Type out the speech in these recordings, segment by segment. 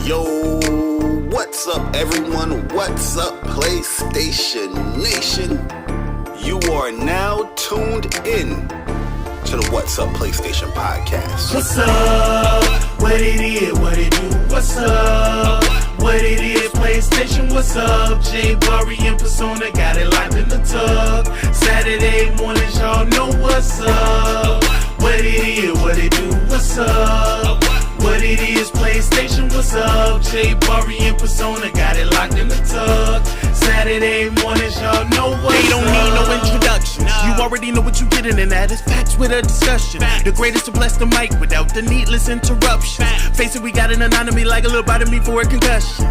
Yo, what's up everyone? What's up PlayStation Nation? You are now tuned in to the What's Up PlayStation podcast. What's up? What it is, what it do? What's up? What it is, PlayStation, what's up? Jay Bari and Persona got it locked in the tub. Saturday mornings, y'all know what's up. What it is, what it do? What's up? What it is, PlayStation, what's up? Jay Bari and Persona got it locked in the tub. Saturday mornings, y'all know what's up. They don't need no introductions. You already know what you're getting, and that is facts with a discussion. The greatest to bless the mic without the needless interruptions. Face it, we got an anatomy like a little bite of me for a concussion.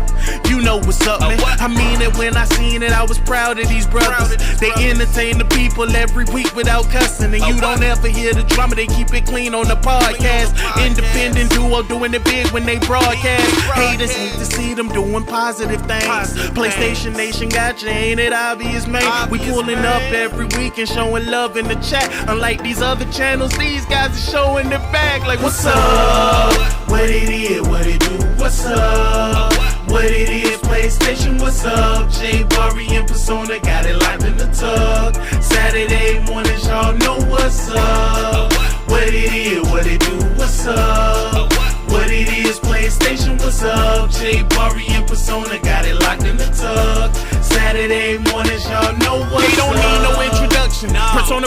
You know what's up, man. I mean it when I seen it. I was proud of these brothers. They entertain the people every week without cussing, and you don't ever hear the drama. They keep it clean on the podcast. Independent duo doing it big when they broadcast. Haters hate to see them doing positive things. PlayStation Nation got you, ain't it obvious, man? We pulling up every week and showing love in the chat. Unlike these other channels, these guys are showing their bag like, what's up? What it is, what it do? What's up? What it is, PlayStation, what's up? Jay Bari and Persona got it locked in the tub. Saturday mornings, y'all know what's up. What it is, what it do? What's up? What it is, PlayStation, what's up? Jay Bari and Persona got it locked in the tub. Saturday mornings, y'all know what's up. They don't need no introduction.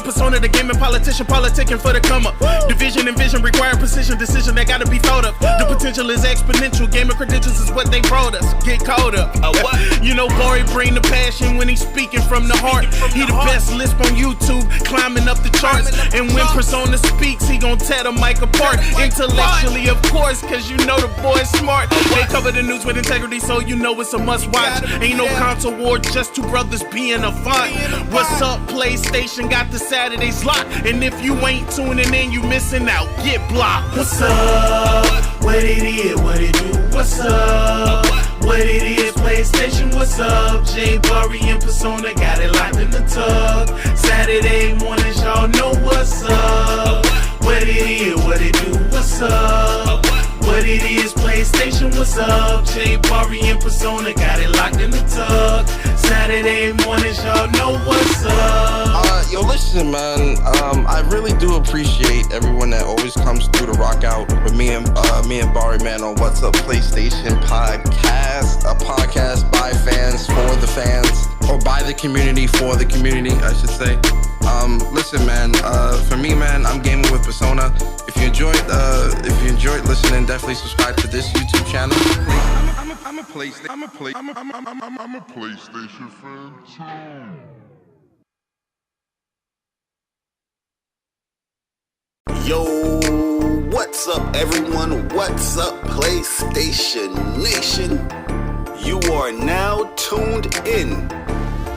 Persona, the gaming politician, politicking for the come up. Division and vision require precision, decision that gotta be thought of. The potential is exponential. Gamer credentials is what they brought us. Get caught up. You know, Bari bring the passion when he's speaking from the heart. He the best lisp on YouTube, climbing up the charts. And when Persona speaks, he gon' tear the mic apart. Intellectually, of course, cause you know the boy's smart. They cover the news with integrity, so you know it's a must watch. Ain't no console war, just two brothers being a font. What's up, PlayStation? Got the Saturdays locked. And if you ain't tuning in, you missing out. Get blocked. What's up? What it is, what it do? What's up? What it is, PlayStation, what's up? Jay Bari and Persona got it locked in the tub. Saturday mornings, y'all know what's up. What it is, what it do? What's up? What it is, PlayStation, what's up? Jay Bari and Persona got it locked in the tub. Saturday mornings, y'all know what's up. Yo, listen, man. I really do appreciate everyone that always comes through to rock out with me and Bari, man, on What's Up PlayStation podcast. A podcast by fans for the fans, or by the community for the community, I should say. Listen, man. For me, man, I'm gaming with Persona. If you enjoyed listening, definitely subscribe to this YouTube channel. I'm a PlayStation fan too. Yo, what's up everyone? What's up PlayStation Nation? You are now tuned in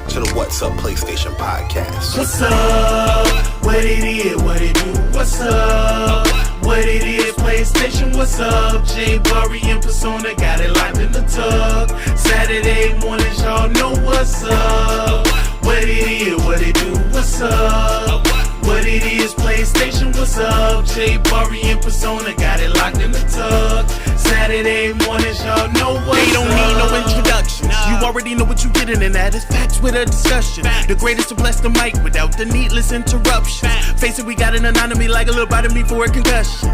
to the What's Up PlayStation podcast. What's up? What it is, what it do? What's up? What it is, PlayStation, what's up? Jay Bari and Persona got it locked in the tub. Saturday mornings, y'all know what's up. What it is, what it do? What's up? What it is, PlayStation, what's up? Jay Bari and Persona got it locked in the tub. Saturday mornings, y'all know what's up. They don't need no introductions. You already know what you're getting, and that is facts with a discussion. The greatest to bless the mic without the needless interruptions. Face it, we got an anatomy like a little bite of me for a concussion.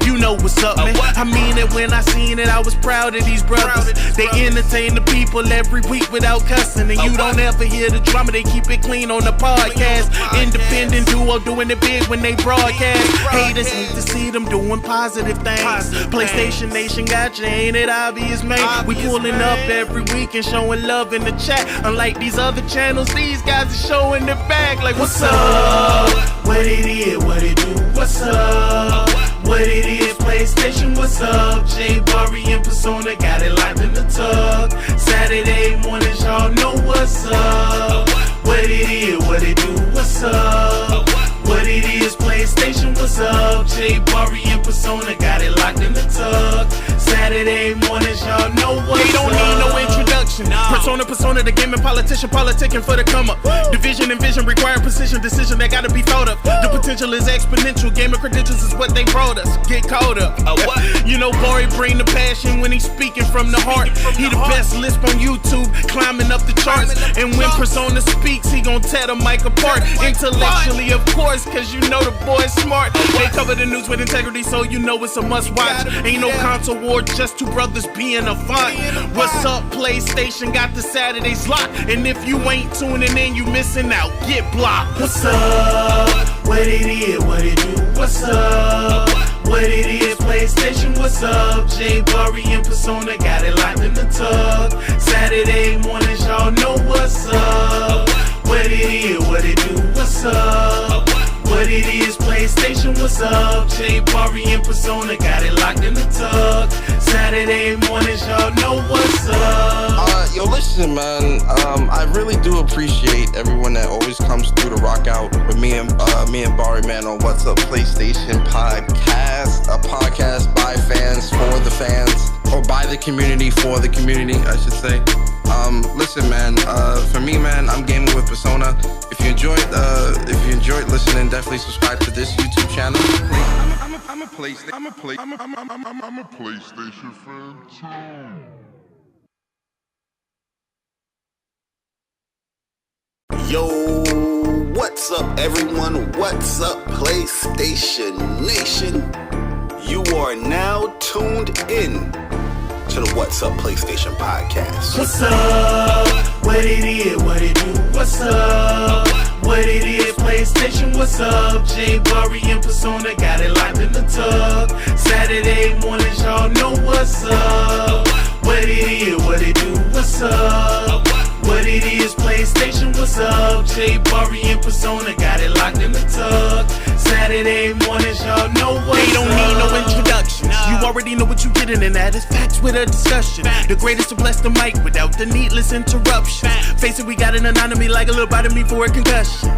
You know what's up, man. I mean it when I seen it. I was proud of these brothers. They entertain the people every week without cussing, and you don't ever hear the drama. They keep it clean on the podcast. Independent duo doing it big when they broadcast. Haters hate to see them doing positive things. PlayStation Nation got you, ain't it obvious, man? We pulling up every week and showing love in the chat. Unlike these other channels, these guys are showing their bag like, what's up? What it is, what it do? What's up? What it is, PlayStation, what's up? Jay Bari and Persona got it locked in the tub. Saturday mornings, y'all know what's up. What it is, what it do? What's up? What it is, PlayStation, what's up? Jay Bari in persona, got it locked in the tug. Saturday mornings, y'all know what's up. They don't need no introduction. Persona, the gaming politician, politicking for the come up. Division and vision require precision, decision that gotta be thought of. The potential is exponential. Gaming credentials is what they brought us. Get caught up. You know, Bari bring the passion when he's speaking from the heart. He the best lisp on YouTube, climbing up the charts. And when Persona speaks, he gon' tear the mic apart. Intellectually, of course, cause you know the boy's smart. They cover the news with integrity, so you know it's a must watch. Ain't no console war, just two brothers being a font. What's up, PlayStation? Got the Saturdays locked. And if you ain't tuning in, you missing out. Get blocked. What's up? What it is, what it do? What's up? What it is, PlayStation, what's up? Jay Bari in persona, got it locked in the tug. Saturday mornings, y'all know what's up. What it is, what it do? What's up? What it is, PlayStation, what's up? Jay Bari in persona, got it locked in the tug. Saturday mornings, y'all know what's up. Yo, listen, man. I really do appreciate everyone that always comes through to rock out with me and Bari, man, on What's Up PlayStation podcast, a podcast by fans for the fans, or by the community for the community, I should say. Listen, man. For me, man, I'm gaming with Persona. If you enjoyed listening, definitely subscribe to this YouTube channel. I'm a PlayStation fan too. Yo, what's up, everyone? What's up, PlayStation Nation? You are now tuned in to the What's Up PlayStation podcast. What's up? What it is, what it do? What's up? What it is, PlayStation, what's up? Jay Bari in persona, got it locked in the tug. Saturday mornings, y'all know what's up. What it is, what it do? What's up? What it is, PlayStation, what's up? Jay Bari in persona, got it locked in the tug. Saturday mornings, y'all know what's up. They don't need no introduction. You already know what you getting, and that is facts with a discussion. The greatest to bless the mic without the needless interruption. Face it, we got an anatomy like a little bite of me for a concussion.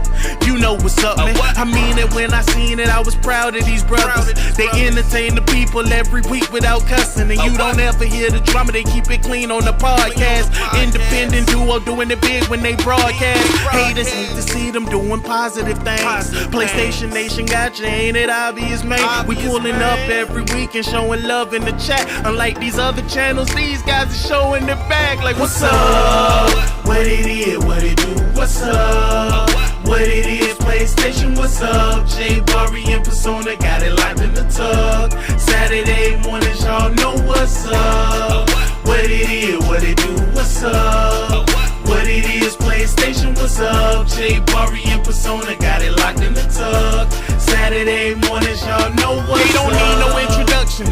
You know what's up, man. I mean it when I seen it, I was proud of these brothers. They entertain the people every week without cussing. And you don't ever hear the drama, they keep it clean on the podcast. Independent duo doing it big when they broadcast. Haters hate to see them doing positive things. PlayStation Nation got you, ain't it obvious, man? We pulling up every week and showing love in the chat. Unlike these other channels, these guys are showing their back like, what's up? What it is, what it do? What's up? What it is, PlayStation, what's up? Jay Bari in persona, got it locked in the tug. Saturday mornings, y'all know what's up. What it is, what it do? What's up? What it is, PlayStation, what's up? Jay Bari in persona, got it locked in the tug. Saturday mornings, y'all know what's up. They don't need no introduction.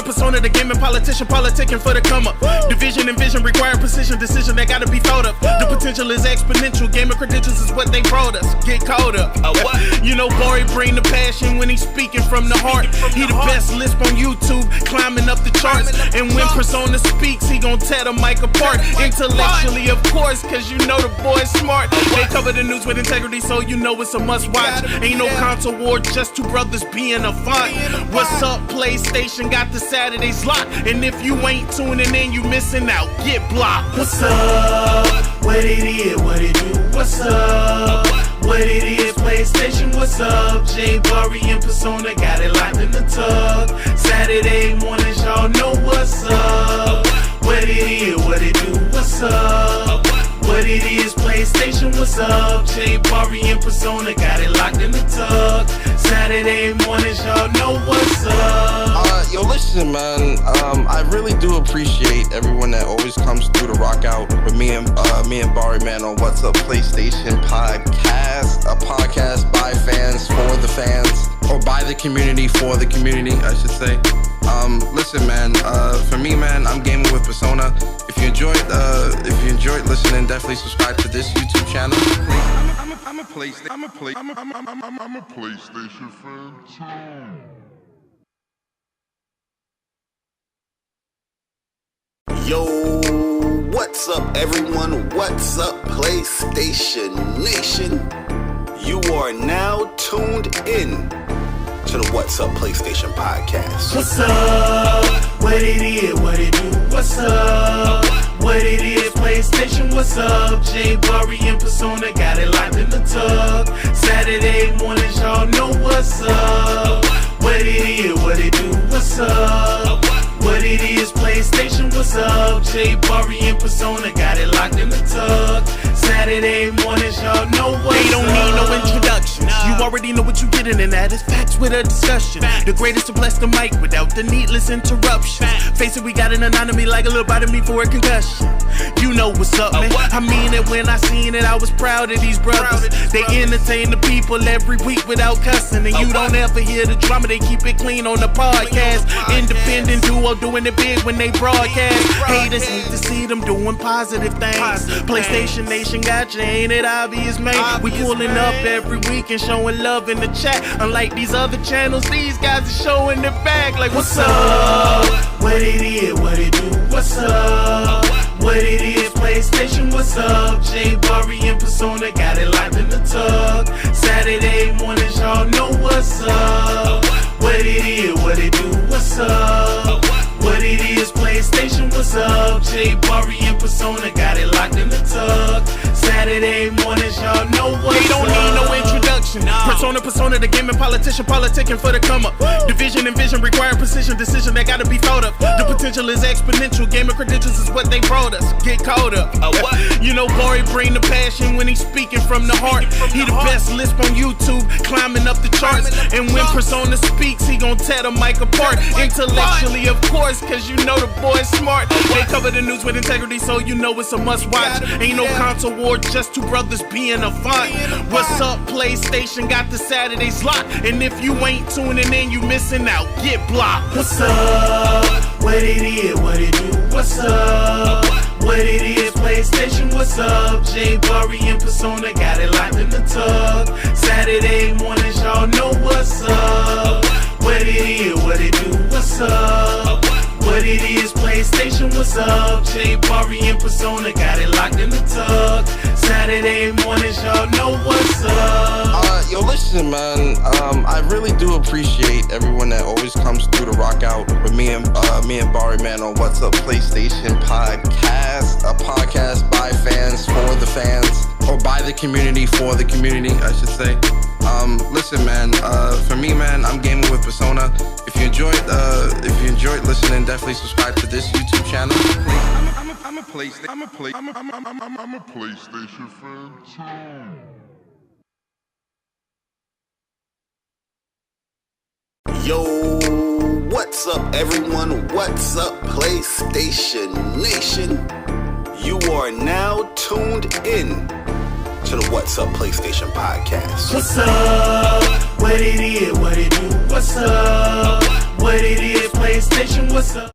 Persona, the gaming politician, politicking for the come up. Division and vision require precision, decision that gotta be thought of. The potential is exponential. Gaming credentials is what they brought us. Get caught up. You know, Bari bring the passion when he's speaking from the heart. He the best lisp on YouTube, climbing up the charts. And when Persona speaks, he gon' tear the mic apart. Intellectually, of course, cause you know the boy's smart. They cover the news with integrity, so you know it's a must watch. Ain't no console war, just two brothers being a font. What's up, PlayStation? Got the Saturdays locked. And if you ain't tuning in, you missing out. Get blocked. What's up? What it is, what it do? What's up? What it is, PlayStation, what's up? Jay Bari in persona, got it locked in the tug. Saturday mornings, y'all know what's up. What it is, what it do? What's up? What it is, PlayStation, what's up? Jay Bari in persona, got it locked in the tug. Saturday mornings, y'all know what's up. Yo, listen, man. I really do appreciate everyone that always comes through to rock out with me and Bari, man, on What's Up PlayStation podcast, a podcast by fans for the fans, or by the community for the community, I should say. Listen, man. For me, man, I'm gaming with Persona. If you enjoyed listening, definitely subscribe to this YouTube channel. I'm a PlayStation fan too. Yo, what's up, everyone? What's up, PlayStation Nation? You are now tuned in to the What's Up PlayStation podcast. What's up? What it is, what it do? What's up? What it is, PlayStation, what's up? Jay Bari and Persona got it locked in the tub. Saturday mornings, y'all know what's up. What it is, what it do? What's up? What it is, PlayStation, what's up? Jay Bari and Persona got it locked in the tub. Saturday mornings, y'all know what's up. They don't need no introduction. You already know what you're getting, and that is facts with a discussion. The greatest to bless the mic without the needless interruption. Face it, we got an anatomy like a little bite of me for a concussion. You know what's up, man. I mean it when I seen it. I was proud of these brothers. They entertain the people every week without cussing, and you don't ever hear the drama. They keep it clean on the podcast. Independent duo doing it big when they broadcast. Haters hate to see them doing positive things. PlayStation Nation got you, ain't it obvious, man? We pulling up every week and showing love in the chat. Unlike these other channels, these guys are showing their back. Like, what's up? What it is, what it do? What's up? What it is, PlayStation, what's up? Jay Bari and Persona got it locked in the tub. Saturday mornings, y'all know what's up. What it is, what it do? What's up? What it is, PlayStation, what's up? Jay Bari and Persona got it locked in the tub. Saturday mornings, y'all know what's up. They don't need no introduction. Persona, the gaming politician, politicking for the come up. Division and vision require precision, decision that gotta be thought of. The potential is exponential. Gaming credentials is what they brought us. Get caught up. You know, Bari bring the passion when he's speaking from the heart. He the best lisp on YouTube, climbing up the charts. And when Persona speaks, he gon' tear the mic apart. Intellectually, of course, cause you know the boy's smart. They cover the news with integrity, so you know it's a must watch. Ain't no console war, just two brothers being a font. What's up, PlayStation got the Saturdays locked. And if you ain't tuning in, you missing out. Get blocked. What's up? What it is, what it do? What's up? What it is, PlayStation, what's up? Jay Bari and Persona got it locked in the tub. Saturday mornings, y'all know what's up. What it is, what it do? What's up? What it is, PlayStation, what's up? Jay Bari and Persona got it locked in the tub. Saturday mornings, y'all know what's up. Yo, listen, man. I really do appreciate everyone that always comes through to rock out with me and Bari, man, on What's Up PlayStation podcast, a podcast by fans for the fans, or by the community for the community, I should say. Listen, man. For me, man, I'm gaming with Persona. If you enjoyed listening, definitely subscribe to this YouTube channel. I'm a PlayStation fan too. Yo, what's up, everyone? What's up, PlayStation Nation? You are now tuned in to the What's Up PlayStation podcast. What's up? What it is, what it do? What's up? What it is, PlayStation, what's up?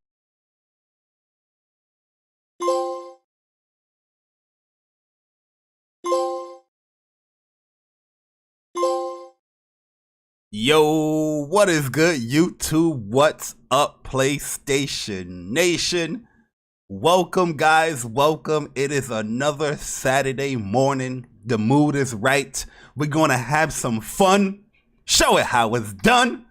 Yo, what is good, YouTube? What's up, PlayStation Nation? Welcome, guys. Welcome. It is another Saturday morning. The mood is right. We're going to have some fun. Show it how it's done.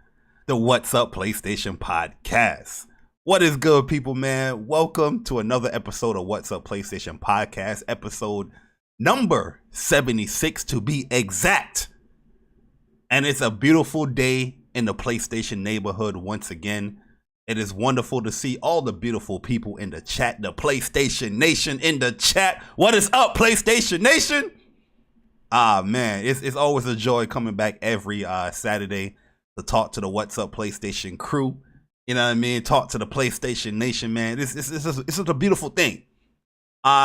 The What's Up PlayStation podcast. What is good, people, man? Welcome to another episode of What's Up PlayStation podcast, episode number 76 to be exact. And it's a beautiful day in the PlayStation neighborhood once again. It is wonderful to see all the beautiful people in the chat, the PlayStation Nation in the chat. What is up, PlayStation Nation? Man, it's always a joy coming back every Saturday to talk to the What's Up PlayStation crew. You know what I mean? Talk to the PlayStation Nation, man. It's just a beautiful thing.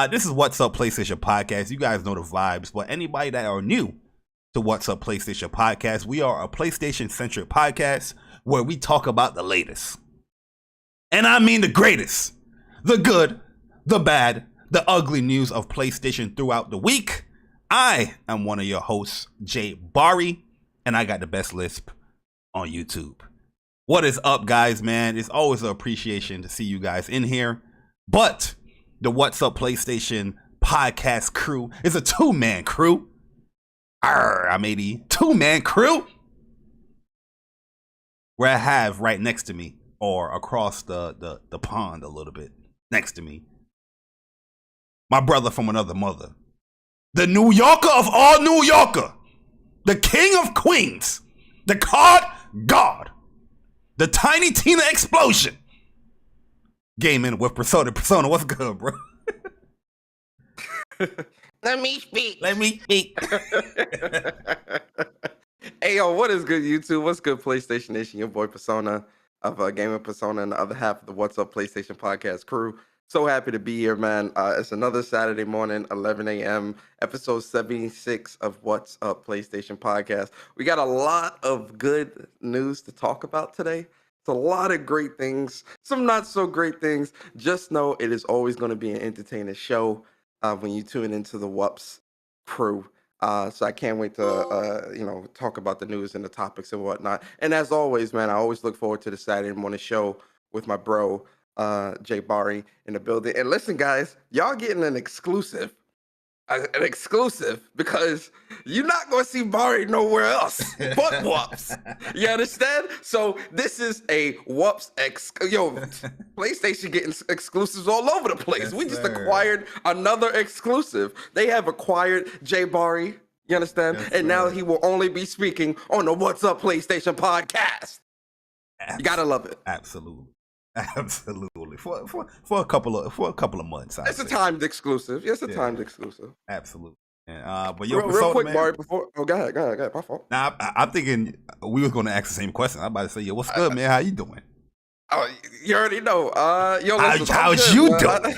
This is What's Up PlayStation podcast. You guys know the vibes, but anybody that are new to What's Up PlayStation podcast, we are a PlayStation-centric podcast where we talk about the latest. And I mean the greatest, the good, the bad, the ugly news of PlayStation throughout the week. I am one of your hosts, Jay Bari, and I got the best lisp on YouTube. What is up, guys, man? It's always an appreciation to see you guys in here. But the What's Up PlayStation podcast crew is a two-man crew. I'm 80. Two-man crew. where I have right next to me or across the pond a little bit next to me, my brother from another mother, the New Yorker of all New Yorker, the king of queens, the card god, the Tiny Tina explosion. Gaming with Persona. Persona, what's good, bro? Let me speak. Let me speak. Hey, yo, what is good, YouTube? What's good, PlayStation Nation? Your boy Persona of Gaming Persona and the other half of the What's Up PlayStation podcast crew. So happy to be here, man. It's another Saturday morning, 11 a.m., episode 76 of What's Up PlayStation podcast. We got a lot of good news to talk about today. It's a lot of great things, some not so great things. Just know it is always going to be an entertaining show when you tune into the WUPS crew. So I can't wait to, talk about the news and the topics and whatnot. And as always, man, I always look forward to the Saturday morning show with my bro, Jay Bari in the building. And listen, guys, y'all getting an exclusive because you're not going to see Bari nowhere else but WUPS. You understand? So this is a WUPS PlayStation getting exclusives all over the place. Yes, we just sir. acquired another exclusive. They have acquired Jay Bari. You understand? Yes, and now sir. he will only be speaking on the What's Up PlayStation podcast. You gotta love it. Absolutely. For a couple of months. It's a timed exclusive. Yes, a timed exclusive. Absolutely. But yo, Real quick, man, Bari, before go ahead. My fault. now I'm thinking we was gonna ask the same question. I'm about to say, yo, what's good, man? How you doing? Oh, you already know. How's you doing?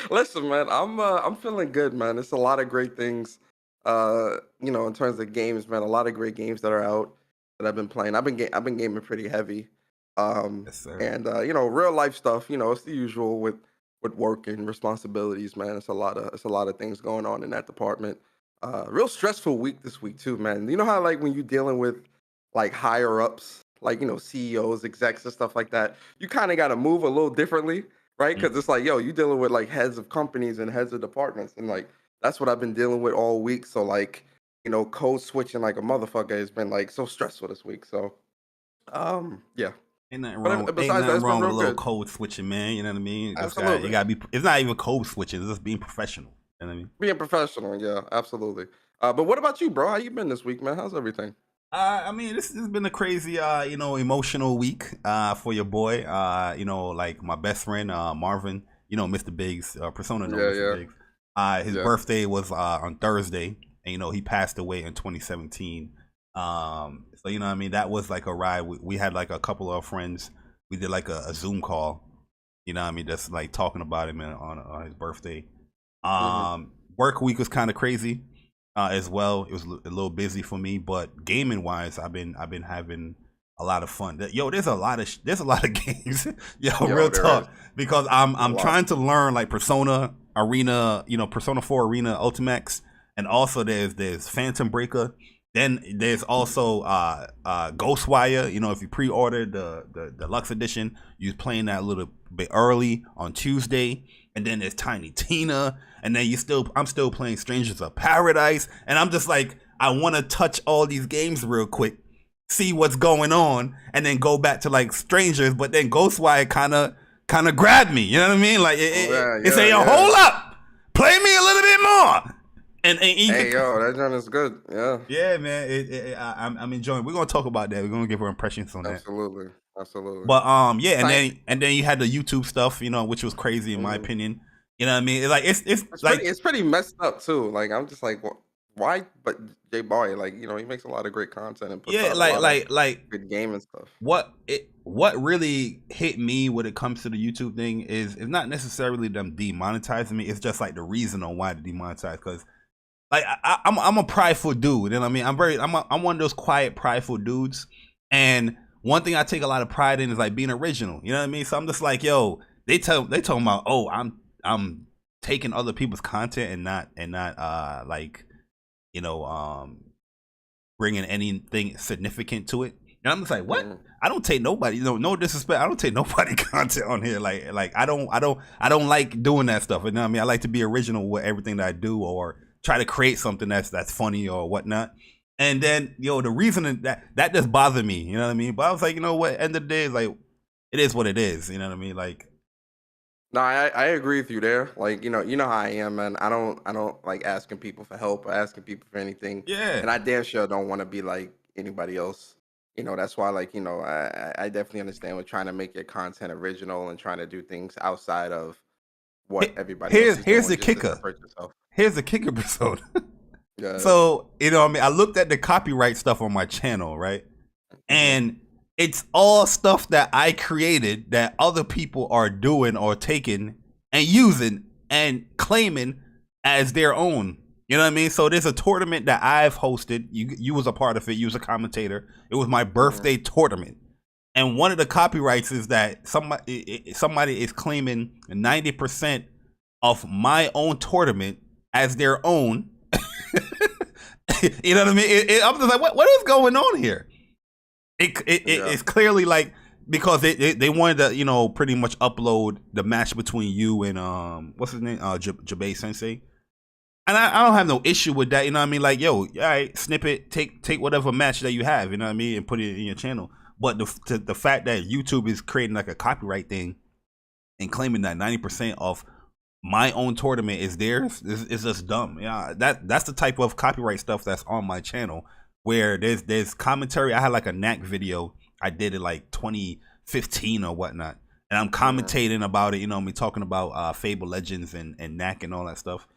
Listen, man, I'm feeling good, man. It's a lot of great things. In terms of games, man, a lot of great games that are out that I've been playing. I've been gaming pretty heavy. Yes, sir. And real life stuff. It's the usual with work and responsibilities, man. It's a lot of things going on in that department. Real stressful week this week too, man. You know how like when you're dealing with like higher ups, like CEOs, execs, and stuff like that, you kind of got to move a little differently, right? Because it's like, you dealing with like heads of companies and heads of departments, and like that's what I've been dealing with all week. So like, code switching like a motherfucker has been like so stressful this week. So, yeah. Ain't nothing But wrong, besides ain't that, nothing it's been wrong with a real little good. code switching, man. You know what I mean? Absolutely. It gotta be. It's not even code switching. It's just being professional. You know what I mean? Being professional, yeah, absolutely. But what about you, bro? How you been this week, man? How's everything? I mean, this has been a crazy, emotional week for your boy. Like my best friend, Marvin, Mr. Biggs, Persona knows Mr. Biggs. His birthday was on Thursday, and he passed away in 2017. So what I mean, that was like a ride. We had like a couple of friends. We did like a Zoom call. What I mean, just like talking about him on his birthday. Work week was kind of crazy as well. It was a little busy for me, but gaming wise, I've been having a lot of fun. There's a lot of games. Real talk, because I'm trying to learn like Persona Arena, Persona 4 Arena Ultimax, and also there's Phantom Breaker. Then there's also Ghostwire. If you pre-order the deluxe edition, you're playing that a little bit early on Tuesday. And then there's Tiny Tina, and then I'm still playing Strangers of Paradise, and I'm just like, I want to touch all these games real quick, see what's going on, and then go back to like Strangers. But then Ghostwire kind of grabbed me. You know what I mean? Like it say, hold up, play me a little bit more. And that joint is good. Yeah, man. I'm enjoying. We're gonna talk about that. We're gonna give our impressions on that. Absolutely. But and then you had the YouTube stuff, which was crazy in my opinion. You know what I mean? Like it's pretty messed up too. Like I'm just like, why? But Jay Bari, like he makes a lot of great content and puts out a lot of good game and stuff. What really hit me when it comes to the YouTube thing is not necessarily them demonetizing me. It's just like the reason on why to demonetize, because. Like I'm a prideful dude, you know what I mean? I'm one of those quiet, prideful dudes, and one thing I take a lot of pride in is like being original. You know what I mean? So I'm just like, they talking about, I'm taking other people's content and not bringing anything significant to it. And I'm just like, what? I don't take nobody, no disrespect. I don't take nobody content on here. Like I don't like doing that stuff. You know what I mean? I like to be original with everything that I do, or try to create something that's funny or whatnot. And then, yo, the reason that just bothered me, you know what I mean? But I was like, you know what? End of the day, it's like, it is what it is. You know what I mean? Like, no, I agree with you there. Like, you know how I am, man. I don't like asking people for help or asking people for anything. yeah. And I damn sure don't want to be like anybody else. You know, that's why, like, you know, I definitely understand with trying to make your content original and trying to do things outside of what everybody else is Here's doing the just to kicker. support yourself. Here's the kicker, Persona. Yeah. So, you know what I mean? I looked at the copyright stuff on my channel, right? And it's all stuff that I created that other people are doing or taking and using and claiming as their own. You know what I mean? So there's a tournament that I've hosted. You was a part of it. You was a commentator. It was my birthday tournament. And one of the copyrights is that somebody is claiming 90% of my own tournament as their own. You know what I mean? I'm just like, what is going on here? It's clearly like, because they wanted to, you know, pretty much upload the match between you and what's his name, Jabei Sensei. And I don't have no issue with that. You know what I mean? Like, yo, all right, snippet, take whatever match that you have, you know what I mean, and put it in your channel. But the fact that YouTube is creating like a copyright thing and claiming that 90% of my own tournament is theirs is just dumb. Yeah, that's the type of copyright stuff that's on my channel, where there's commentary. I had like a knack video I did it like 2015 or whatnot, and I'm commentating about it. You know, me talking about Fable Legends and knack and all that stuff.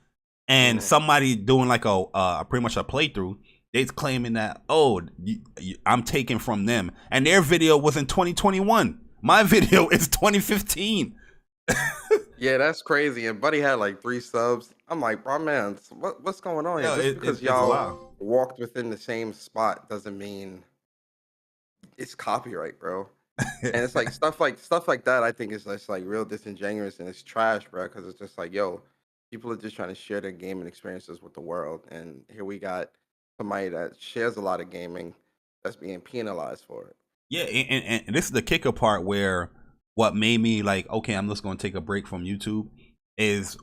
And somebody doing like a pretty much a playthrough, they's claiming that, oh, I'm taking from them, and their video was in 2021. My video is 2015. Yeah, that's crazy. And Buddy had like 3 subs. I'm like, bro, man, what's going on here? Yeah, Just because y'all walked within the same spot doesn't mean it's copyright, bro. And it's like stuff like that. I think is just like real disingenuous and it's trash, bro. Because it's just like, yo, people are just trying to share their gaming experiences with the world, and here we got somebody that shares a lot of gaming that's being penalized for it. Yeah, and this is the kicker part where what made me like, okay, I'm just going to take a break from YouTube is,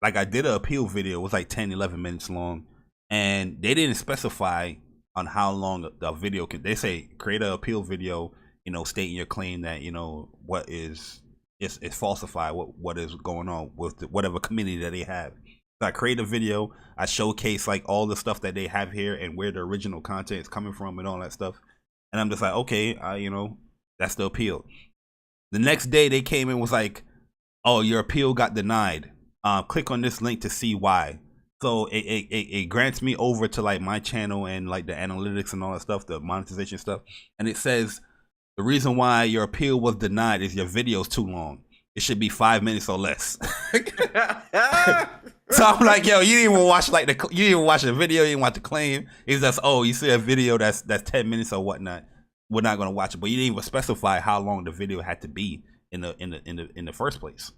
like, I did an appeal video. It was like 10-11 minutes long, and they didn't specify on how long the video can. They say create an appeal video, you know, stating your claim that, you know, what is falsified, what is going on with whatever community that they have. So I create a video, I showcase like all the stuff that they have here and where the original content is coming from and all that stuff, and I'm just like, okay, you know, that's the appeal. The next day they came and was like, oh, your appeal got denied. Click on this link to see why. So it grants me over to like my channel and like the analytics and all that stuff, the monetization stuff, and it says the reason why your appeal was denied is your video's too long. It should be 5 minutes or less. So I'm like, yo, you didn't even watch you didn't even watch the video, you didn't watch the claim. It's just, oh, you see a video that's 10 minutes or whatnot, we're not gonna watch it. But you didn't even specify how long the video had to be in the first place.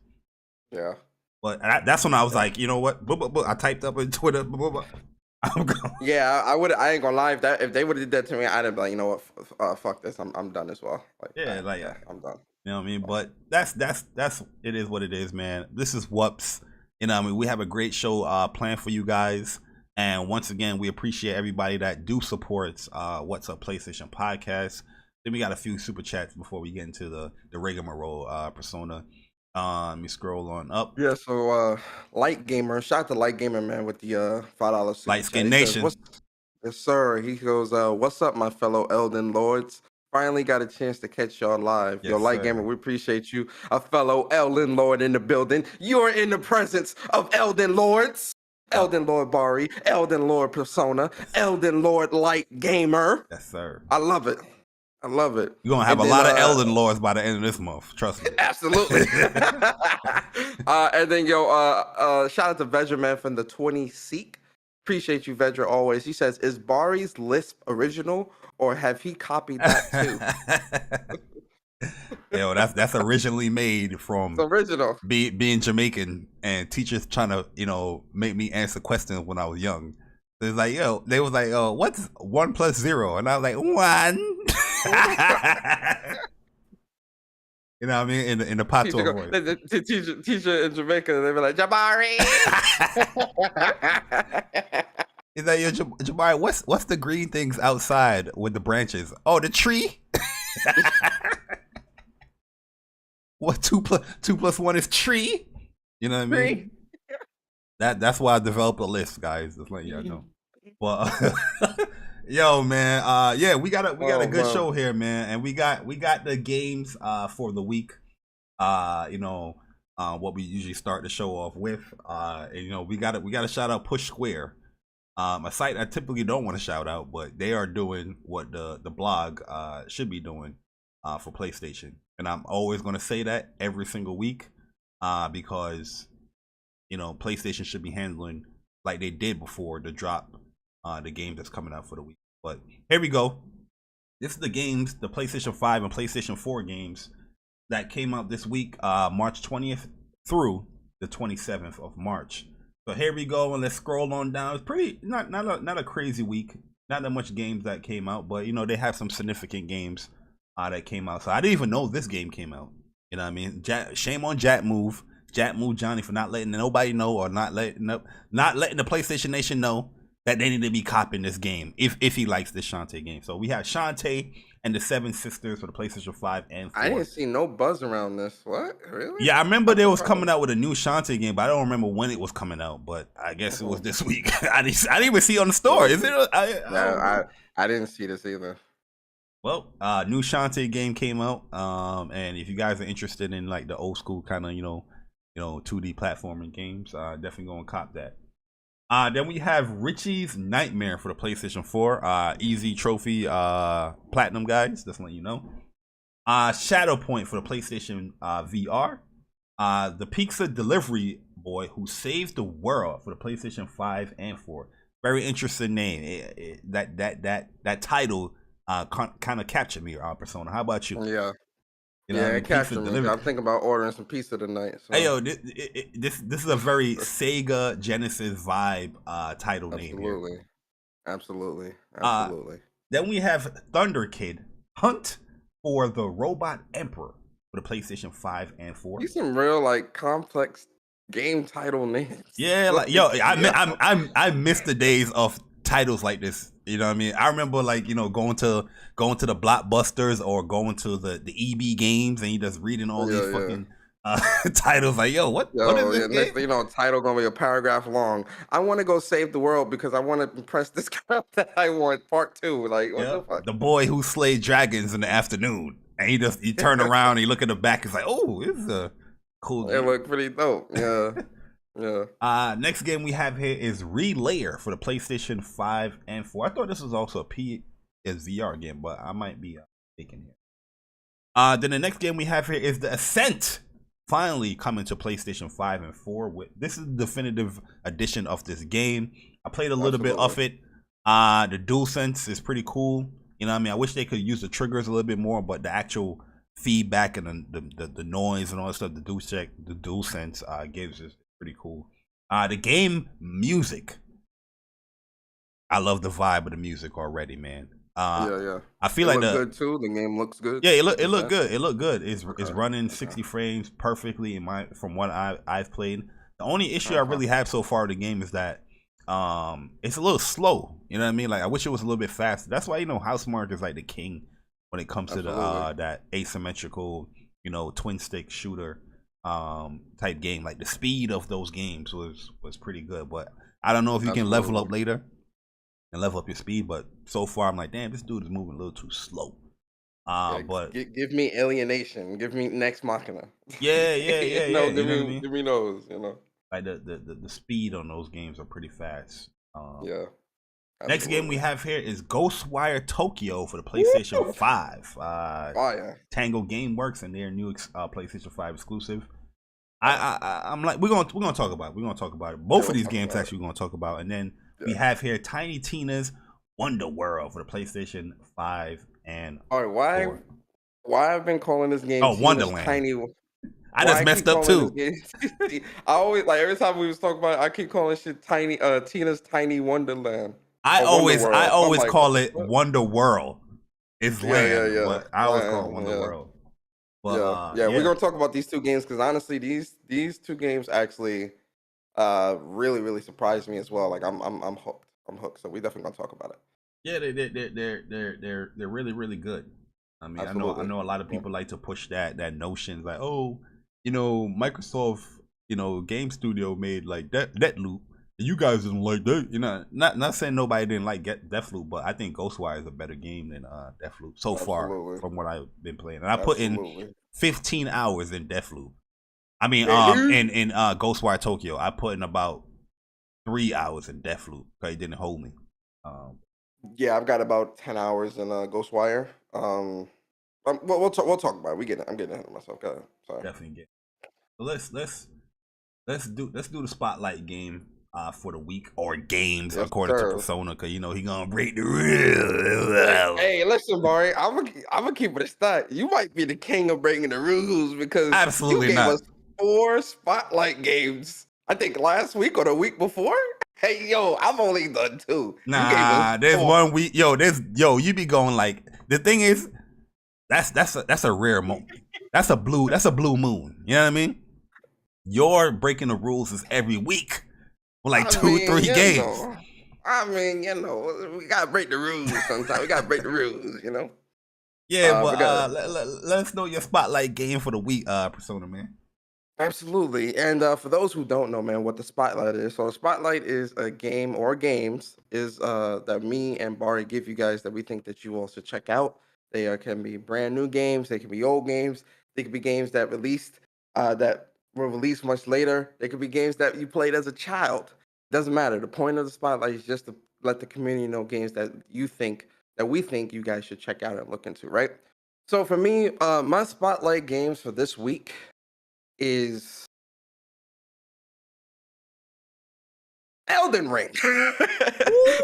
Yeah. But that's when I was like, you know what? I typed up on Twitter. I'm going. Yeah, I ain't gonna lie. If they would have did that to me, I'd have been like, you know what? Fuck this. I'm done as well. Like, yeah, I'm done. You know what I mean? But that's it is what it is, man. This is WUPS. You know what I mean? We have a great show planned for you guys. And once again, we appreciate everybody that do supports What's Up PlayStation podcast. Then we got a few super chats before we get into the rigmarole persona. Let me scroll on up. Yeah, so Light Gamer, shout out to Light Gamer, man, with the $5 Light Skin Nation. Yes, sir. He goes, what's up, my fellow Elden Lords? Finally got a chance to catch y'all live. Yes, Yo, Light sir. Gamer, we appreciate you. A fellow Elden Lord in the building. You're in the presence of Elden Lords. Elden Lord Bari, Elden Lord Persona, Elden Lord Light Gamer. Yes, sir. I love it. I love it. You're gonna have a lot of Elden Lords by the end of this month. Trust me. Absolutely. And then shout out to Vedra, man, from the 20 Seek. Appreciate you, Vedra, always. He says, is Bari's lisp original or have he copied that too? Yo, that's originally made from It's original. being Jamaican and teachers trying to, you know, make me answer questions when I was young. So it's like, yo, they was like, oh, what's 1 + 0? And I was like, 1. You know what I mean? In the patois voice. The teacher in Jamaica, they were like, Jabari. Is that your Jabari? What's the green things outside with the branches? Oh, the tree. What 2+2+1 is tree? You know what I mean? That's why I developed a list, guys. Just letting y'all know. Well, yo, man. Yeah, we got a good show here, man, and we got the games for the week. You know, what we usually start the show off with. And, you know, we got to shout out Push Square, a site I typically don't want to shout out, but they are doing what the blog should be doing for PlayStation, and I'm always going to say that every single week because, you know, PlayStation should be handling like they did before to drop the game that's coming out for the week. But here we go. This is the games, the PlayStation 5 and PlayStation 4 games that came out this week, March 20th through the 27th of March. So here we go, and let's scroll on down. It's pretty not a crazy week. Not that much games that came out, but you know, they have some significant games that came out. So I didn't even know this game came out. You know what I mean? Shame on Jack Move Johnny for not letting nobody know, or not letting the PlayStation Nation know that they need to be copying this game if he likes this Shantae game. So we have Shantae and the Seven Sisters for the PlayStation 5 and 4. I didn't see no buzz around this. What? Really? Yeah, I remember they was coming out with a new Shantae game, but I don't remember when it was coming out. But I guess it was this week. I didn't even see it on the store. Is it? I didn't see this either. Well, new Shantae game came out, and if you guys are interested in like the old school kind of you know 2D platforming games, definitely go and cop that. Then we have Richie's Nightmare for the PlayStation 4, easy trophy, platinum, guys. Just letting you know. Shadow Point for the PlayStation VR. The Pizza Delivery Boy Who Saved the World for the PlayStation 5 and 4. Very interesting name. That title kind of captured me, Persona. How about you? Yeah. You know, yeah, it captured me. I'm thinking about ordering some pizza tonight. So. Hey yo, this is a very Sega Genesis vibe title name here. Absolutely. Then we have Thunder Kid Hunt for the Robot Emperor for the PlayStation 5 and 4. These some real like complex game title names. Yeah, like yo, I miss the days of titles like this. You know what I mean? I remember like, you know, going to the Blockbusters or going to the EB games and you just reading all these fucking titles like, yo, what is this game? Next thing you know, title gonna be a paragraph long. I want to go save the world because I want to impress this girl that I want part 2. Like, what the fuck? The boy who slayed dragons in the afternoon. And he turned around and he look at the back, it's like, oh, this is a cool game. It looked pretty dope. Yeah. Yeah. Next game we have here is Relayer for the PlayStation 5 and 4. I thought this was also a PSVR game, but I might be mistaken here. Then the next game we have here is The Ascent, finally coming to PlayStation 5 and 4. This is the definitive edition of this game. I played a little bit of it. The DualSense is pretty cool. You know what I mean? I wish they could use the triggers a little bit more, but the actual feedback and the noise and all that stuff the DualSense gives is pretty cool. The game music, I love the vibe of the music already, man. Yeah. I feel like good too. The game looks good. Yeah, it looked good. It looked good. It's running 60 frames perfectly from what I've played. The only issue I really have so far with the game is that it's a little slow. You know what I mean? Like I wish it was a little bit faster. That's why Housemarque is like the king when it comes to that asymmetrical, twin stick shooter type game. Like the speed of those games was pretty good, but I don't know if you can level up later and level up your speed, but so far I'm like, damn, this dude is moving a little too slow. But give me Alienation, give me Next Machina. Yeah. Give me those. Like the speed on those games are pretty fast. Yeah. Next game we have here is Ghostwire Tokyo for the PlayStation 5. Tango Gameworks and their new PlayStation 5 exclusive. I'm like, we're gonna talk about it. We're gonna talk about it. Both of these games actually we're gonna talk about, and then we have here Tiny Tina's Wonder World for the Palstation 5 and. All right, why I've been calling this game? Wonderland. Tiny. I just messed up too. I always every time we was talking about it, I keep calling shit Tiny Tina's Tiny Wonderland. I always call it Wonder World. It's land, but I always call it Wonder World. But, we're gonna talk about these two games because honestly, these two games actually really surprised me as well. Like I'm hooked. I'm hooked. So we definitely gonna talk about it. Yeah, they're really really good. I mean, Absolutely. I know a lot of people like to push that notion like, oh, Microsoft, Game Studio made like Deathloop. You guys didn't like that, not saying nobody didn't like Deathloop, but I think Ghostwire is a better game than Deathloop so far from what I've been playing. And I put in 15 hours in Deathloop. I mean, in Ghostwire Tokyo, I put in about 3 hours in Deathloop because it didn't hold me. Yeah, I've got about 10 hours in Ghostwire. We'll talk about it. I'm getting ahead of myself. Go ahead. Sorry. Definitely get. So let's do the spotlight game for the week, or games, according to Persona, because he gonna break the rules. Hey, listen, Bari, I'm gonna keep it a stat. You might be the king of breaking the rules because absolutely you gave not. us 4 spotlight games. I think last week or the week before. Hey, yo, I've only done 2. Nah, there's 1 week. You be going like, the thing is, that's a rare moment. That's a blue moon. You know what I mean? Your breaking the rules is every week. With like 2-3 games. I mean, we gotta break the rules sometimes. We gotta break the rules, Yeah, but let us know your spotlight game for the week, Persona, man. Absolutely. And for those who don't know, man, what the spotlight is. So the spotlight is a game or games that me and Bari give you guys that we think that you all should check out. They can be brand new games, they can be old games, they could be games that were released much later. They could be games that you played as a child. Doesn't matter. The point of the spotlight is just to let the community know games that we think you guys should check out and look into, right? So for me, my spotlight games for this week is Elden Ring.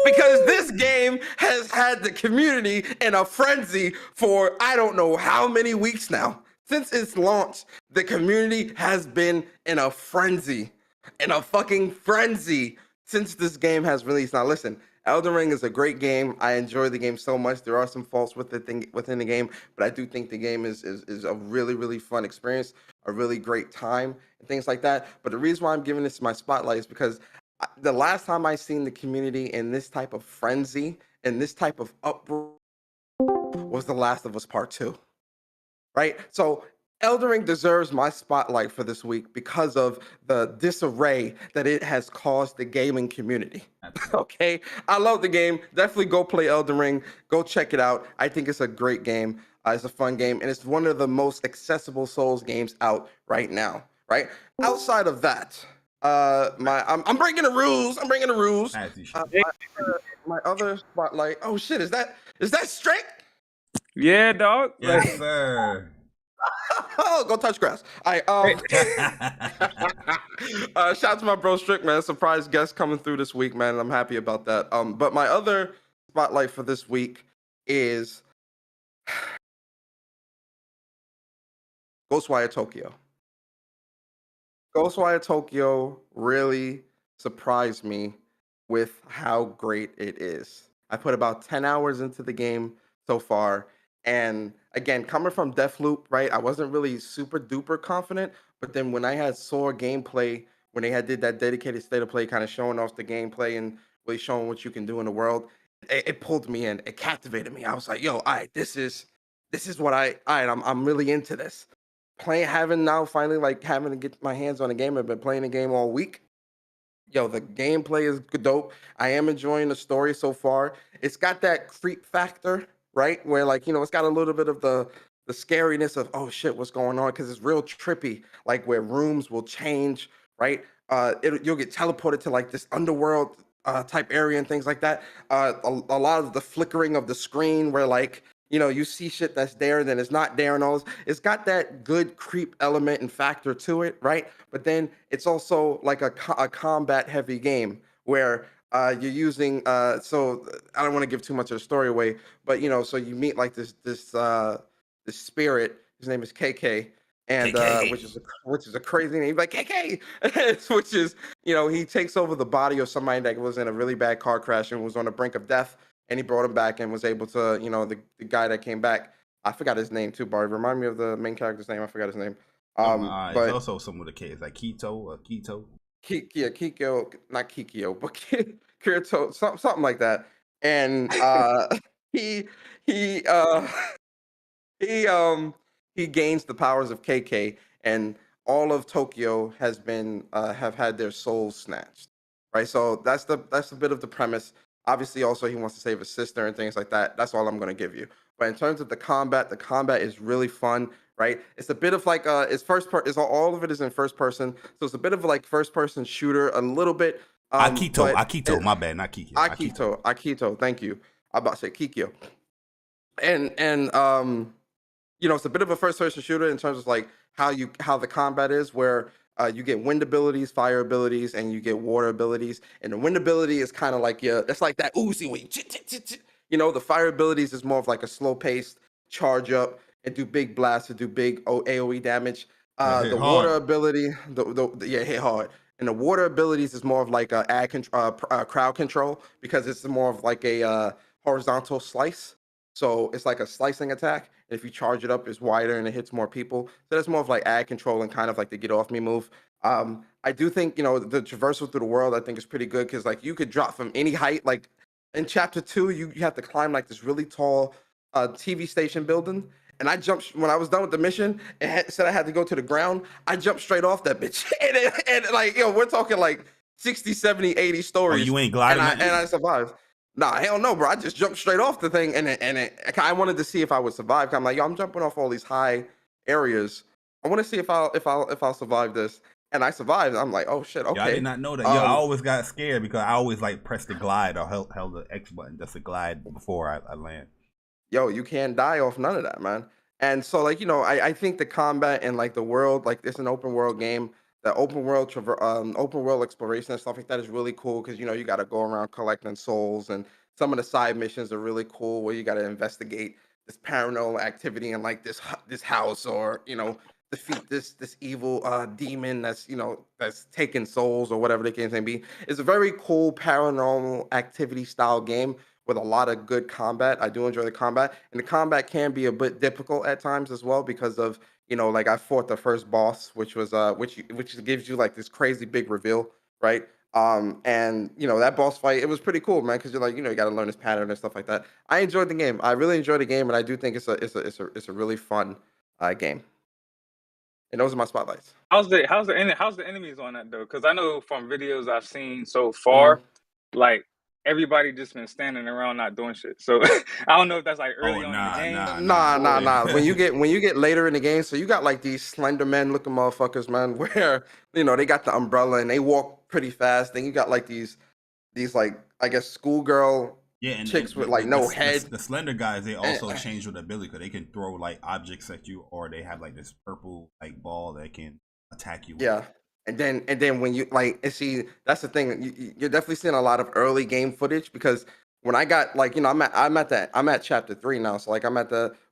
Because this game has had the community in a frenzy for I don't know how many weeks now. Since its launch, the community has been in a frenzy, fucking frenzy since this game has released. Now listen, Elden Ring is a great game. I enjoy the game so much. There are some faults within the game, but I do think the game is a really, really fun experience, a really great time, and things like that. But the reason why I'm giving this my spotlight is because the last time I seen the community in this type of frenzy, in this type of uproar, was The Last of Us Part 2. Right? So Elden Ring deserves my spotlight for this week because of the disarray that it has caused the gaming community. Okay? I love the game. Definitely go play Elden Ring. Go check it out. I think it's a great game. It's a fun game, and it's one of the most accessible Souls games out right now. Right? Outside of that, I'm breaking the rules. I'm breaking the rules. My other spotlight. Oh shit! Is that straight? Yeah, dog. Yes, sir. Oh, go touch grass. All right. Shout out to my bro Strick, man. Surprise guest coming through this week, man. I'm happy about that. But my other spotlight for this week is Ghostwire Tokyo. Ghostwire Tokyo really surprised me with how great it is. I put about 10 hours into the game so far. And again, coming from Deathloop, right? I wasn't really super duper confident, but then when I saw gameplay, when they did that dedicated state of play, kind of showing off the gameplay and really showing what you can do in the world, it pulled me in. It captivated me. I was like, yo, all right, this is what I'm really into this. Having to get my hands on the game. I've been playing the game all week. Yo, the gameplay is dope. I am enjoying the story so far. It's got that creep factor, right? Where it's got a little bit of the scariness of, oh shit, what's going on? Because it's real trippy, like where rooms will change, right? You'll get teleported to like this underworld type area and things like that. A lot of the flickering of the screen where you see shit that's there, then it's not there and all this. It's got that good creep element and factor to it, right? But then it's also like a combat heavy game where you're using so I don't want to give too much of the story away, but so you meet like this spirit. His name is KK, and which is a crazy name. He's like KK, which is he takes over the body of somebody that was in a really bad car crash and was on the brink of death, and he brought him back and was able to the guy that came back. I forgot his name too, Bart. Remind me of the main character's name. I forgot his name. But it's also some of the kids like Keto. Kikyo, not Kikyo, but Kirito, something like that. And he he uh he he gains the powers of KK, and all of Tokyo has been have had their souls snatched. Right? So that's a bit of the premise. Obviously, also he wants to save his sister and things like that. That's all I'm gonna give you. But in terms of the combat is really fun, right? It's a bit of like it's it's all of it is in first person, so it's a bit of like first person shooter, a little bit. Akito, my bad, not Kikyo. Akito. Thank you. I'm about to say Kikyo, and it's a bit of a first person shooter in terms of like how the combat is, where you get wind abilities, fire abilities, and you get water abilities. And the wind ability is kind of like it's like that Uzi where the fire abilities is more of like a slow paced charge up and do big blasts to do big AoE damage. The water ability, hit hard. And the water abilities is more of like crowd control, because it's more of like a horizontal slice. So it's like a slicing attack. And if you charge it up, it's wider and it hits more people. So that's more of like ad control and kind of like the get off me move. I do think, the traversal through the world, I think is pretty good, because like you could drop from any height. Like in chapter 2, you have to climb like this really tall TV station building. And I jumped when I was done with the mission. It said I had to go to the ground. I jumped straight off that bitch. and like, we're talking like 60, 70, 80 stories. Oh, you ain't gliding? And I survived. Nah, hell no, bro. I just jumped straight off the thing, and I wanted to see if I would survive. I'm like, I'm jumping off all these high areas. I want to see if I'll survive this, and I survived. I'm like, oh shit, okay. I did not know that. I always got scared because I always like press the glide or held the X button just to glide before I land. You can't die off none of that, man. And so like, I think the combat and like the world, like it's an open world game. The open world exploration and stuff like that is really cool, because you got to go around collecting souls, and some of the side missions are really cool where you got to investigate this paranormal activity in like this house, or defeat this evil demon that's taking souls, or whatever the case may be. It's a very cool paranormal activity style game with a lot of good combat. I do enjoy the combat, and the combat can be a bit difficult at times as well, because of like I fought the first boss, which was which gives you like this crazy big reveal, right? And that boss fight, it was pretty cool, man, because you're like, you got to learn this pattern and stuff like that. I enjoyed the game. I really enjoyed the game, and I do think it's a really fun game. And those are my spotlights. How's the enemies on that though? Because I know from videos I've seen so far, like everybody just been standing around not doing shit. So I don't know if that's like early on in the game. Nah. When you get later in the game, so you got like these slender men looking motherfuckers, man, where they got the umbrella and they walk pretty fast. Then you got like these like, I guess, schoolgirl chicks with like no head. The slender guys, they also change with ability, because they can throw like objects at you, or they have like this purple like ball that can attack you with. Yeah. And then when you see, that's the thing. You're definitely seeing a lot of early game footage, because when I got like, I'm at chapter 3 now. So like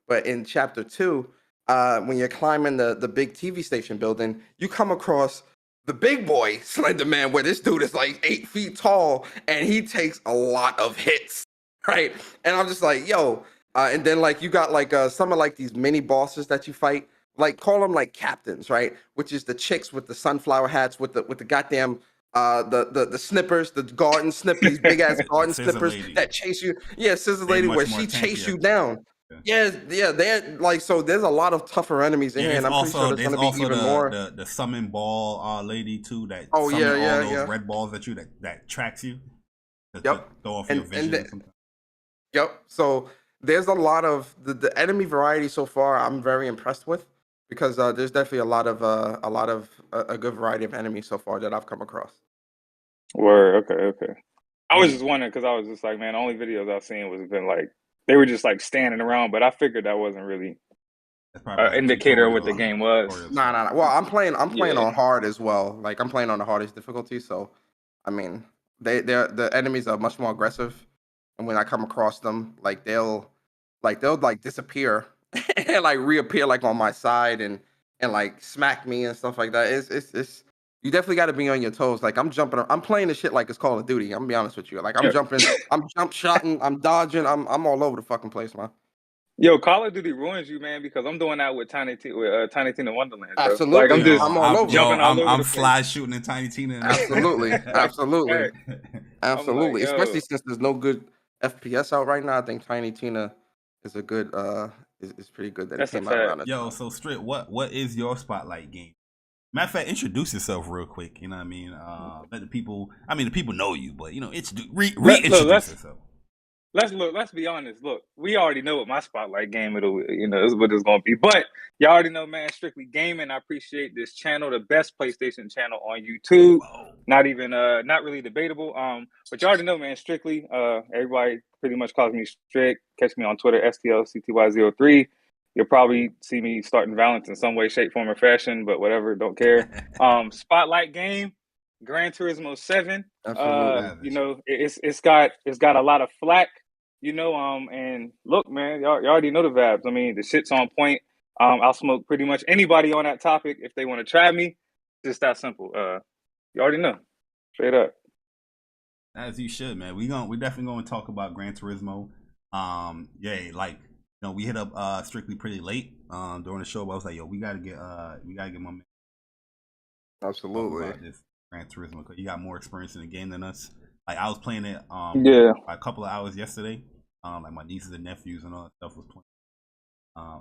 but in chapter 2, when you're climbing the big TV station building, you come across the big boy Slender Man, where this dude is like 8 feet tall and he takes a lot of hits, right? And I'm just like, yo. And then like you got like some of like these mini bosses that you fight. Like call them like captains, right? Which is the chicks with the sunflower hats with the goddamn the snippers, the garden snippers, these big ass garden snippers that chase you. Yeah, Scissor Lady, where she chase you down. Yeah, they're like, so there's a lot of tougher enemies in here, and I'm pretty sure there's gonna be even more. The summon ball lady too, that all those red balls at you that tracks you. Yep. Throw off your vision. Yep. So there's a lot of the enemy variety so far. I'm very impressed with. Because there's definitely a lot of a good variety of enemies so far that I've come across. Word, okay. I was just wondering, because I was just like, man, the only videos I've seen was been like they were just like standing around, but I figured that wasn't really an indicator of what the game was. Nah. Well, I'm playing on hard as well. Like I'm playing on the hardest difficulty, so I mean, the enemies are much more aggressive, and when I come across them, like they'll disappear. And like reappear like on my side and like smack me and stuff like that. It's you definitely got to be on your toes. Like I'm playing this shit like it's Call of Duty. I'm gonna be honest with you. Like I'm jumping, I'm jump shotting, I'm dodging, I'm all over the fucking place, man. Yo, Call of Duty ruins you, man, because I'm doing that with Tiny Tina Wonderland. Bro. Absolutely. Like I'm just I'm all over. jumping all over I'm the fly place. shooting in Tiny Tina. Absolutely, absolutely, absolutely. Like, Especially since there's no good FPS out right now. I think Tiny Tina is a good is pretty good that it came out around. Yo, so Strip, what is your spotlight game? Matter of fact, introduce yourself real quick. You know what I mean? Let the people. I mean, the people know you, but you know, reintroduce yourself. Let's be honest. Look, we already know what my spotlight game is what it's gonna be. But y'all already know, man, strictly gaming. I appreciate this channel, the best PlayStation channel on YouTube. Whoa. Not really debatable. But you already know, man, strictly. Everybody pretty much calls me Strick. Catch me on Twitter, STLCTY03. You'll probably see me starting Valorant in some way, shape, form, or fashion, but whatever, don't care. Spotlight game, Gran Turismo 7. You know, it's got a lot of flack. You know, and look, man, y'all already know the vibes. I mean, the shit's on point. I'll smoke pretty much anybody on that topic if they want to try me. Just that simple. You already know. Straight up. As you should, man. We definitely gonna talk about Gran Turismo. Yeah, like, you know, we hit up Strictly pretty late during the show, but I was like, yo, we gotta get my man. Absolutely. About this Gran Turismo, because you got more experience in the game than us. Like, I was playing it a couple of hours yesterday. Like my nieces and nephews and all that stuff was playing.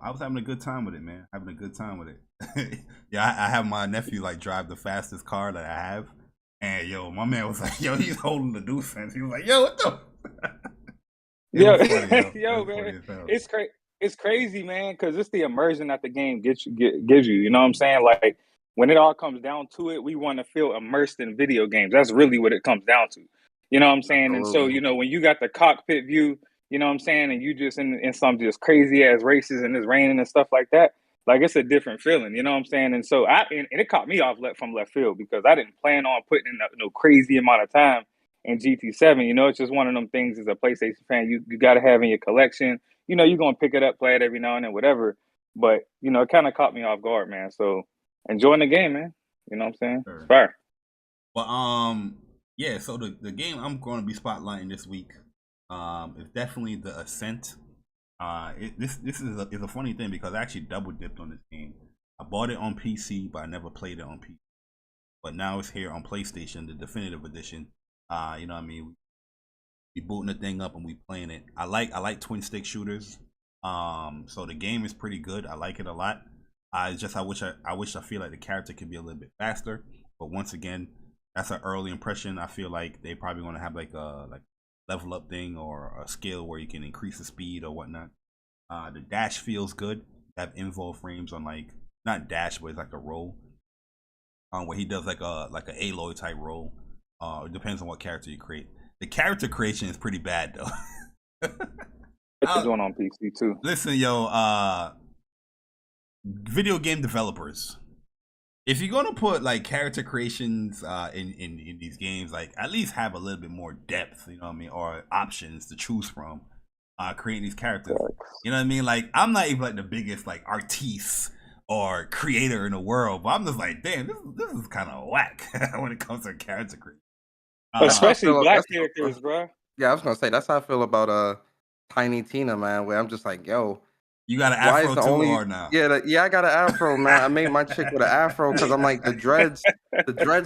I was having a good time with it, man. Having a good time with it. Yeah, I have my nephew like drive the fastest car that I have, and yo, my man was like, yo, he's holding the deuce fence. He was like, yo, what the? Yo, man, it's crazy, man, because it's the immersion that the game gives you. You know what I'm saying? Like, when it all comes down to it, we want to feel immersed in video games. That's really what it comes down to. You know what I'm saying? And so, you know, when you got the cockpit view, you know what I'm saying, and you just in some just crazy ass races and it's raining and stuff like that, like it's a different feeling. You know what I'm saying? And so and it caught me off from left field because I didn't plan on putting in no crazy amount of time in GT7. You know, it's just one of them things as a PlayStation fan you got to have in your collection. You know, you're going to pick it up, play it every now and then, whatever. But, you know, it kind of caught me off guard, man. So enjoying the game, man. You know what I'm saying? Sure. It's fire. Well, yeah, so the game I'm going to be spotlighting this week is definitely The Ascent. This is a funny thing because I actually double dipped on this game. I bought it on PC, but I never played it on PC. But now it's here on PlayStation, the definitive edition. You know what I mean? We booting the thing up and we playing it. I like twin stick shooters. So the game is pretty good. I like it a lot. I feel like the character could be a little bit faster. But once again, that's an early impression. I feel like they probably want to have like a level up thing or a skill where you can increase the speed or whatnot. The dash feels good. Have invul frames on like not dash, but it's like a roll. Where he does like a Aloy type roll. It depends on what character you create. The character creation is pretty bad though. It's going on PC too. Listen, yo, video game developers, if you're gonna put like character creations in these games, like at least have a little bit more depth, you know what I mean, or options to choose from creating these characters. You know what I mean? Like I'm not even like the biggest like artiste or creator in the world, but I'm just like, damn, this is kind of whack when it comes to character creation. Especially black characters, bro. Yeah, I was gonna say that's how I feel about Tiny Tina, man. Where I'm just like, yo, you got an afro too, or now? Yeah, I got an afro, man. I made my chick with an afro because I'm like the dreads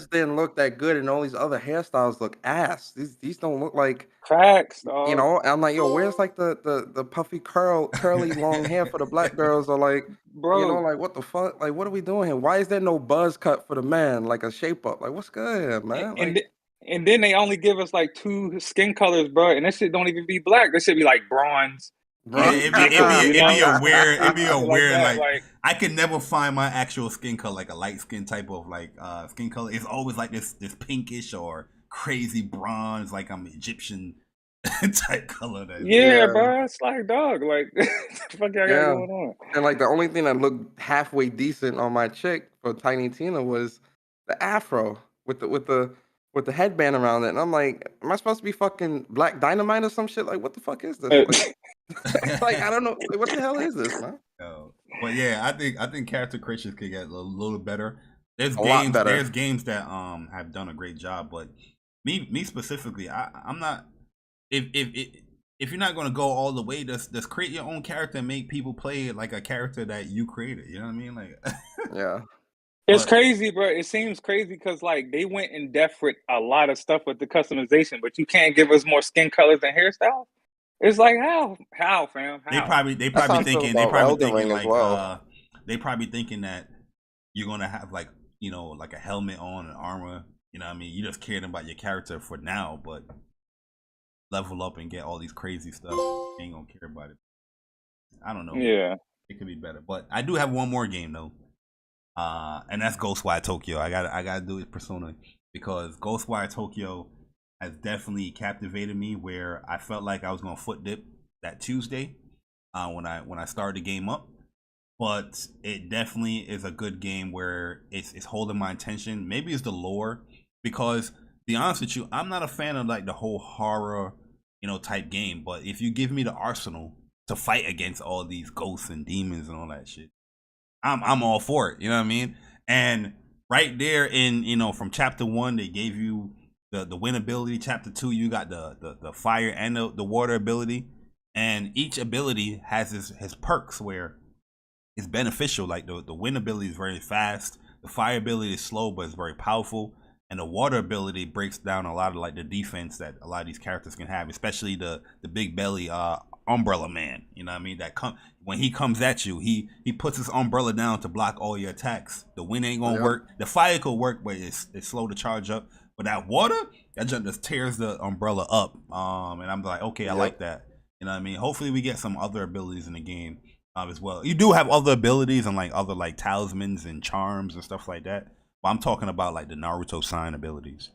didn't look that good, and all these other hairstyles look ass. These don't look like facts, dog. You know, I'm like, yo, where's like the puffy curly long hair for the black girls, or like, bro, you know, like what the fuck? Like, what are we doing here? Why is there no buzz cut for the man, like a shape up? Like, what's good here, man? And then they only give us like 2 skin colors, bro, and that shit don't even be black. That should be like bronze. Yeah, it'd be a weird like I could never find my actual skin color, like a light skin type of like skin color. It's always like this pinkish or crazy bronze, like I'm Egyptian type color. Bro, it's like dog, like what the fuck y'all got going on? And like the only thing that looked halfway decent on my chick for Tiny Tina was the afro with the headband around it, and I'm like, am I supposed to be fucking Black Dynamite or some shit? Like, what the fuck is this? Like, I don't know. Like, what the hell is this, man? But yeah, I think character creations could get a little better. There's games that have done a great job, but me specifically, I'm not. If if you're not gonna go all the way, just create your own character and make people play like a character that you created. You know what I mean? Like, yeah. It's crazy, bro. It seems crazy because like they went in depth with a lot of stuff with the customization, but you can't give us more skin colors and hairstyles. It's like how, fam? How? They probably thinking like well. They probably thinking that you're gonna have like, you know, like a helmet on and armor. You know what I mean? You just caring about your character for now, but level up and get all these crazy stuff. You ain't gonna care about it. I don't know. Yeah, it could be better. But I do have one more game though. And that's Ghostwire Tokyo. I gotta do it Persona because Ghostwire Tokyo has definitely captivated me. Where I felt like I was gonna foot dip that Tuesday when I started the game up, but it definitely is a good game where it's holding my attention. Maybe it's the lore because, to be honest with you, I'm not a fan of like the whole horror, you know, type game. But if you give me the arsenal to fight against all these ghosts and demons and all that shit, I'm all for it, you know what I mean? And right there in, you know, from chapter 1, they gave you the wind ability. Chapter 2, you got the fire and the water ability. And each ability has his perks where it's beneficial. Like the wind ability is very fast. The fire ability is slow, but it's very powerful. And the water ability breaks down a lot of like the defense that a lot of these characters can have, especially the big belly umbrella man. You know what I mean? When he comes at you, he puts his umbrella down to block all your attacks. The wind ain't gonna work. The fire could work, but it's slow to charge up. But that water, that just tears the umbrella up. And I'm like, okay, I like that. You know what I mean? Hopefully we get some other abilities in the game as well. You do have other abilities and like other like talismans and charms and stuff like that. But I'm talking about like the Naruto sign abilities.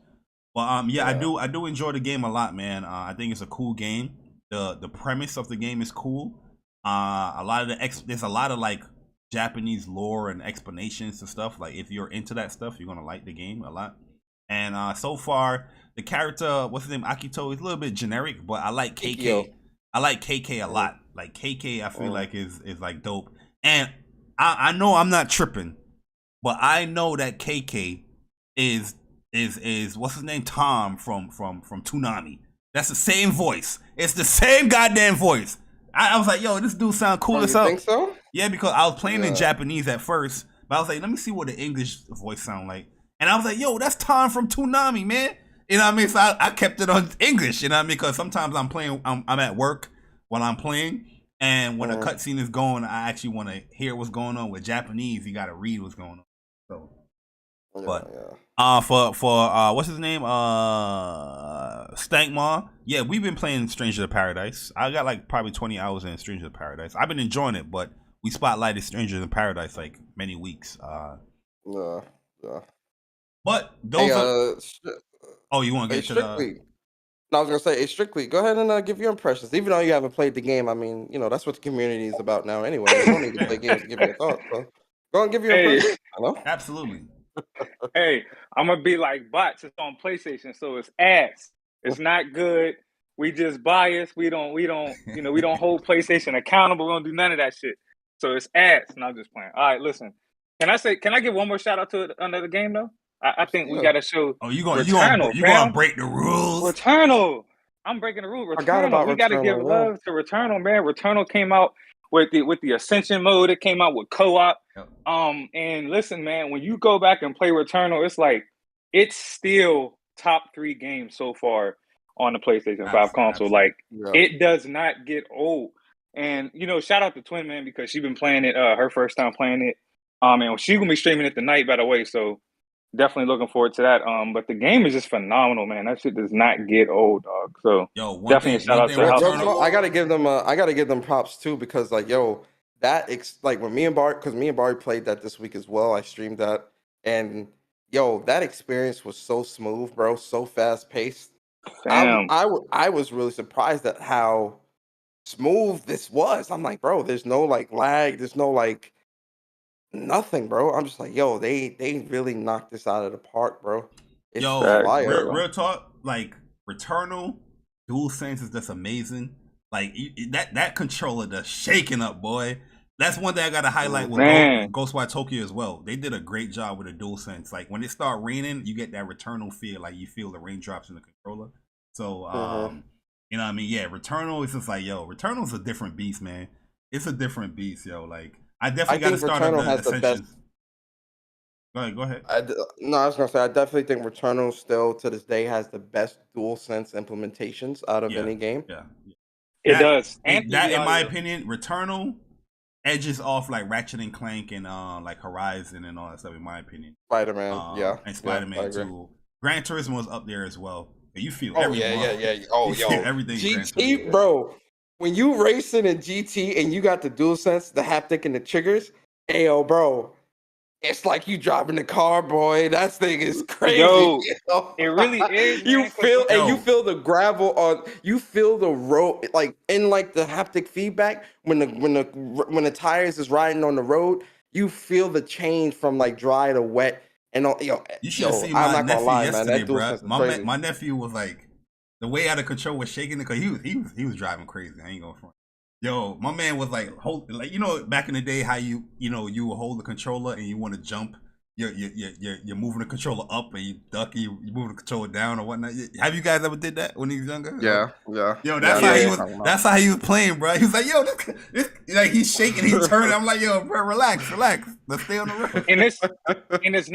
Well, I do enjoy the game a lot, man. I think it's a cool game. The premise of the game is cool. There's a lot of like Japanese lore and explanations and stuff. Like if you're into that stuff, you're gonna like the game a lot. And so far, the character, what's his name, Akito, is a little bit generic, but I like KK. Ikyo. I like KK a lot. Like KK, I feel like is like dope. And I know I'm not tripping, but I know that KK is what's his name, Tom from Toonami. That's the same voice. It's the same goddamn voice. I was like, yo, this dude sound cool as hell. You think so? Yeah, because I was playing in Japanese at first, but I was like, let me see what the English voice sound like. And I was like, yo, that's Tom from Toonami, man. You know what I mean? So I kept it on English, you know what I mean? Because sometimes I'm at work while I'm playing, and when a cutscene is going, I actually want to hear what's going on. With Japanese, you got to read what's going on. So, for what's his name? Stankma. Yeah, we've been playing Stranger of Paradise. I got like probably 20 hours in Stranger of Paradise. I've been enjoying it, but we spotlighted Stranger of Paradise like many weeks. But those oh, you want to get to the... No, I was gonna say, strictly. Go ahead and give your impressions, even though you haven't played the game. I mean, you know that's what the community is about now, anyway. You don't need to play games to give your thoughts. So go and give your impressions. Hello? Absolutely. Hey, I'm gonna be like bots. It's on PlayStation, so it's ass. It's not good. We just biased. We don't hold PlayStation accountable. We don't do none of that shit. So it's ass. And I'm just playing. All right, listen. Can I give one more shout out to another game though? I think we gotta show. Oh, you gonna break the rules? Returnal. I'm breaking the rule. Returnal. We gotta give love to Returnal, man. Returnal came out with the Ascension mode. It came out with co-op. Yep. And listen, man, when you go back and play Returnal, it's like it's still top 3 games so far on the PlayStation 5 console. Like it does not get old. And shout out to Twin, man, because she's been playing it. Her first time playing it. And she's gonna be streaming it tonight, by the way. So. Definitely looking forward to that. But the game is just phenomenal, man. That shit does not get old, dog. So definitely a shout out to Returnal. I gotta give them props too, because like when me and Bari played that this week as well. I streamed that, and that experience was so smooth, bro. So fast paced. I was really surprised at how smooth this was. I'm like, bro, there's no like lag. There's no like. Nothing, bro. I'm just like, they really knocked this out of the park, bro. It's fire, real talk, like Returnal, DualSense is just amazing. Like that controller just shaking up, boy. That's one thing I gotta highlight with Ghostwire Tokyo as well. They did a great job with the DualSense. Like when it start raining, you get that Returnal feel, like you feel the raindrops in the controller. So You know what I mean? Yeah, Returnal is just like, yo, Returnal's a different beast, man. It's a different beast, yo. Like, I definitely got to start Returnal up the has the best. Go ahead. No, I was gonna say I definitely think Returnal still to this day has the best DualSense implementations out of any game. Yeah, it does. And that, in my opinion, Returnal edges off like Ratchet and Clank and like Horizon and all that stuff. In my opinion, Spider-Man, and Spider-Man 2. Gran Turismo was up there as well. You feel everything. Oh, yo, everything. GT, bro. When you racing in GT and you got the DualSense, the haptic, and the triggers, ayo, bro. It's like you driving the car, boy. That thing is crazy. Yo, it really is. You man, feel and you feel the gravel on. You feel the road, like in like the haptic feedback when the tires is riding on the road. You feel the change from like dry to wet. And yo, you should have seen my nephew yesterday, bro. My nephew was like, the way out of control was shaking it because he was driving crazy. I ain't going front. Yo, my man was like, you know, back in the day, how you would hold the controller and you want to jump, you're moving the controller up and you duck, you move the controller down or whatnot. Have you guys ever did that when he was younger? Yeah. Yo, that's how he was playing, bro. He was like, yo, this like he's shaking, he's turning. I'm like, yo, bro, relax. Let's stay on the road. And it's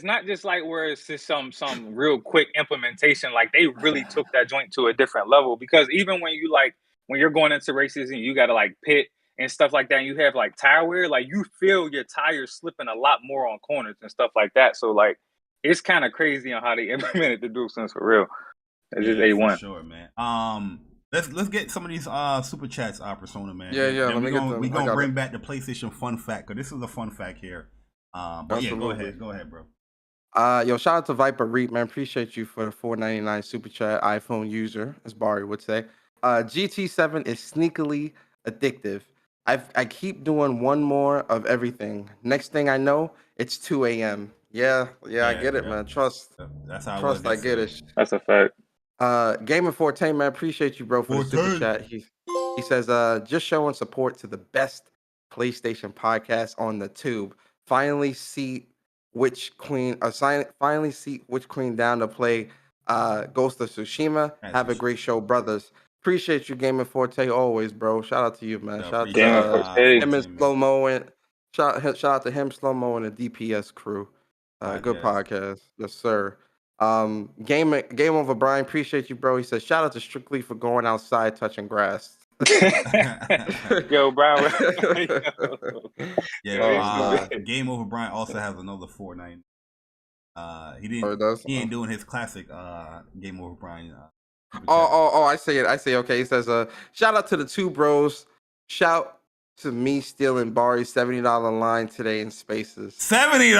not just like where it's just some real quick implementation. Like they really took that joint to a different level because even when you're going into races and you got to like pit and stuff like that, and you have like tire wear, like you feel your tires slipping a lot more on corners and stuff like that. So like, it's kind of crazy on how they implemented the DualSense for real. It's just A1. For sure, man. Let's get some of these super chats, Persona, man. Yeah. We're gonna bring back the PlayStation fun fact because this is a fun fact here. But yeah, go ahead, bro. Yo, shout out to Viper Reap, man. Appreciate you for the $4.99 super chat. iPhone user, as Bari would say. GT7 is sneakily addictive. I keep doing one more of everything. Next thing I know, it's 2 a.m. Yeah, I get it, man. Trust. That's how trust. I get it. That's a fact. Gamer Forte, man. Appreciate you, bro, for the super chat. He says, just showing support to the best PlayStation podcast on the tube. Finally see which queen down to play Ghost of Tsushima. Have a great show, brothers. Appreciate you, Gamer Forte, always, bro. Shout out to you, man. Shout out to him and Slow Mo and shout out to him, Slow Mo, and the DPS crew. Good podcast, yes, sir. Game Over Brian, appreciate you, bro. He says, shout out to Strictly for going outside touching grass. Yo, Brian. Game Over Brian also has another 4.9. He ain't doing his classic Game Over Brian. I say it. Okay. He says, shout out to the two bros. Shout to me stealing Bari's $70 line today in Spaces. $70.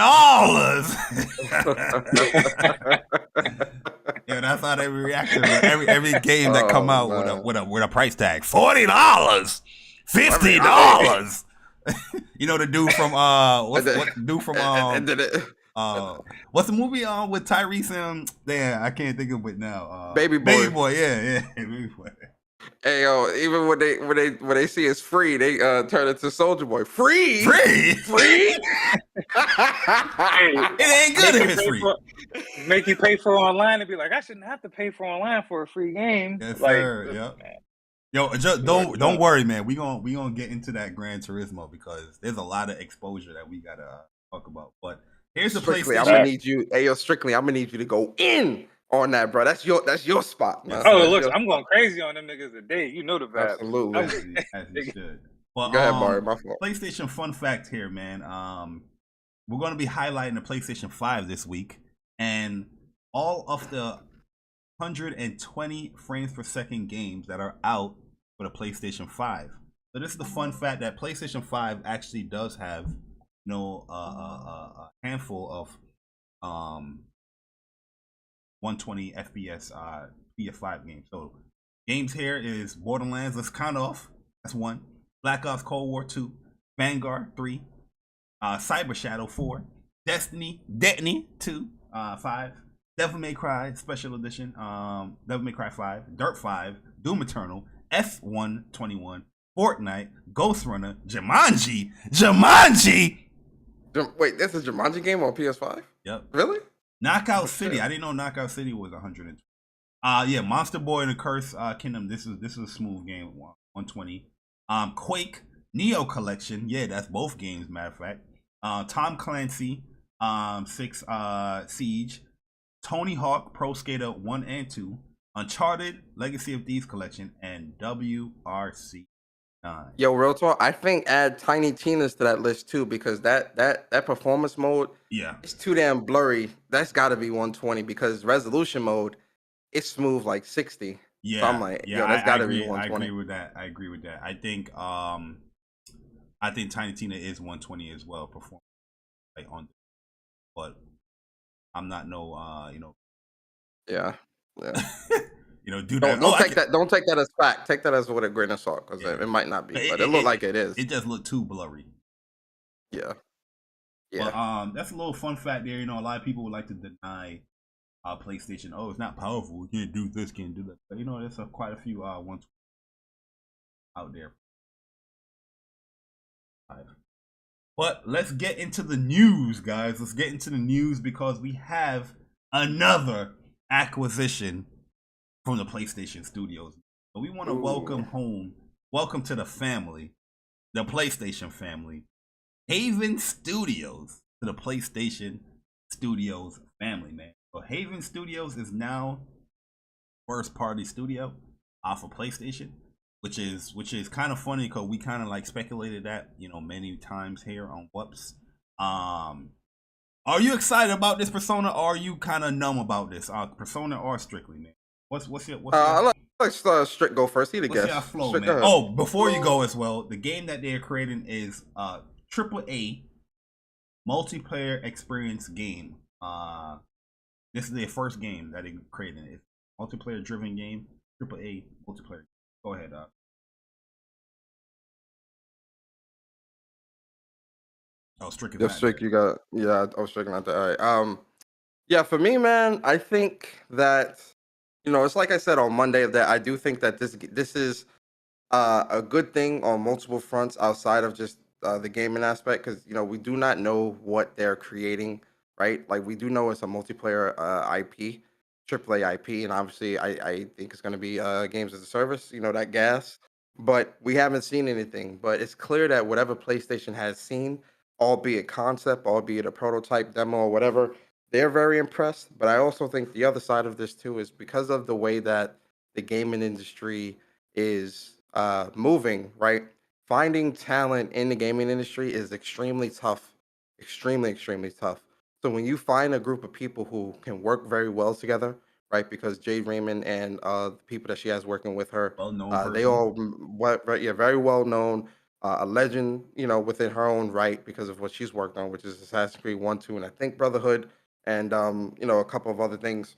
Yeah, that's how they react to every game that come out with a price tag. $40, $50. You know the dude from what's the movie with Tyrese and I can't think of it now. Baby Boy. Baby Boy, yeah, Baby Boy. Hey yo, even when they see it's free, they turn it to Soldier Boy. Free. It ain't good if it's free. Make you pay for online and be like, I shouldn't have to pay for online for a free game. Yes, sir. Yep. Yo, just don't worry, man. We gonna get into that Gran Turismo because there's a lot of exposure that we gotta talk about. But here's the Strictly, PlayStation. I'm gonna need you. Hey yo, Strictly, I'm gonna need you to go in on that, bro. That's your spot, man. Oh, look, I'm going crazy on them niggas today. You know the vibe. Absolutely. As you should. Well, go ahead, Bari. My fault. PlayStation fun fact here, man. We're gonna be highlighting the PlayStation 5 this week, and all of the 120 frames per second games that are out for the PlayStation 5. So this is the fun fact that PlayStation 5 actually does have, a handful of 120 FPS PS5 games. So games here is Borderlands. Let's count off. That's 1. Black Ops Cold War 2. Vanguard 3. Cyber Shadow 4. Destiny 2. 5. Devil May Cry Special Edition. Devil May Cry 5. Dirt 5. Doom Eternal. F121. Fortnite. Ghost Runner. Jumanji. Wait, this is a Jumanji game on PS5? Yep. Really? Knockout City. I didn't know Knockout City was 120. Yeah, Monster Boy and the Curse Kingdom. This is a smooth game. 120. Quake Neo Collection. Yeah, that's both games. Matter of fact. Tom Clancy. 6 Siege. Tony Hawk Pro Skater 1 and 2. Uncharted Legacy of Thieves Collection and WRC. Yo, real talk. I think add Tiny Tina's to that list too, because that performance mode, yeah, it's too damn blurry. That's got to be 120 because resolution mode, it's smooth like 60. Yeah, so I'm like, yo, that's got to be 120. I agree with that. I think Tiny Tina is 120 as well. Performance like on, but I'm not Yeah. do that. Don't take that as fact. Take that as with a grain of salt, because it might not be, but it looked like it is. It just looked too blurry. Yeah. But that's a little fun fact there. A lot of people would like to deny PlayStation. Oh, it's not powerful. We can't do this, can't do that. But there's quite a few 120 out there. But let's get into the news, guys. Let's get into the news because we have another acquisition from the PlayStation Studios. So we want to welcome to the family, the PlayStation family, Haven Studios to the PlayStation Studios family, man. So Haven Studios is now first party studio for PlayStation, which is kind of funny because we kind of like speculated that many times here on WUPS. Are you excited about this, Persona, or are you kind of numb about this? Persona or Strictly, man? What's your let Strick go first. He the guest. Your flow, man? Oh, before you go as well, the game that they're creating is AAA multiplayer experience game. This is their first game that they're creating. It's a multiplayer driven game, AAA multiplayer. Go ahead, Strick is Strick, you got I was checking out that. All right. Yeah, for me, man, I think that it's like I said on Monday that I do think that this is a good thing on multiple fronts outside of just the gaming aspect, because we do not know what they're creating, right? Like, we do know it's a multiplayer IP, AAA IP, and obviously I think it's going to be games as a service, that gas, but we haven't seen anything. But it's clear that whatever PlayStation has seen, albeit concept, albeit a prototype demo or whatever, they're very impressed. But I also think the other side of this too is because of the way that the gaming industry is moving, right? Finding talent in the gaming industry is extremely tough, extremely tough. So when you find a group of people who can work very well together, right? Because Jade Raymond and the people that she has working with her, they all very well known, a legend, within her own right because of what she's worked on, which is Assassin's Creed 1, 2, and I think Brotherhood, and a couple of other things.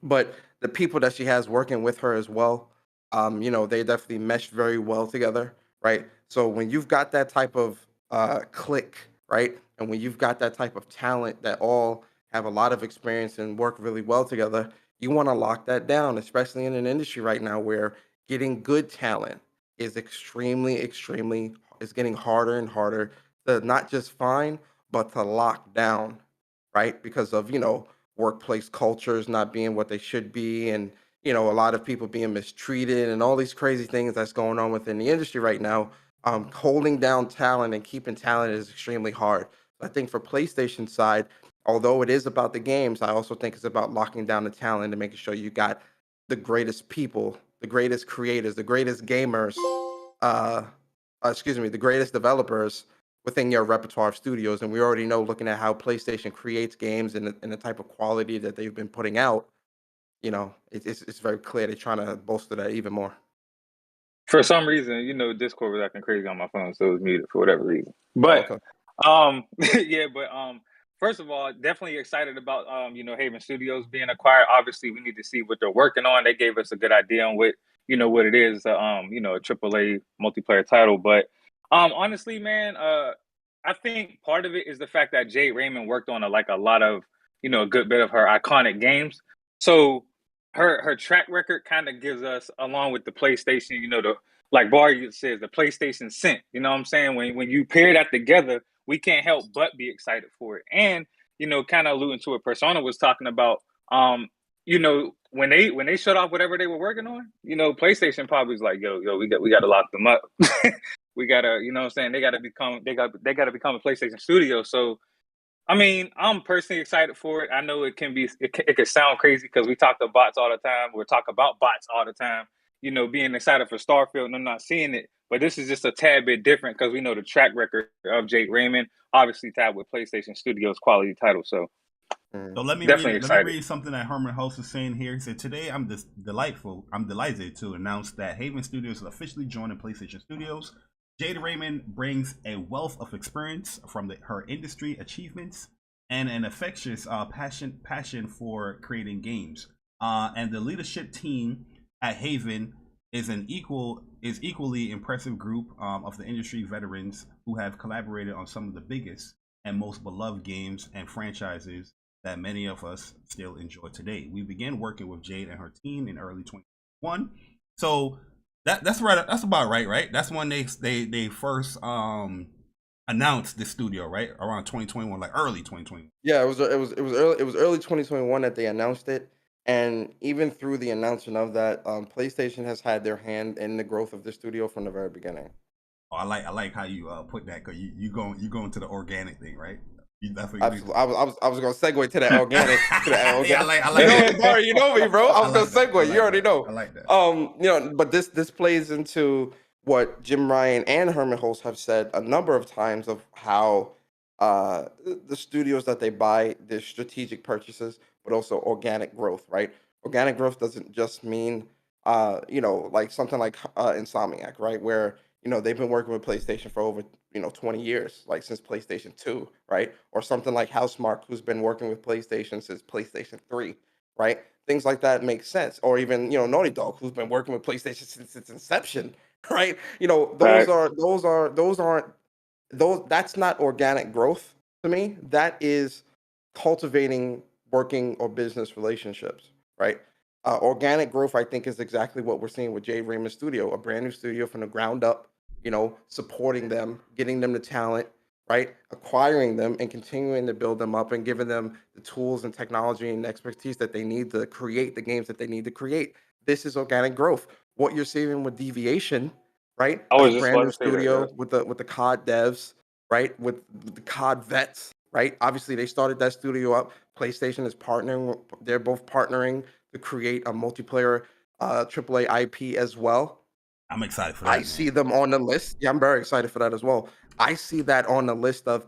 But the people that she has working with her as well, they definitely mesh very well together, right? So when you've got that type of click, right, and when you've got that type of talent that all have a lot of experience and work really well together, you want to lock that down, especially in an industry right now where getting good talent is it's getting harder and harder to not just find, but to lock down, right? Because of, workplace cultures not being what they should be, and, a lot of people being mistreated and all these crazy things that's going on within the industry right now. Holding down talent and keeping talent is extremely hard. I think for PlayStation side, although it is about the games, I also think it's about locking down the talent and making sure you got the greatest people, the greatest creators, the greatest gamers, the greatest developers within your repertoire of studios. And we already know, looking at how PlayStation creates games and the type of quality that they've been putting out, it's very clear they're trying to bolster that even more. For some reason, Discord was acting crazy on my phone, so it was muted for whatever reason. But first of all, definitely excited about Haven Studios being acquired. Obviously, we need to see what they're working on. They gave us a good idea on what it is, a AAA multiplayer title. But honestly, man, I think part of it is the fact that Jade Raymond worked on a lot of a good bit of her iconic games. So her track record kind of gives us, along with the PlayStation, like Bari says, the PlayStation scent. You know what I'm saying? When you pair that together, we can't help but be excited for it. And, kind of alluding to what Persona was talking about, when they shut off whatever they were working on, you know, PlayStation probably was like, yo, we got to lock them up. We gotta, you know what I'm saying? They gotta become a PlayStation studio. So I mean, I'm personally excited for it. I know it can sound crazy because we talk to bots all the time. We talk about bots all the time. You know, being excited for Starfield and I'm not seeing it. But this is just a tad bit different because we know the track record of Jake Raymond, obviously tied with PlayStation Studios quality title. So let me read something that Herman Hulst is saying here. He said, "Today I'm delighted to announce that Haven Studios is officially joining PlayStation Studios. Jade Raymond brings a wealth of experience from her industry achievements and an infectious passion for creating games. And the leadership team at Haven is equally impressive group of the industry veterans who have collaborated on some of the biggest and most beloved games and franchises that many of us still enjoy today. We began working with Jade and her team in early 2021. So that's right. That's about right? That's when they first announced the studio, right? Around 2021, like early 2021. Yeah, it was early 2021 that they announced it, and even through the announcement of that, PlayStation has had their hand in the growth of the studio from the very beginning. Oh, I like how you put that because you going to the organic thing, right? Absolutely. I was gonna segue to that organic. Yeah, I like Barry, you know me, bro. I was gonna segue. You already know. I like that. You know, but this plays into what Jim Ryan and Herman Hulst have said a number of times of how the studios that they buy, their strategic purchases, but also organic growth, right? Organic growth doesn't just mean you know, like something like Insomniac, right? Where, you know, they've been working with PlayStation for over, you know, 20 years, like since PlayStation 2, right? Or something like Housemarque, who's been working with PlayStation since PlayStation 3, right? Things like that make sense. Or even, you know, Naughty Dog, who's been working with PlayStation since its inception, right? You know, that's not organic growth to me. That is cultivating working or business relationships, right? Organic growth, I think, is exactly what we're seeing with Jay Raymond Studio, a brand new studio from the ground up, you know, supporting them, getting them the talent, right? Acquiring them and continuing to build them up and giving them the tools and technology and expertise that they need to create the games that they need to create. This is organic growth. What you're seeing with Deviation, right? I was A just brand about new to say that, studio yeah. with the COD devs, right? With the COD vets, right? Obviously, they started that studio up. PlayStation is partnering. They're both partnering to create a multiplayer AAA IP as well. I'm excited for that. I see them on the list. Yeah, I'm very excited for that as well. I see that on the list of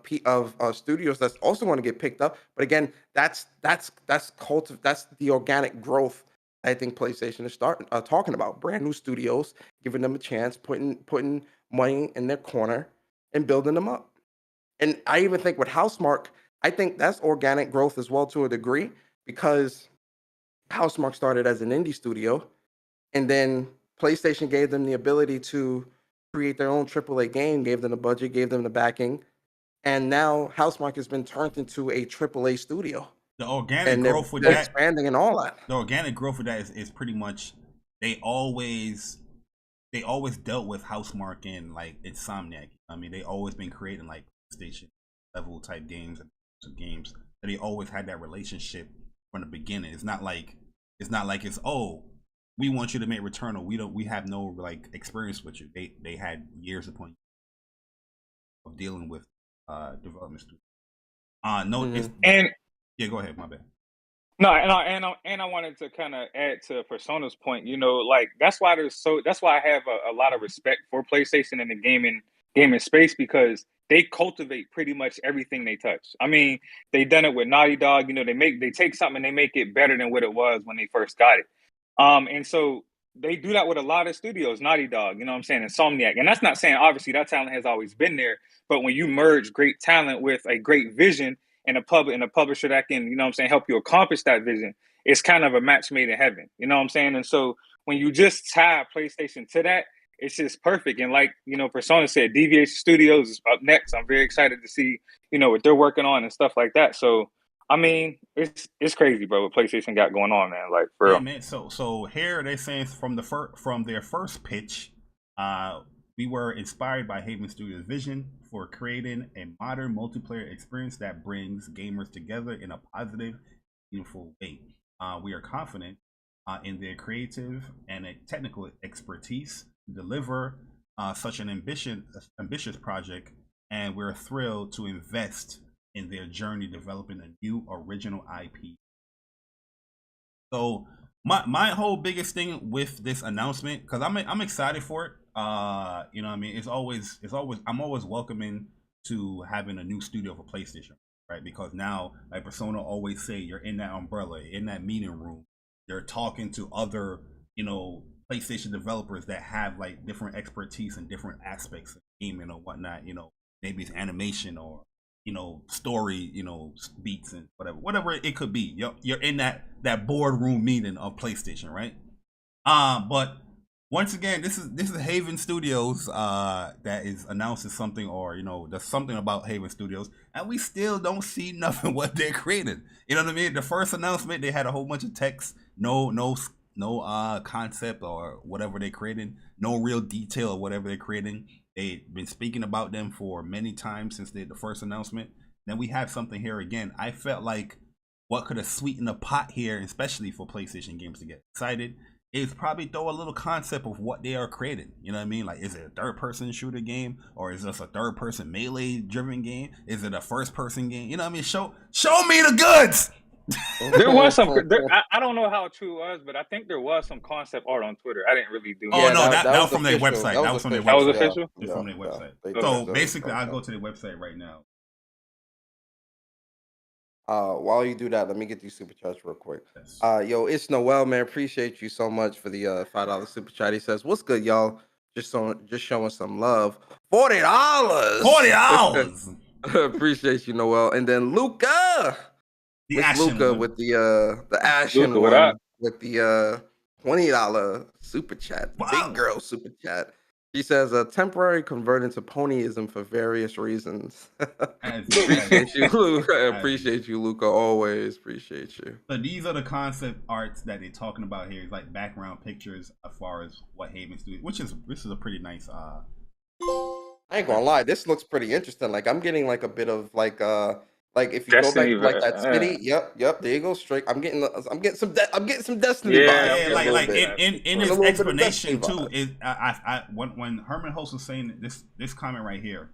studios that's also going to get picked up. But again, that's the organic growth I think PlayStation is talking about. Brand new studios, giving them a chance, putting money in their corner and building them up. And I even think with Housemarque, I think that's organic growth as well to a degree because Housemarque started as an indie studio, and then PlayStation gave them the ability to create their own AAA game, gave them the budget, gave them the backing, and now Housemarque has been turned into a AAA studio. The organic and growth with they're that expanding and all that. The organic growth with that is pretty much they always dealt with Housemarque and like Insomniac. I mean, they always been creating like PlayStation level type games and games. So they always had that relationship from the beginning. It's not like it's oh, we want you to make Returnal. We have no like experience with you. They had years upon years of dealing with development studios. Yeah, go ahead, my bad. No, and I wanted to kind of add to Persona's point. You know, like that's why I have a lot of respect for PlayStation in the gaming space because they cultivate pretty much everything they touch. I mean, they done it with Naughty Dog. You know, they take something and they make it better than what it was when they first got it. And so they do that with a lot of studios, Naughty Dog, you know what I'm saying, Insomniac. And that's not saying obviously that talent has always been there, but when you merge great talent with a great vision and a publisher that can, you know what I'm saying, help you accomplish that vision, it's kind of a match made in heaven. You know what I'm saying? And so when you just tie PlayStation to that, it's just perfect. And like, you know, Persona said, Deviation Studios is up next. I'm very excited to see, you know, what they're working on and stuff like that. So I mean, it's crazy, bro, what PlayStation got going on, man. Like for real. Man. So here they're saying from their first pitch, we were inspired by Haven Studios' vision for creating a modern multiplayer experience that brings gamers together in a positive, meaningful way. We are confident in their creative and technical expertise to deliver such an ambitious project, and we're thrilled to invest in their journey developing a new original IP. So my whole biggest thing with this announcement, because I'm excited for it. You know what I mean? It's always I'm always welcoming to having a new studio for PlayStation, right? Because now, like Persona always say, you're in that umbrella, in that meeting room, you're talking to other, you know, PlayStation developers that have like different expertise in different aspects of gaming or whatnot. You know, maybe it's animation or, you know, story, you know, beats and whatever it could be. You're in that boardroom meeting of PlayStation, right? But once again, this is Haven Studios that is announcing something, or you know, there's something about Haven Studios, and we still don't see nothing what they're creating. You know what I mean? The first announcement, they had a whole bunch of text, no concept or whatever they're creating, no real detail of whatever they're creating. They've been speaking about them for many times since the first announcement. Then we have something here again. I felt like what could have sweetened the pot here, especially for PlayStation games to get excited, is probably throw a little concept of what they are creating. You know what I mean? Like, is it a third-person shooter game, or is this a third-person melee-driven game? Is it a first-person game? You know what I mean? Show me the goods. There was some. I don't know how true it was, but I think there was some concept art on Twitter. I didn't really do. Oh it. no, that was from their website. That was from their website. That was official. It's from their website. So basically, I'll go to the website right now. While you do that, let me get these super chats real quick. Yes. Yo, it's Noel, man. Appreciate you so much for the $5 super chat. He says, "What's good, y'all? Just showing some love. $40. $40. Appreciate you, Noel." And then Luca, Luca with the Ashen Luca, one with the $20 super chat, wow. Big girl super chat. She says, "A temporary converted to ponyism for various reasons." Appreciate you, Luca. Appreciate you, Luca. Always appreciate you. So these are the concept arts that they're talking about here. It's like background pictures as far as what Haven's doing, this is a pretty nice. I ain't gonna lie, this looks pretty interesting. Like I'm getting like a bit of like if you Destiny, go back to like that city, yep, there you go, straight. I'm getting some Destiny vibes. Yeah, like in his explanation too is when Herman Hulst was saying this comment right here,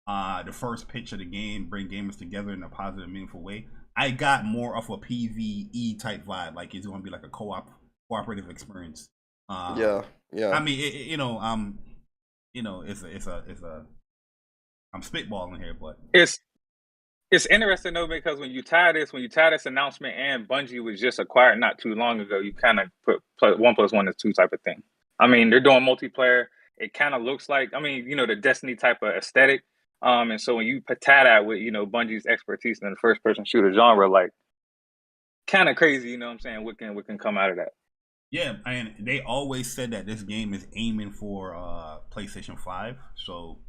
the first pitch of the game, bring gamers together in a positive, meaningful way. I got more of a PvE type vibe, like it's gonna be like a cooperative experience. Yeah. I mean, it's a. I'm spitballing here, but It's interesting though, because when you tie this announcement and Bungie was just acquired not too long ago, you kind of put 1 + 1 is 2 type of thing. I mean, they're doing multiplayer. It kind of looks like, I mean, you know, the Destiny type of aesthetic. And so when you tie that with, you know, Bungie's expertise in the first person shooter genre, like kind of crazy, you know what I'm saying? What can come out of that? Yeah, and they always said that this game is aiming for PlayStation 5, so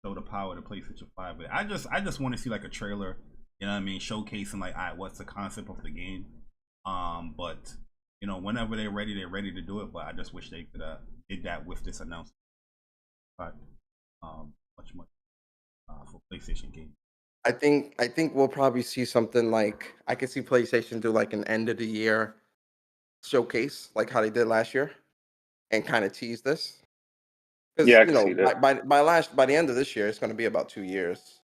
show the power of the PlayStation 5. But I just want to see like a trailer, you know what I mean, showcasing like, all right, what's the concept of the game. But you know, whenever they're ready to do it. But I just wish they could did that with this announcement. But much for PlayStation games. I think we'll probably see something like, I could see PlayStation do like an end of the year showcase, like how they did last year, and kind of tease this. Yeah, you know, by the end of this year, it's going to be about 2 years.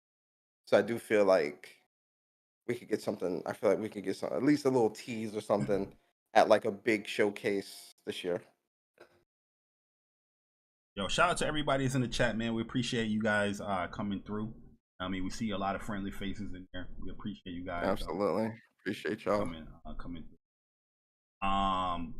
So I do feel like we could get something. I feel like we could get at least a little tease or something at like a big showcase this year. Yo, shout out to everybody that's in the chat, man. We appreciate you guys coming through. I mean, we see a lot of friendly faces in there. We appreciate you guys. Absolutely. Appreciate y'all. Coming through.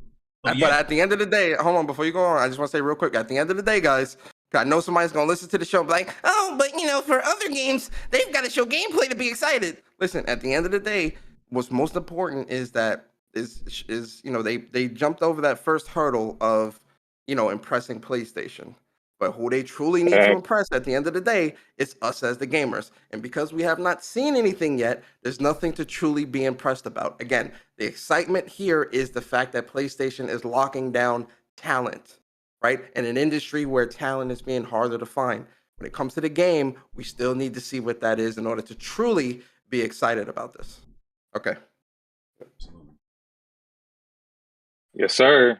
But at the end of the day, hold on, before you go on, I just want to say real quick, at the end of the day, guys, I know somebody's going to listen to the show and be like, oh, but you know, for other games, they've got to show gameplay to be excited. Listen, at the end of the day, what's most important is that is you know, they jumped over that first hurdle of, you know, impressing PlayStation. But who they truly need to impress at the end of the day is us as the gamers. And because we have not seen anything yet, there's nothing to truly be impressed about. Again, the excitement here is the fact that PlayStation is locking down talent, right? In an industry where talent is being harder to find. When it comes to the game, we still need to see what that is in order to truly be excited about this. Okay. Absolutely. Yes, sir.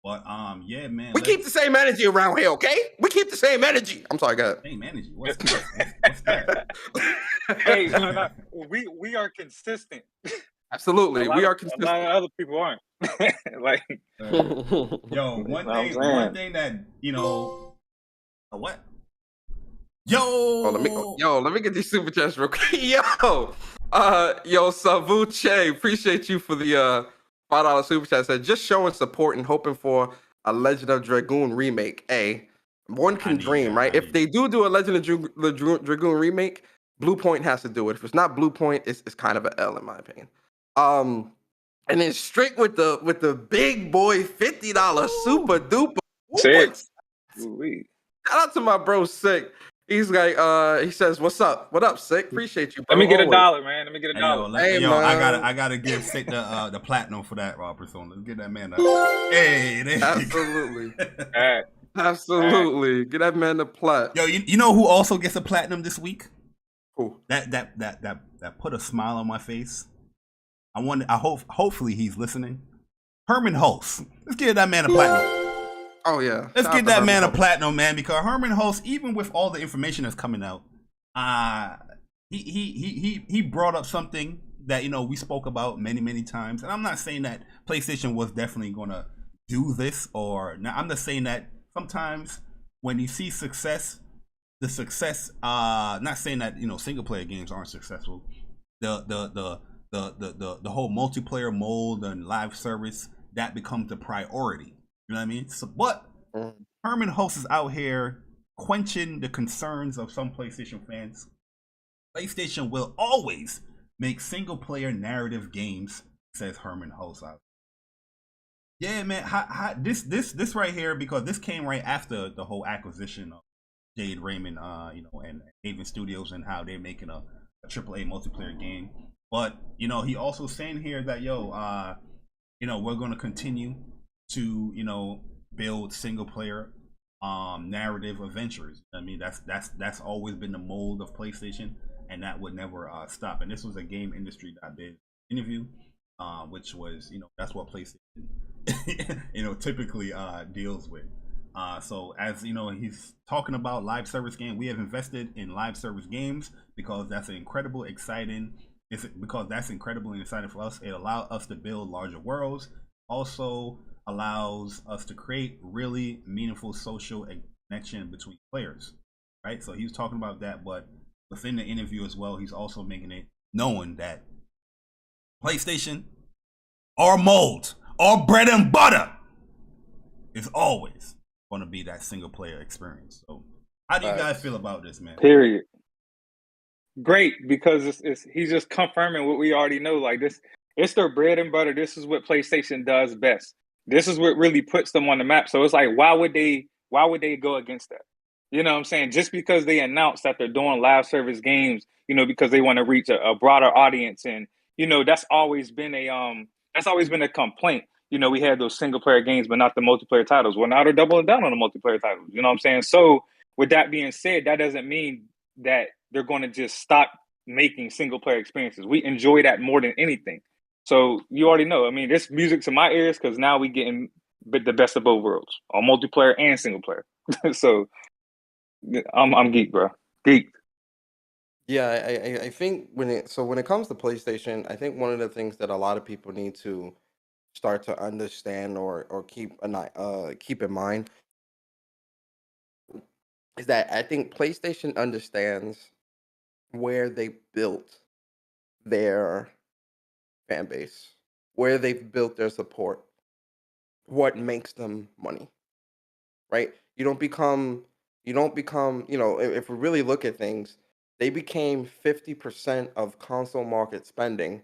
But yeah, man. We keep the same energy around here, okay? We keep the same energy. I'm sorry, go ahead. Same energy. What's that? Hey, no, we are consistent. Absolutely, we are consistent. A lot of other people aren't. Like, yo, one thing that what? Let me get these super chats real quick. Yo, Savuche, appreciate you for the $5 super chat. Said just showing support and hoping for a Legend of Dragoon remake. One can dream, right? If they do a Legend of Dragoon remake, Blue Point has to do it. If it's not Blue Point, it's kind of an L in my opinion. And then straight with the big boy $50 super duper. Sick. Shout out to my bro Sick. He's like, he says, "What's up? What up, Sick? Appreciate you, bro." Let me get $1, man. Let me get $1. Hey, I gotta give Sick the platinum for that, Rob Persona. Let's get that man that. Hey, absolutely, absolutely. Get that man the plat. Yo, you know who also gets a platinum this week? Who? That put a smile on my face. Hopefully he's listening. Herman Hulst. Let's give that man a platinum. Oh yeah. Let's get that man a platinum, man, because Herman Hulst, even with all the information that's coming out, he brought up something that we spoke about many times. And I'm not saying that PlayStation was definitely gonna do this, or now I'm just saying that sometimes when you see success, the success, not saying that single player games aren't successful. The whole multiplayer mold and live service, that becomes the priority. You know what I mean? So, but Herman Hulst is out here quenching the concerns of some PlayStation fans. PlayStation will always make single-player narrative games, says Herman Hulst out. Yeah, man. This right here, because this came right after the whole acquisition of Jade Raymond, and Haven Studios, and how they're making a AAA multiplayer game. But he also saying here that we're going to continue to build single player narrative adventures. I mean, that's always been the mold of PlayStation, and that would never stop. And this was a Game Industry.biz interview, which was that's what PlayStation typically deals with. So as he's talking about live service game, we have invested in live service games because that's incredibly exciting for us. It allows us to build larger worlds. Also allows us to create really meaningful social connection between players, right? So he was talking about that, but within the interview as well, he's also making it known that PlayStation, our mold, our bread and butter, is always going to be that single player experience. So how do you guys feel about this, man? Period. Great, because he's just confirming what we already know. Like this, it's their bread and butter. This is what PlayStation does best. This is what really puts them on the map. So it's like, why would they go against that? You know what I'm saying? Just because they announced that they're doing live service games, because they want to reach a broader audience, and that's always been a complaint. We had those single player games, but not the multiplayer titles. Well, now they're doubling down on the multiplayer titles. You know what I'm saying? So with that being said, that doesn't mean that they're going to just stop making single player experiences. We enjoy that more than anything. So you already know. I mean, this music to my ears, because now we getting the best of both worlds, on multiplayer and single player. So I'm geek, bro. Geek. Yeah, I think when it comes to PlayStation, I think one of the things that a lot of people need to start to understand or keep in mind is that I think PlayStation understands where they built their fan base, where they've built their support, what makes them money, right? You don't become, if we really look at things, they became 50% of console market spending.